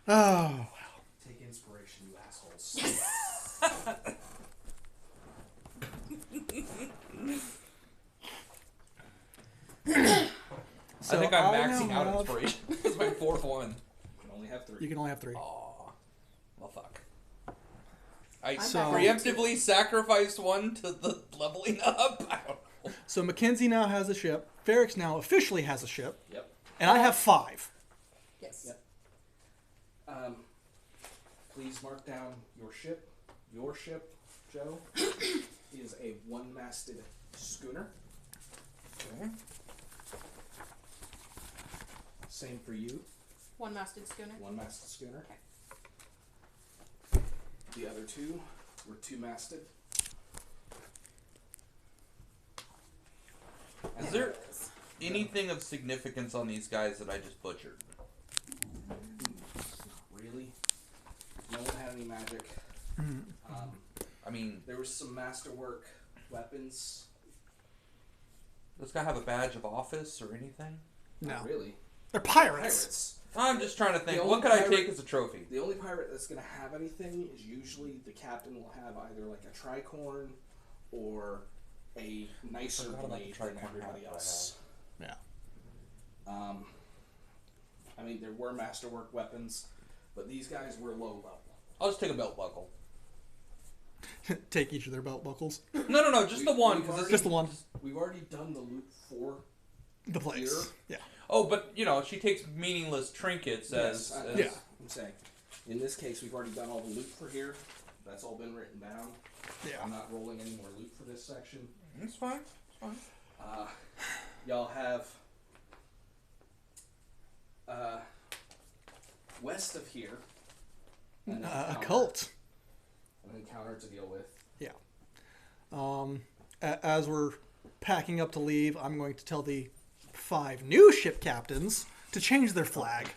Oh. Take inspiration, you assholes. So I think I'm I maxing now out have- inspiration. It's my 4th one. You can only have 3. You can only have 3. Aw. Well, fuck. I So- preemptively sacrificed one to the leveling up. I don't know. So Mackenzie now has a ship. Ferrex now officially has a ship. Yep. And I have 5. Yes. Yep. Please mark down your ship. Your ship, Joe, is a 1-masted schooner. Okay. Same for you. 1-masted schooner. 1-masted schooner. The other 2 were 2-masted. Is there anything of significance on these guys that I just butchered? Really? No one had any magic. I mean, There was some masterwork weapons. does this guy have a badge of office or anything? No. Not really. They're pirates. Pirates. I'm just trying to think. The What only could I pirate- take as a trophy? The only pirate that's going to have anything is usually the captain will have either like a tricorn or a nicer Forgot about the blade than tricorn everybody hat that I else. Yeah. I mean, there were masterwork weapons, but these guys were low level. I'll just take a belt buckle. Take each of their belt buckles. No, just the one. We've 'Cause already- Just the one. We've already done the loot for. The place. Here? Yeah. Oh, but you know, she takes meaningless trinkets as. Yes, Yeah. I'm saying. In this case, we've already done all the loot for here. That's all been written down. Yeah. I'm not rolling any more loot for this section. It's fine. It's fine. Y'all have west of here an A encounter- cult. An encounter to deal with. Yeah. As we're packing up to leave, I'm going to tell the 5 new ship captains to change their flag.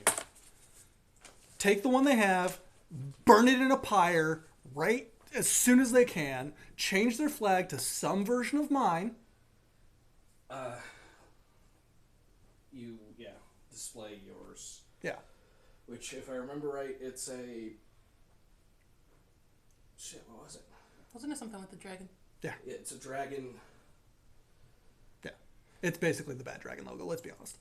Take the one they have, burn it in a pyre right as soon as they can, change their flag to some version of mine. You display yours, Yeah. which if I remember right, it's a shit. What was it? Wasn't it something with the dragon? It's a dragon. Yeah. It's basically the Bad Dragon logo, let's be honest.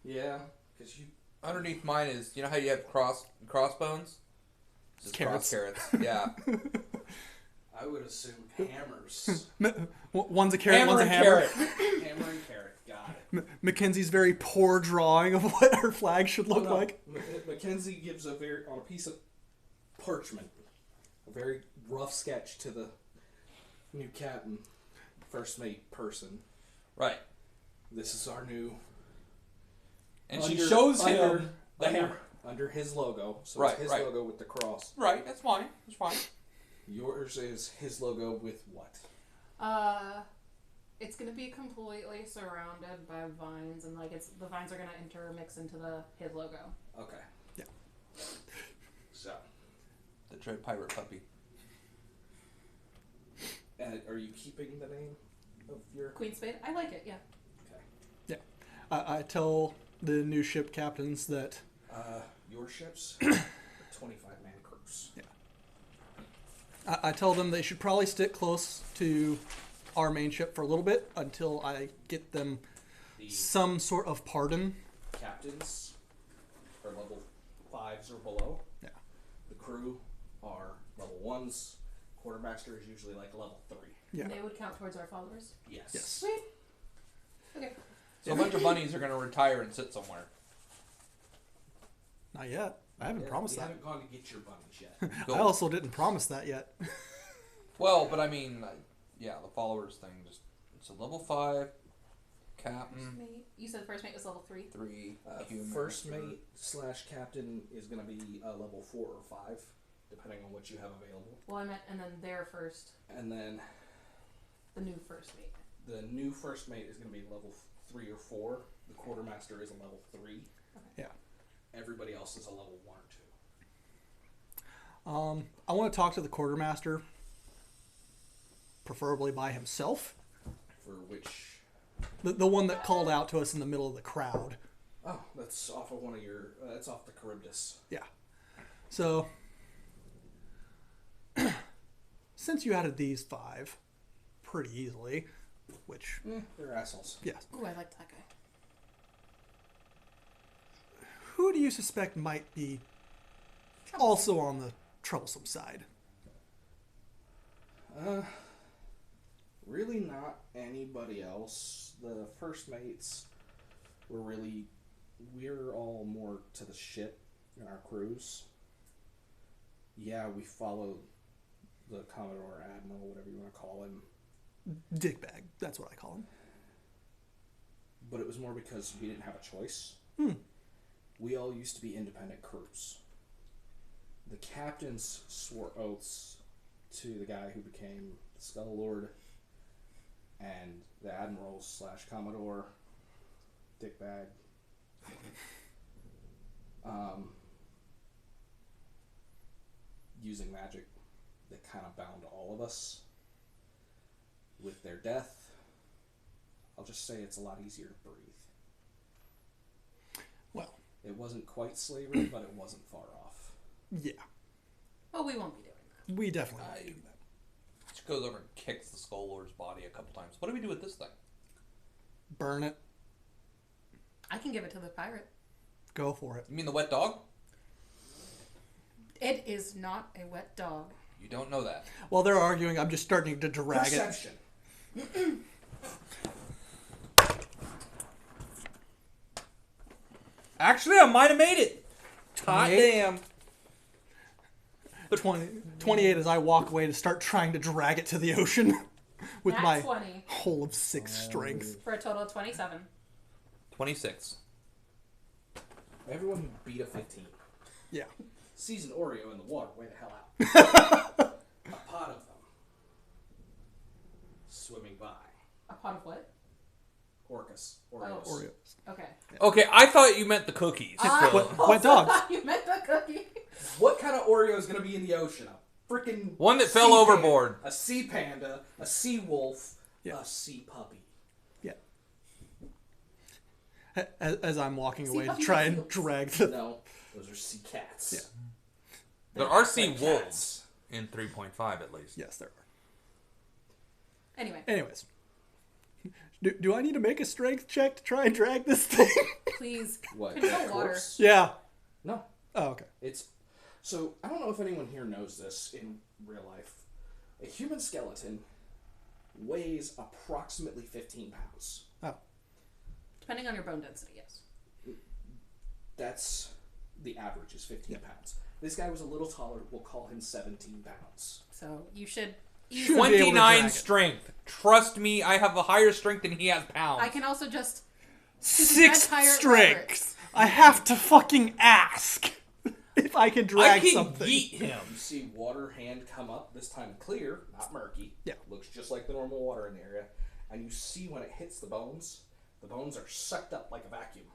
Yeah, because you. Underneath mine is, you know how you have crossbones? This is Carrots. Cross carrots. Yeah. I would assume hammers. One's a carrot, Hammer one's a and hammer. carrot. Hammer and carrot. Got it. Mackenzie's very poor drawing of what her flag should look No, like. Mackenzie gives on a piece of parchment, a very rough sketch to the new captain, first mate person. Right. This is our new. And she shows him under, the under, hammer. under his logo. So Right, it's his right. logo with the cross. Right, that's fine. That's fine. Yours is his logo with what? It's gonna be completely surrounded by vines, and like the vines are gonna intermix into his logo. Okay. Yeah. So, The Dread Pirate Puppy. are you keeping the name of your... Queen Spade. I like it. Yeah. Okay. Yeah. I tell the new ship captains that Your ships, 25-man crews. Yeah. I tell them they should probably stick close to our main ship for a little bit until I get them The some sort of pardon. captains are level 5s or below. Yeah. The crew are level 1s. Quartermaster is usually like level 3. Yeah. And they would count towards our followers. Yes. Yes. Sweet. Okay. So a bunch of bunnies are going to retire and sit somewhere. Not yet. I haven't Yeah, promised we that. haven't gone to get your bunnies yet. Go. I also didn't promise that yet. Well, but I mean, yeah, the followers thing. Just it's a level 5 captain, Mate. You said first mate was level 3. 3 human. First mate / captain is going to be level 4 or 5, depending on what you have available. Well, I meant, and then their first, And then the new first mate. the new first mate is going to be level 3 or 4. The quartermaster is a level 3. Yeah. Everybody else is a level 1 or 2. I want to talk to the quartermaster, preferably by himself. For which... The one that called out to us in the middle of the crowd. Oh, that's off of one of your... that's off the Charybdis. Yeah. So, since you added these 5 pretty easily, which, They're assholes. yes. Ooh, I liked that guy. Who do you suspect might be also on the troublesome side? Really not anybody else. The first mates were really... We're all more to the ship in our crews. Yeah, we follow the Commodore, Admiral, whatever you want to call him. Dickbag, that's what I call him. But it was more because we didn't have a choice. We all used to be independent crews. The captains swore oaths to the guy who became Skull Lord, and the Admiral / Commodore, Dickbag. Using magic that kind of bound all of us. With their death, I'll just say it's a lot easier to breathe. Well, It wasn't quite slavery, but it wasn't far off. yeah. Oh, we won't be doing that. We definitely won't do that. Just goes over and kicks the Skull Lord's body a couple times. What do we do with this thing? Burn it. I can give it to the pirate. Go for it. You mean the wet dog? It is not a wet dog. You don't know that. While they're arguing, I'm just starting to drag it. Perception. Actually, I might have made it. Hot 28? damn. 28 as I walk away to start trying to drag it to the ocean with Nat my 20 whole of 6 strength. for a total of 27. 26. Everyone who beat a 15 Yeah. sees an Oreo in the water. Way the hell out. A pot of them swimming by. A pot of what? Orcas. Oh. Oreos. Oreos. Okay. Okay, I thought you meant the cookies. Wet dogs. You meant the cookie. What kind of Oreo is going to be in the ocean? A freaking One that fell sea overboard. Panda, a sea panda, a sea wolf, Yeah. a sea puppy. Yeah. As I'm walking See, away to puppy try has and heels. drag the... No, those are sea cats. Yeah. There are sea Like wolves cats. in 3.5 at least. Yes, there are. Anyway, Anyways. Do I need to make a strength check to try and drag this thing? please. What? Control that water. corpse? Yeah. No. Oh, okay. It's so I don't know if anyone here knows this in real life. A human skeleton weighs approximately 15 pounds. Oh. Depending on your bone density, yes. That's the average is 15 pounds. This guy was a little taller. We'll call him 17 pounds. So you should. Should be able to 29 drag it. strength. Trust me, I have a higher strength than he has pounds. I can also just. 6 entire strength. I have to fucking ask if I can I drag can something. yeet him. You see water hand come up, this time clear, not murky. Yeah. Looks just like the normal water in the area. and you see when it hits the bones are sucked up like a vacuum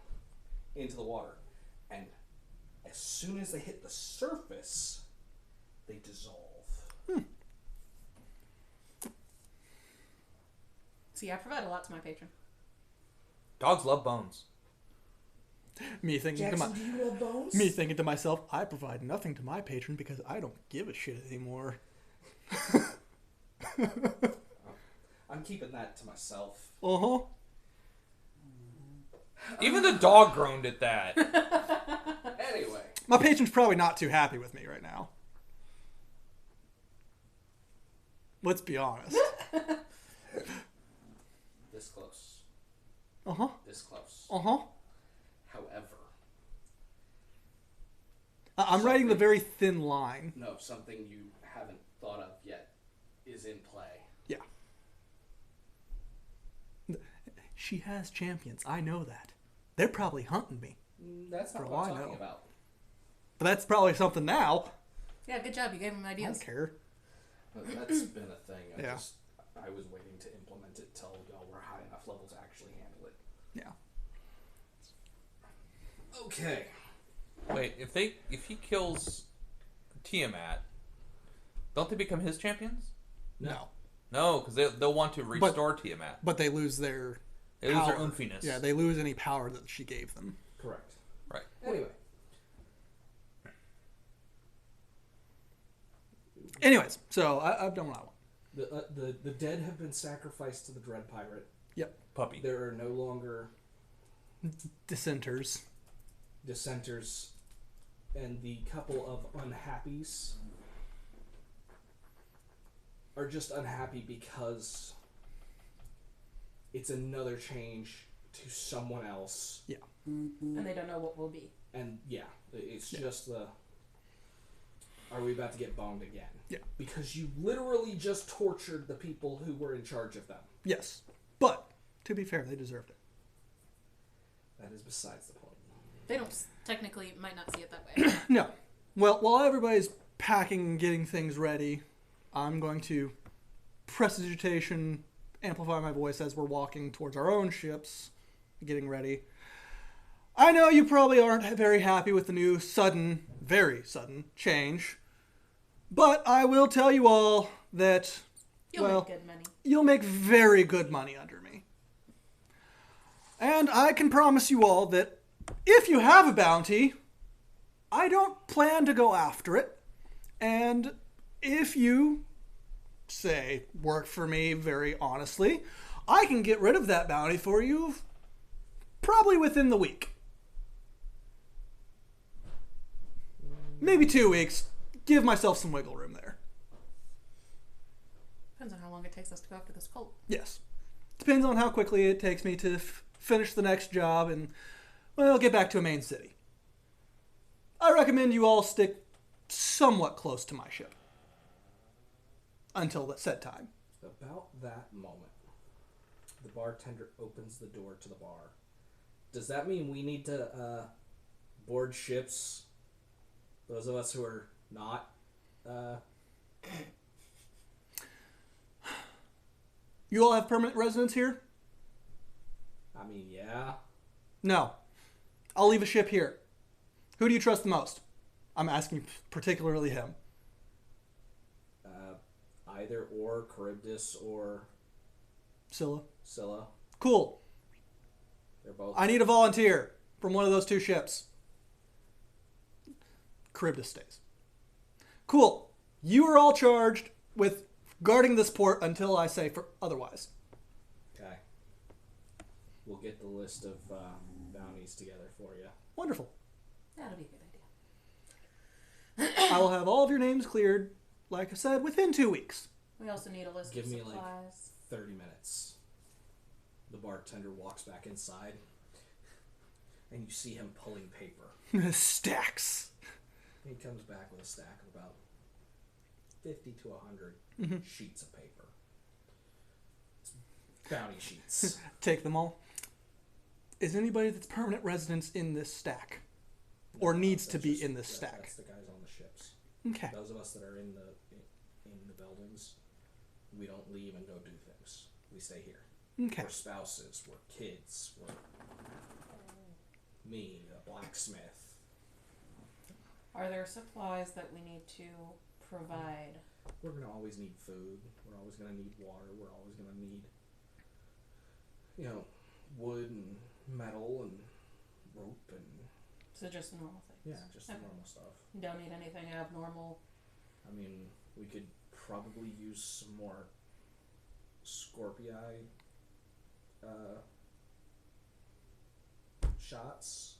into the water. And as soon as they hit the surface, they dissolve. See, I provide a lot to my patron. Dogs love bones. Me thinking Jackson, do you love bones? me thinking to myself, I provide nothing to my patron because I don't give a shit anymore. I'm keeping that to myself. Uh-huh. Even the dog groaned at that. Anyway. My patron's probably not too happy with me right now. Let's be honest. This close. Uh-huh. This close. Uh-huh. However. I'm writing the very thin line. No, something you haven't thought of yet is in play. Yeah. She has champions. I know that. They're probably hunting me. That's not For what all I'm I talking know. about. But that's probably something now. Yeah, good job. You gave him I ideas. don't care. But that's been a thing. Yeah. I was waiting to implement it till y'all were high enough level to actually handle it. Yeah. Okay. Wait, if he kills Tiamat, don't they become his champions? No. No, because they'll want to restore Tiamat. But they lose their They lose their power. oomphiness. Yeah, they lose any power that she gave them. Correct. Right. Anyway. Anyways, so I've done what I want. The dead have been sacrificed to the Dread Pirate. Yep. Puppy. There are no longer Dissenters. dissenters, and the couple of unhappies are just unhappy because it's another change to someone else. Yeah. And they don't know what will be. And yeah, it's just the, are we about to get boned again? Yeah. Because you literally just tortured the people who were in charge of them. Yes. But, to be fair, they deserved it. That is besides the point. They don't technically might not see it that way. No. Well, while everybody's packing and getting things ready, I'm going to prestidigitation, amplify my voice as we're walking towards our own ships, getting ready. I know you probably aren't very happy with the new very sudden change, but I will tell you all that, You'll make good money. you'll make very good money under me. And I can promise you all that if you have a bounty, I don't plan to go after it. And if you, say, work for me very honestly, I can get rid of that bounty for you probably within the week. Maybe 2 weeks. Give myself some wiggle room there. Depends on how long it takes us to go after this cult. Yes. Depends on how quickly it takes me to finish the next job and, well, get back to a main city. I recommend you all stick somewhat close to my ship. Until that said time. About that moment, the bartender opens the door to the bar. Does that mean we need to board ships? Those of us who are not. You all have permanent residence here? I mean, yeah. No. I'll leave a ship here. Who do you trust the most? I'm asking particularly him. Either or Charybdis or Scylla. Scylla. Cool. They're both. I need a volunteer from one of those two ships. Charybdis stays. Cool. You are all charged with guarding this port until I say for otherwise. Okay. We'll get the list of bounties together for you. Wonderful. That'll be a good idea. I will have all of your names cleared, like I said, within 2 weeks. We also need a list Give of me, supplies. 30 minutes. The bartender walks back inside, and you see him pulling paper. Stacks. He comes back with a stack of about 50 to 100 sheets of paper. It's bounty sheets. Take them all. Is anybody that's permanent residence in this stack? Or needs to That's be just- in this that- stack? That's the guys on the ships. Okay. Those of us that are in the buildings, we don't leave and go do things. We stay here. Okay. We're spouses. We're kids. We're me, a blacksmith. Are there supplies that we need to provide? We're gonna always need food. We're always gonna need water. We're always gonna need, wood and metal and rope and So just normal things. just the Okay. normal stuff. You don't need anything abnormal. I mean, we could probably use some more Scorpii shots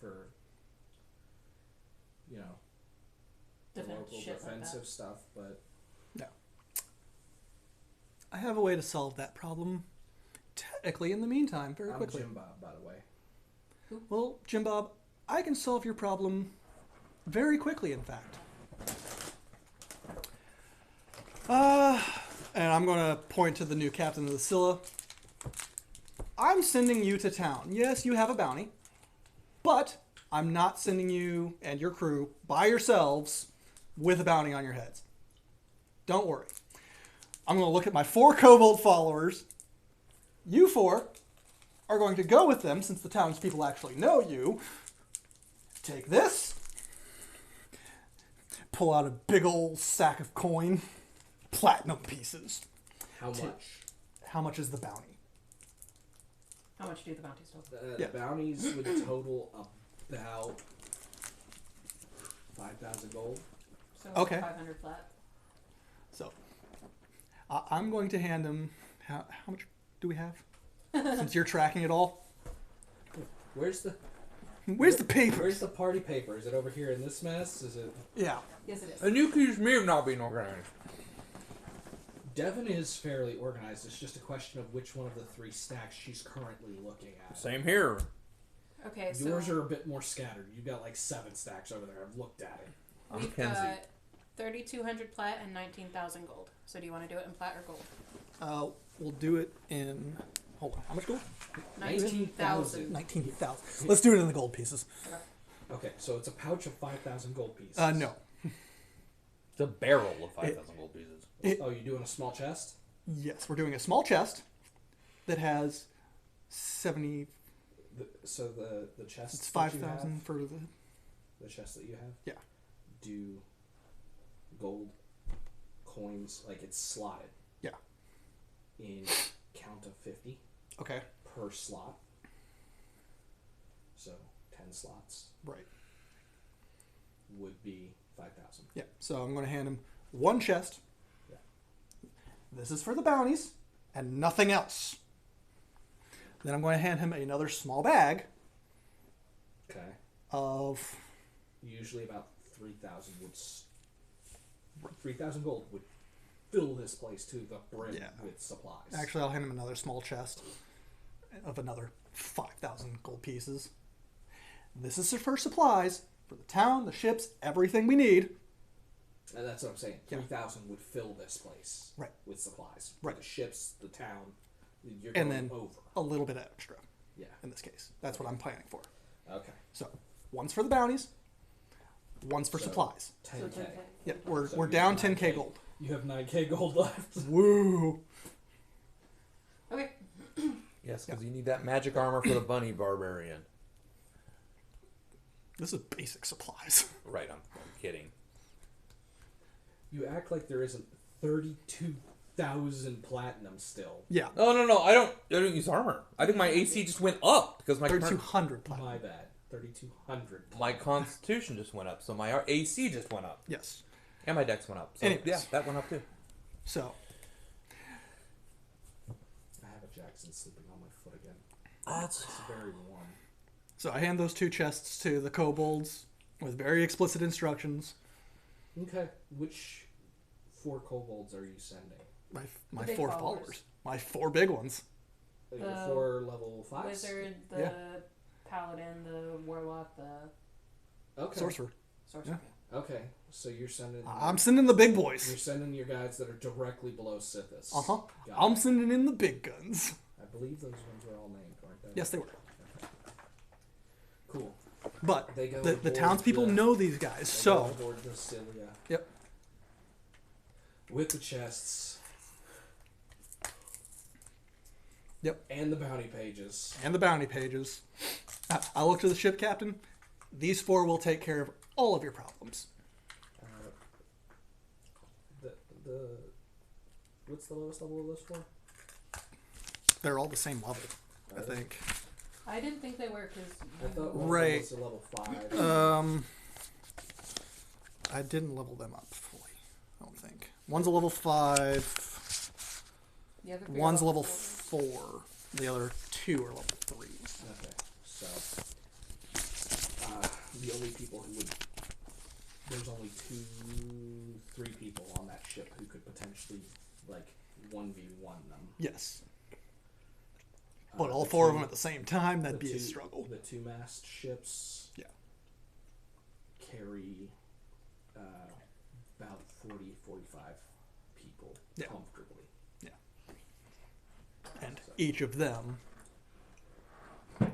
for, the Defense local shit defensive like stuff, but No. I have a way to solve that problem. Technically, in the meantime, very I'm quickly. Jim Bob, by the way. Well, Jim Bob, I can solve your problem very quickly, in fact. And I'm going to point to the new captain of the Scylla. I'm sending you to town. Yes, you have a bounty, but I'm not sending you and your crew by yourselves with a bounty on your heads. Don't worry. I'm going to look at my 4 kobold followers. You 4 are going to go with them, since the townspeople actually know you. Take this. Pull out a big old sack of coin. Platinum pieces. How much? How much is the bounty? How much do the bounties total? Yeah. The bounties would total about 5,000 gold. So Okay. 500 flat. So, I'm going to hand him... How much do we have? Since you're tracking it all. Where's the paper? Where's the party paper? Is it over here in this mess? Is it? Yeah. Yes, it is. And you accuse me of not being organized. Devin is fairly organized. It's just a question of which one of the 3 stacks she's currently looking at. Same here. Okay, so Yours are a bit more scattered. You've got like 7 stacks over there. I've looked at it. I'm we've Kenzie. got 3,200 plat and 19,000 gold. So do you want to do it in plat or gold? We'll do it in... Hold on. How much gold? 19,000. 19,000. Let's do it in the gold pieces. Okay, so it's a pouch of 5,000 gold pieces. No. It's a barrel of 5,000 gold pieces. Oh, you doing a small chest? Yes, we're doing a small chest that has 70... So the chest. It's that you 5,000 have, for the... the chest that you have. Yeah. Do gold coins like it's slotted. Yeah. In count of 50 Okay. per slot. So 10 slots Right. would be 5,000. Yeah. So I'm going to hand him 1 chest. Yeah. This is for the bounties and nothing else. Then I'm going to hand him another small bag Okay. of... Usually about 3,000 would 3,000 gold would fill this place to the brim Yeah. with supplies. Actually, I'll hand him another small chest of another 5,000 gold pieces. This is for supplies for the town, the ships, everything we need. And that's what I'm saying. Yeah. 3,000 would fill this place Right. with supplies. Right. The ships, the town, you're And going then over. a little bit extra Yeah. in this case. That's what I'm planning for. Okay. So, one's for the bounties, one's for So- supplies. 10K. So 10K. Yep, we're So we're you down have 10k 9K. gold. You have 9K gold left. Woo! Okay. Yes, because you need that magic armor for the bunny barbarian. This is basic supplies. Right, I'm kidding. You act like there isn't 32,000 platinum still. Yeah, No, I don't use armor. I think my AC just went up because my 3,200 platinum. My bad. 3,200. my constitution just went up, so my AC just went up, Yes. and my dex went up. So Anyways. yeah, that went up too. So, I have a Jackson sleeping on my foot again. That's It's very warm. so I hand those 2 chests to the kobolds with very explicit instructions. Okay. Which 4 kobolds are you sending? My big 4 followers. followers. My 4 big ones. Your The 4 level 5s? Wizard, the Yeah. paladin, the warlock, the Okay. Sorcerer. sorcerer. Okay. So you're sending... I'm sending the big You're boys. sending your guys that are directly below Sithis. Uh-huh. Got I'm it. sending in the big guns. I believe those ones were all named, weren't they? Yes, they were. Cool. But They go the aboard townspeople the- know these guys, They go so... aboard the Cilia Yep. with the chests. Yep. And the bounty pages. And the bounty pages. I look to the ship captain. These 4 will take care of all of your problems. The what's the lowest level of those 4? They're all the same level, I think. I didn't think they were because I thought one Right. was a level 5. I didn't level them up fully, I don't think. One's a level 5. the other 3 One's are level 4. 4. The other 2 are level 3. Okay, so the only people who would there's only 3 people on that ship who could potentially like 1v1 them. Yes. But all the 4 of two- them at the same time, that'd the be a two- struggle. The 2-mast ships Yeah. carry about 40-45 people Yeah. comfortably. And each of them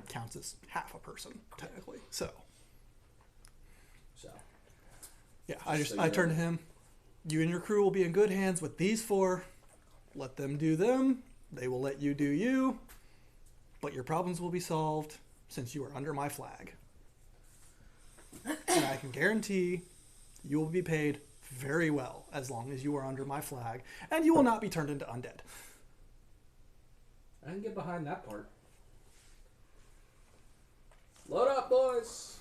counts as half a person, technically. So, So yeah, Just I so I you turn know. to him. You and your crew will be in good hands with these 4. Let them do them. They will let you do you. But your problems will be solved since you are under my flag. And I can guarantee you will be paid very well as long as you are under my flag, and you will not be turned into undead. I can get behind that part. Load up, boys!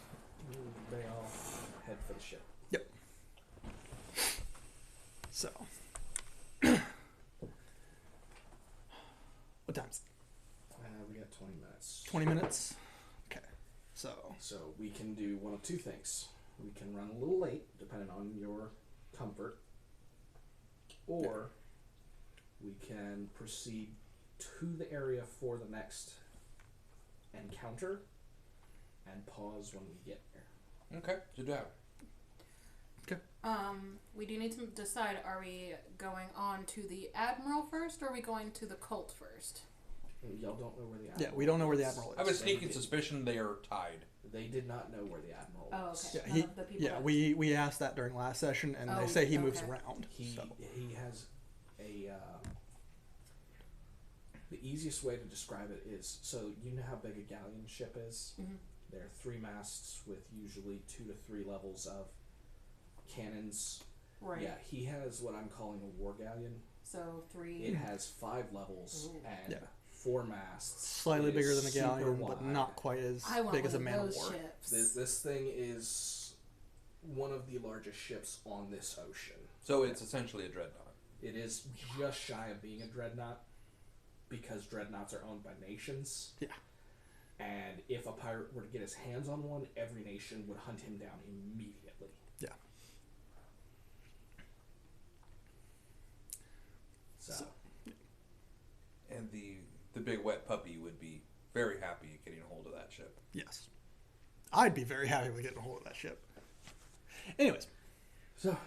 And they all head for the ship. Yep. So. What time is it? We got 20 minutes. 20 minutes? Okay. So, So we can do one of 2 things. We can run a little late, depending on your comfort, or we can proceed to the area for the next encounter and pause when we get there. Okay, good job. We do need to decide: are we going on to the Admiral first, or are we going to the Cult first? Y'all don't know where the Admiral yeah, we don't know where the is. Admiral I have a is. sneaking did. suspicion they are tied. They did not know where the Admiral Oh, was. okay. Yeah, None of the people yeah, that- we asked that during last session, and Oh, they say he moves okay. around. He So. has a the easiest way to describe it is, so you know how big a galleon ship is? Mhm. There are 3 masts with usually 2 to 3 levels of cannons. Right. Yeah, he has what I'm calling a war galleon. So 3. It has 5 levels Ooh. and Yeah. 4 masts. Slightly It bigger is than a super galleon, but wide. not quite as I want big as a one man of of those war. ships. This thing is one of the largest ships on this ocean. So it's essentially a dreadnought. It is just shy of being a dreadnought because dreadnoughts are owned by nations. Yeah. And if a pirate were to get his hands on one, every nation would hunt him down immediately. Yeah. So, And the big wet puppy would be very happy at getting a hold of that ship. Yes. I'd be very happy with getting a hold of that ship. Anyways, so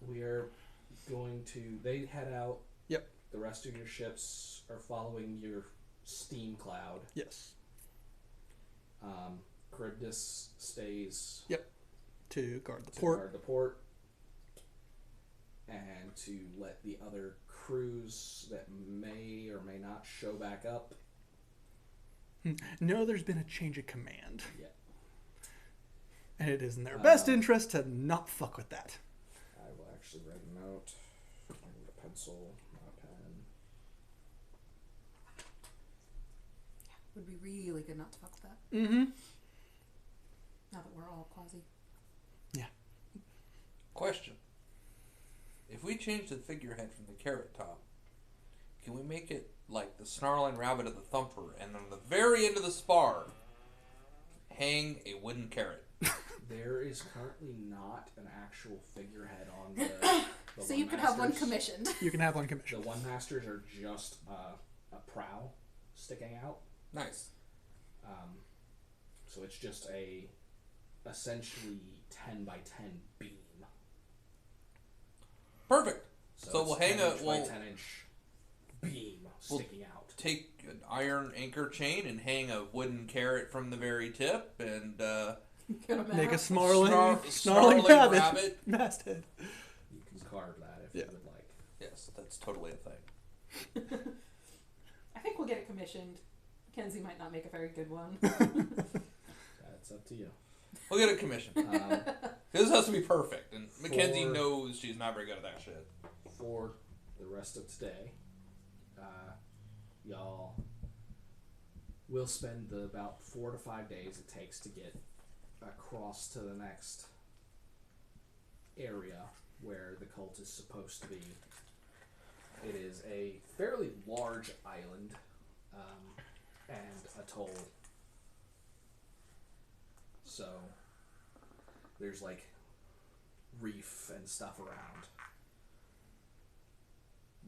we are going to. They head out. Yep. The rest of your ships are following your steam cloud. yes. Charybdis stays To guard the to port. guard the port and to let the other crews that may or may not show back up. No, there's been a change of command. Yeah. And it is in their best interest to not fuck with that. I will actually write a note. I need a pencil, not a pen. Would be really good not to fuck with that. Mm-hmm. Now that we're all quasi. Question. If we change the figurehead from the carrot top, can we make it like the snarling rabbit of the thumper, and on the very end of the spar, hang a wooden carrot? There is currently not an actual figurehead on the So you could have one One-Masters. commissioned. You can have one The commission. One-Masters are just a prow sticking out. Nice. So it's just a essentially 10 by 10 beam. Perfect. So it's we'll hang 10 a- inch by we'll- 10 inch beam we'll- sticking out. Take an iron anchor chain and hang a wooden carrot from the very tip, and Make a snarling snarling rabbit. Masthead. You can carve that if Yeah. you would like. yes, that's totally a thing. we'll get it commissioned. Kenzie might not make a very good one. That's up to you. We'll get a commission. This has to be perfect, and Mackenzie For- knows she's not very good at that shit. For the rest of today, y'all will spend the about 4 to 5 days it takes to get across to the next area where the cult is supposed to be. It is a fairly large island and atoll. So there's like reef and stuff around.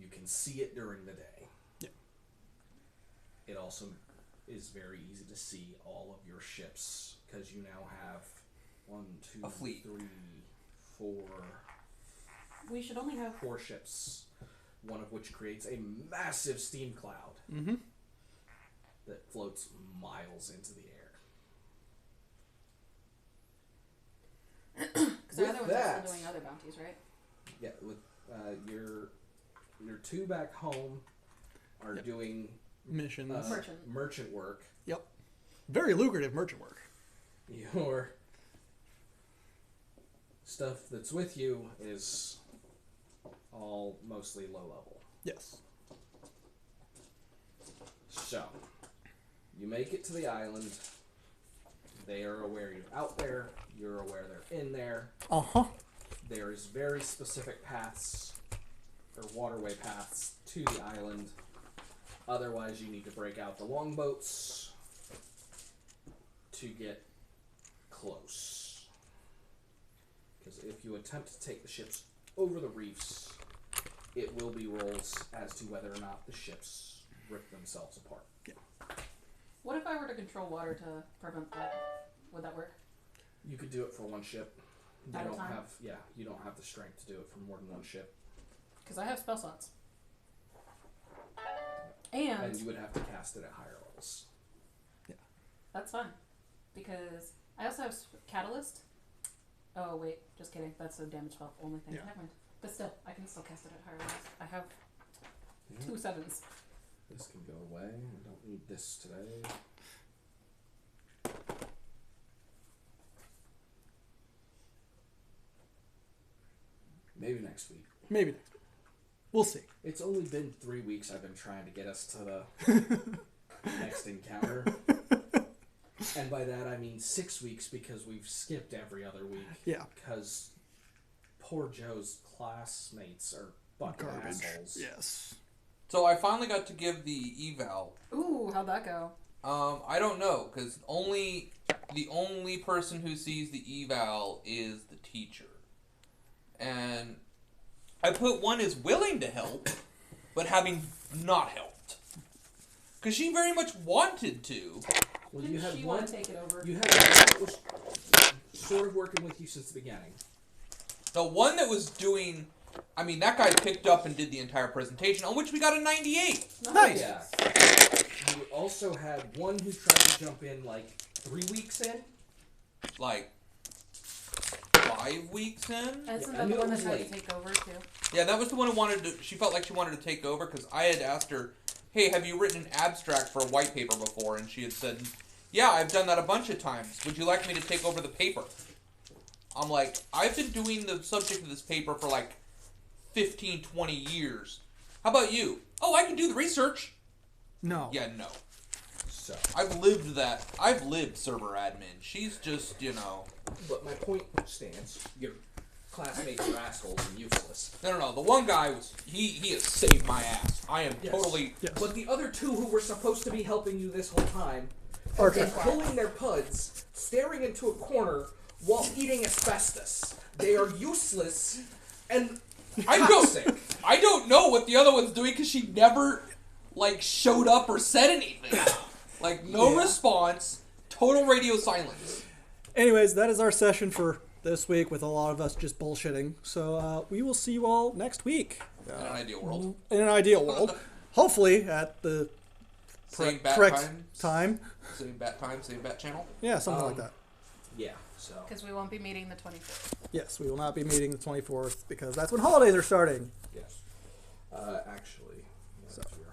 You can see it during the day. Yeah. It also is very easy to see all of your ships because you now have A fleet. We should only have 4 ships, one of which creates a massive steam cloud that floats miles into the air. because the With other ones are that- still doing other bounties, right? Yeah, with your 2 back home are Yep. doing Missions. merchant work. Yep. Very lucrative merchant work. Your stuff that's with you is all mostly low level. Yes. So, you make it to the island. They are aware you're out there. You're aware they're in there. Uh-huh. There's very specific paths or waterway paths to the island. Otherwise, you need to break out the longboats to get close. Because if you attempt to take the ships over the reefs, it will be rolls as to whether or not the ships rip themselves apart. What if I were to control water to prevent that? Would that work? You could do it for one ship. You At a don't time? have, you don't have the strength to do it for more than one ship, Because I have spell slots. and And you would have to cast it at higher levels. that's fine. Because I also have Catalyst. Oh, wait. Just kidding. That's a damage spell only thing. Yeah. Never mind. But still, I can still cast it at higher levels. I have 2 sevens. This can go away. I don't need this today. Maybe next week. Maybe next week. We'll see. It's only been 3 weeks I've been trying to get us to the next encounter. And by that I mean 6 weeks because we've skipped every other week. Yeah. Because poor Joe's classmates are fucking Garbage. assholes. Yes. So I finally got to give the eval. Ooh, how'd that go? I don't know, because the only person who sees the eval is the teacher. And I put one as willing to help, but having not helped. Because she very much wanted to. Well, Didn't you had she one. want to take it over? You had one that was sort of working with you since the beginning. The one that was doing, I mean, that guy picked up and did the entire presentation, on which we got a 98. Nice. Yeah. You also had one who tried to jump in like 3 weeks in. Like, 5 weeks in? Isn't I that knew the one it that was tried late. to take over too? Yeah, that was the one who wanted to, she felt like she wanted to take over, because I had asked her, hey, have you written an abstract for a white paper before? And she had said, yeah, I've done that a bunch of times. Would you like me to take over the paper? I'm like, I've been doing the subject of this paper for like 15, 20 years. How about you? Oh, I can do the research. No. Yeah, no. So, I've lived that. I've lived server admin. She's just, but my point stands. Your classmates are assholes and useless. No. The one guy was, he has saved my ass. I am Yes. totally, Yes. But the other two who were supposed to be helping you this whole time Are have been trash. pulling their puds, staring into a corner while eating asbestos. They are useless and toxic. I don't know what the other one's doing because she never, like, showed up or said anything. Like, no Yeah. response, total radio silence. Anyways, that is our session for this week with a lot of us just bullshitting. So we will see you all next week. In an ideal world. In an ideal world. Hopefully at the Same bat correct time. time. Same bat time, same bat channel. Yeah, something like that. Yeah, so. Because we won't be meeting the 24th. Yes, we will not be meeting the 24th because that's when holidays are starting. Yes. Actually, that's your